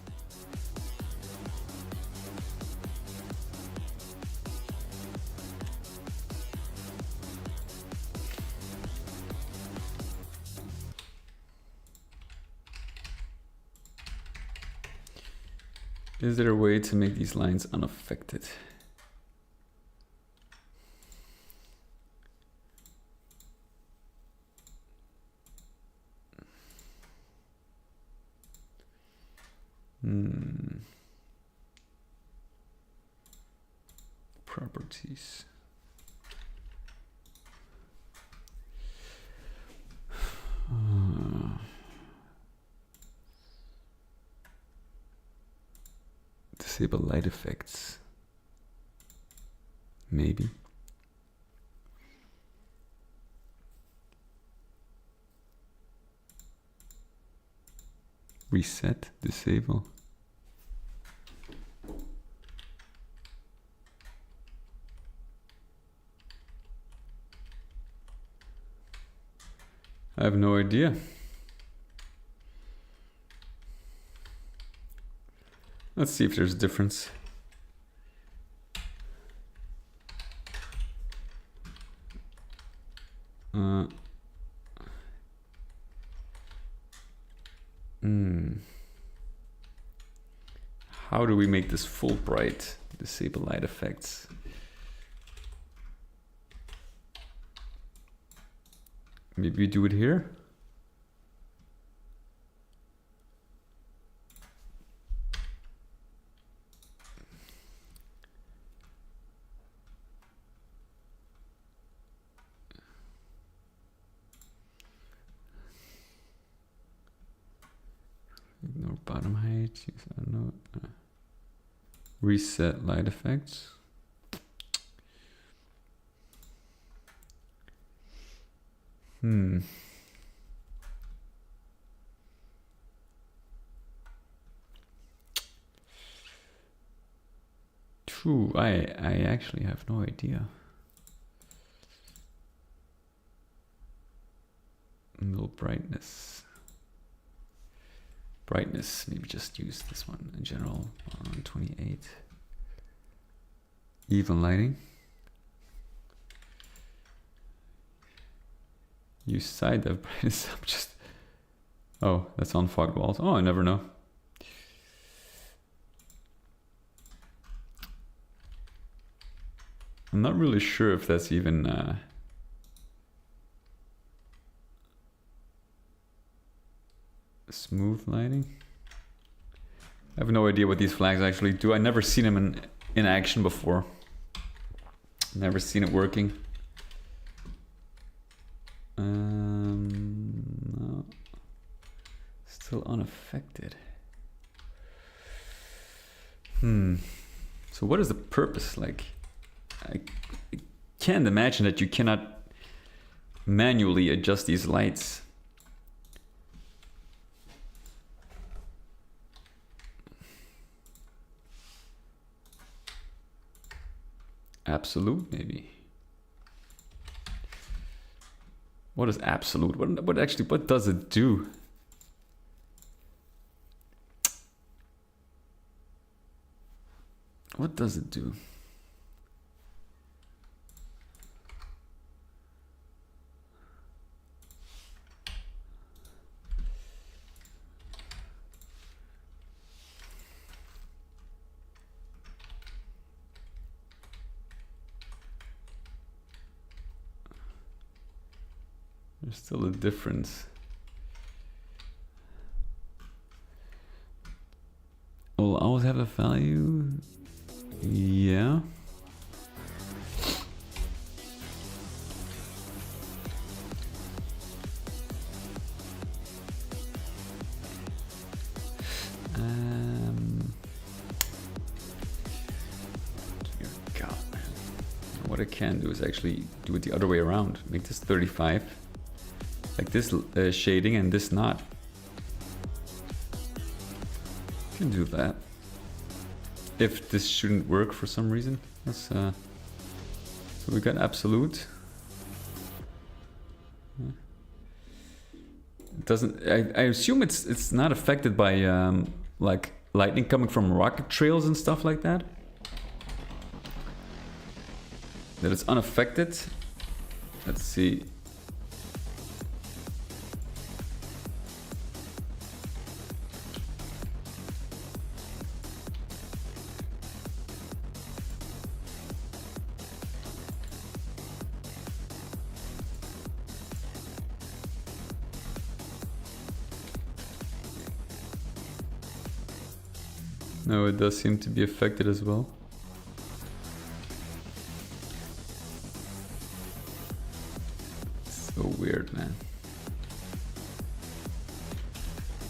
Is there a way to make these lines unaffected? Properties. Disable light effects. Maybe. Reset, disable. I have no idea. Let's see if there's a difference. How do we make this full bright? Disable light effects. Maybe we do it here. Ignore bottom height. Use, I don't know. Reset light effects. True, I actually have no idea. No brightness. Brightness, maybe just use this one in general on 28. Even lighting. Use side of brightness. I'm just. Oh, that's on fog walls. Oh, I never know. I'm not really sure if that's even smooth lighting. I have no idea what these flags actually do. I've never seen them in action before. Never seen it working. No. Still unaffected. So what is the purpose? Like, I can't imagine that you cannot manually adjust these lights. Absolute, maybe. What is absolute? What actually? What does it do? What does it do? There's still a difference. Will always have a value. Yeah. Dear God, man. What I can do is actually do it the other way around. Make this 35. Like this shading and this not. Can do that. If this shouldn't work for some reason. Let's, so we got absolute. It doesn't. I assume it's not affected by like lightning coming from rocket trails and stuff like that. That it's unaffected. Let's see. No, it does seem to be affected as well. So weird, man.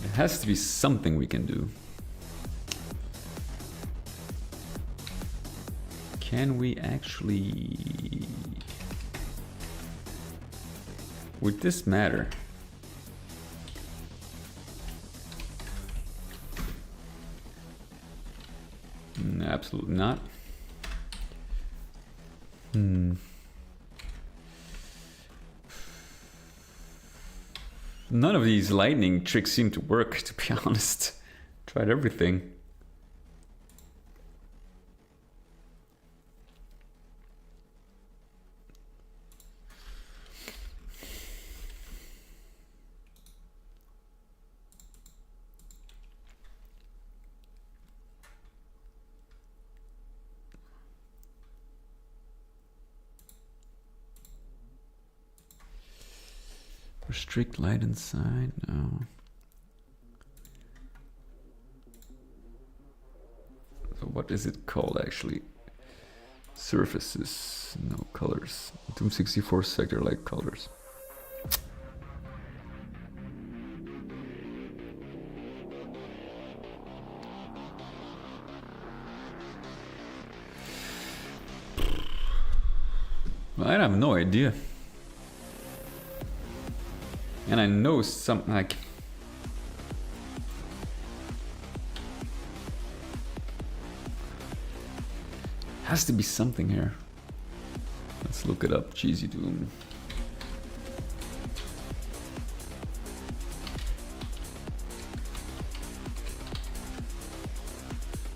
There has to be something we can do. Can we actually... Would this matter? Absolutely not. None of these lightning tricks seem to work, to be honest. Tried everything. Restrict light inside? No. So what is it called actually? Surfaces, no colors. Doom 64 sector light colors. I have no idea. And I know something like... Has to be something here. Let's look it up. Cheesy Doom.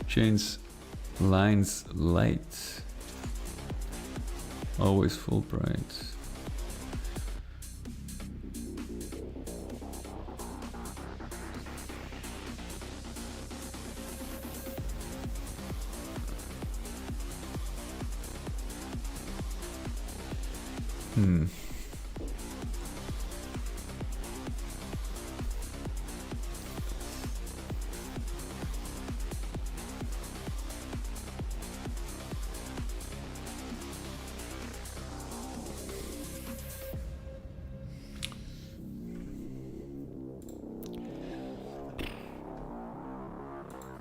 Change lines light. Always full bright.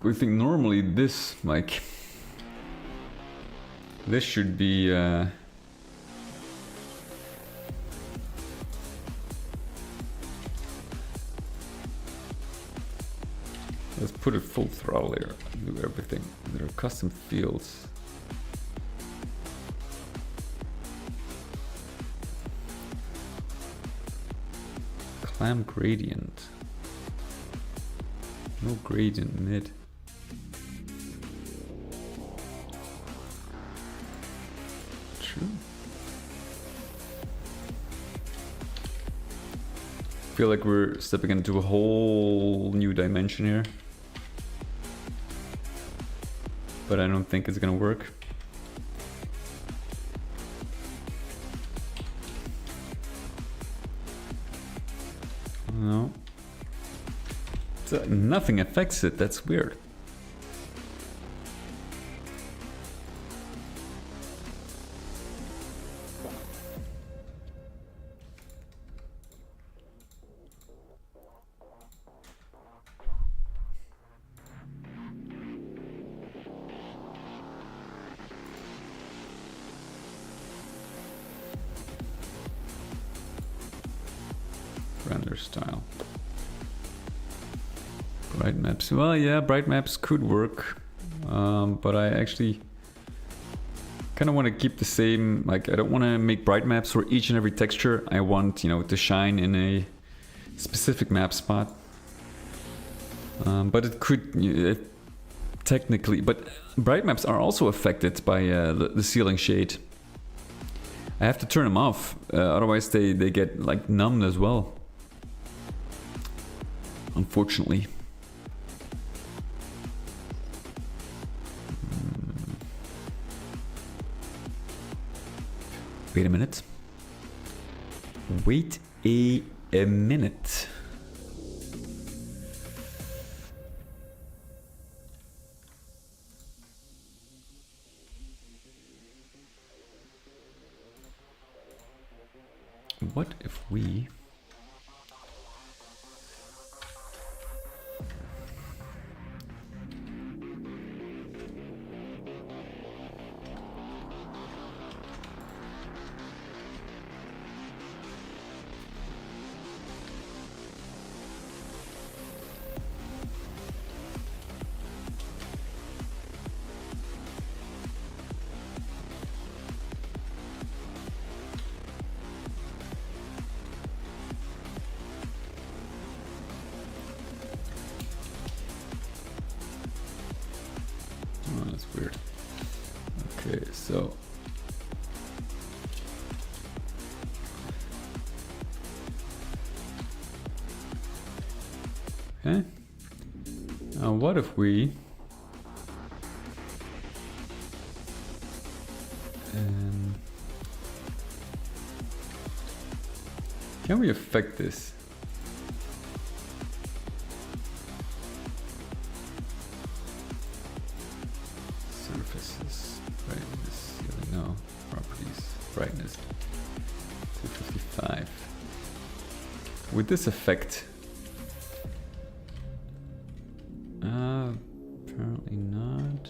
We think normally this, like, this should be let's put it full throttle here, do everything. There are custom fields. Clamp gradient. No gradient mid. True. Feel like we're stepping into a whole new dimension here. But I don't think it's gonna work. No. So nothing affects it, that's weird. Render style. Bright maps. Well, yeah, bright maps could work, but I actually kind of want to keep the same. Like, I don't want to make bright maps for each and every texture. I want, you know, to shine in a specific map spot. But it could technically. But bright maps are also affected by the ceiling shade. I have to turn them off, otherwise they get like numbed as well. Unfortunately. Wait a minute. Wait a minute. What if we... So okay. Now what if we can we affect this? Surfaces, brightness, no, properties, brightness, 255. With this effect, apparently not.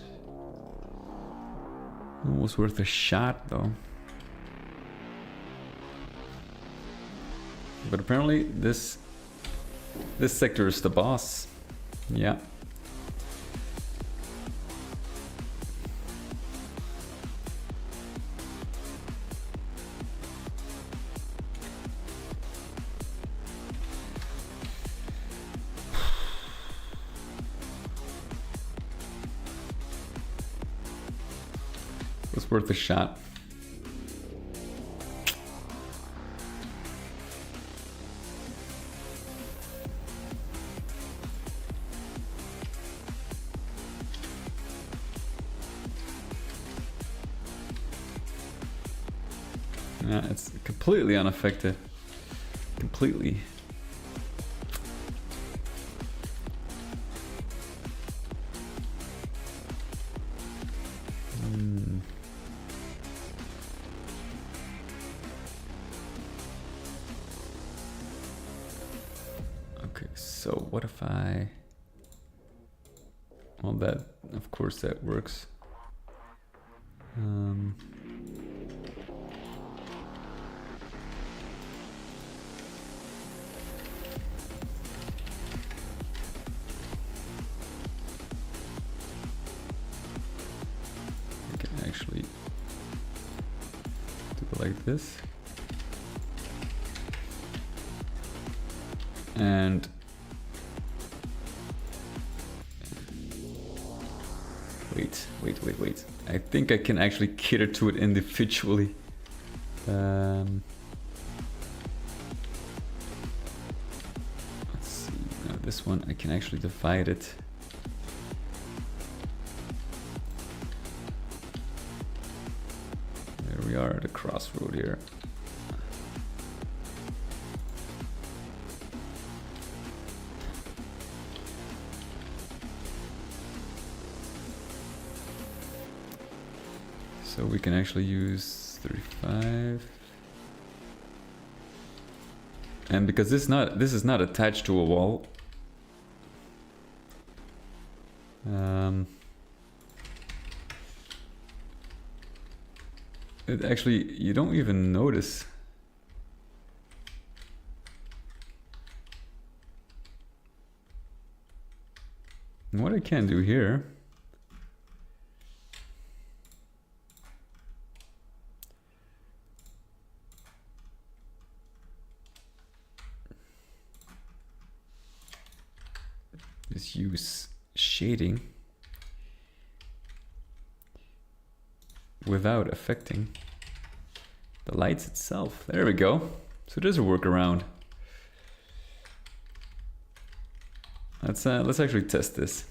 It was worth a shot though. But apparently this sector is the boss. Yeah. It was worth a shot. Yeah, it's completely unaffected. Completely. Okay, so what if I... Well, that, of course, that works. Actually do it like this, and wait. I think I can actually cater to it individually. Let's see. No, this one I can actually divide it. We are at a crossroad here. So we can actually use 35. And because this is not attached to a wall. It actually, you don't even notice. And what I can do here is use shading without affecting the lights itself. There we go. So there's a workaround. Let's actually test this.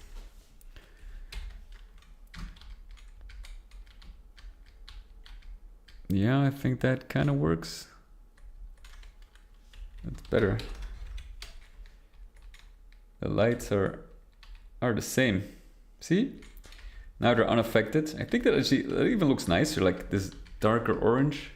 Yeah, I think that kind of works. That's better. The lights are the same. See? Now they're unaffected. I think that actually that even looks nicer, like this darker orange.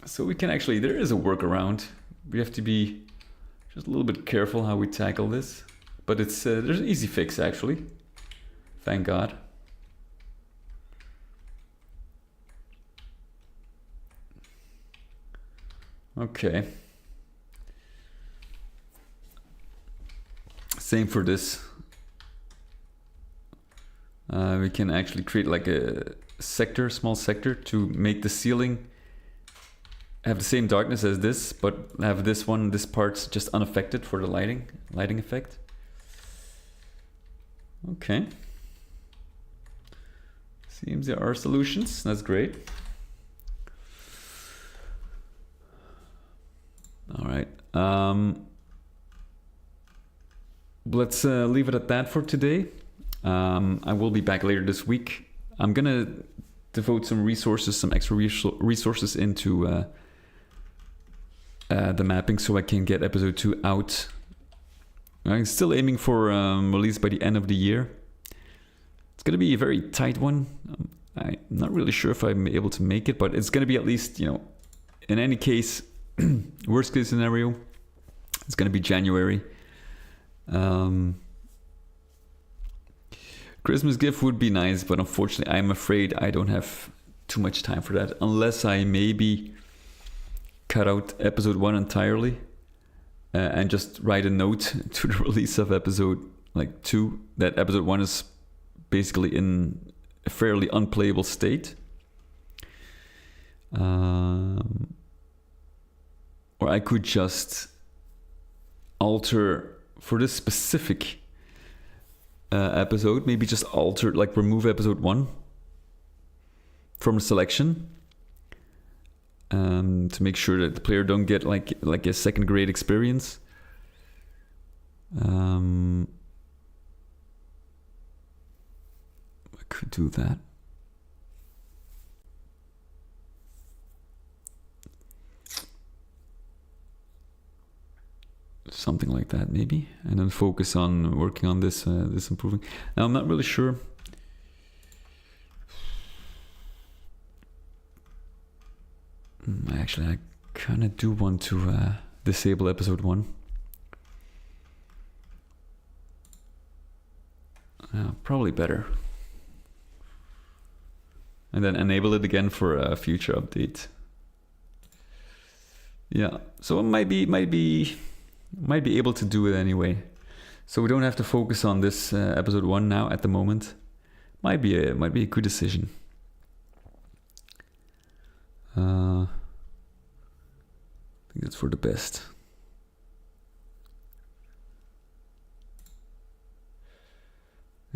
So we can actually, there is a workaround. We have to be just a little bit careful how we tackle this. But it's there's an easy fix actually. Thank God. Okay. Same for this. We can actually create like a sector, small sector, to make the ceiling have the same darkness as this, but have this part's just unaffected for the lighting effect. Okay. Seems there are solutions. That's great. All right. Let's leave it at that for today. I will be back later this week. I'm gonna devote some resources, some extra resources into the mapping so I can get episode 2 out. I'm still aiming for release by the end of the year. It's gonna be a very tight one. I'm not really sure if I'm able to make it, but it's gonna be at least, in any case, worst case scenario, it's gonna be January. Christmas gift would be nice, but unfortunately I'm afraid I don't have too much time for that, unless I maybe cut out episode 1 entirely and just write a note to the release of episode 2 that episode 1 is basically in a fairly unplayable state. Or I could just alter for this specific episode, maybe just alter, remove episode 1 from the selection, to make sure that the player don't get like a second grade experience. I could do that. Something like that maybe, and then focus on working on this improving. Now I'm not really sure. Actually, I kind of do want to disable episode 1. Probably better. And then enable it again for a future update. Yeah, so it might be able to do it anyway. So we don't have to focus on this episode 1 now at the moment. Might be a good decision. I think that's for the best.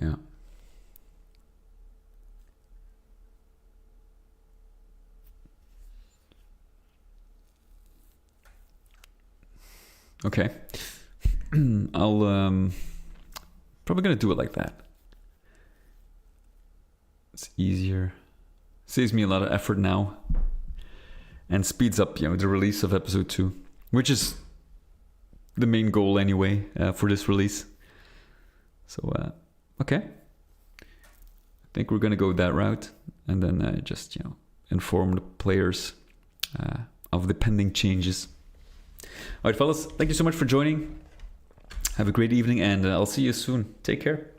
Yeah. Okay. I'll probably gonna do it like that. It's easier. Saves me a lot of effort now. And speeds up, the release of episode 2, which is the main goal anyway for this release. So, okay. I think we're gonna go that route, and then just inform the players of the pending changes. All right, fellas, thank you so much for joining. Have a great evening, and I'll see you soon. Take care.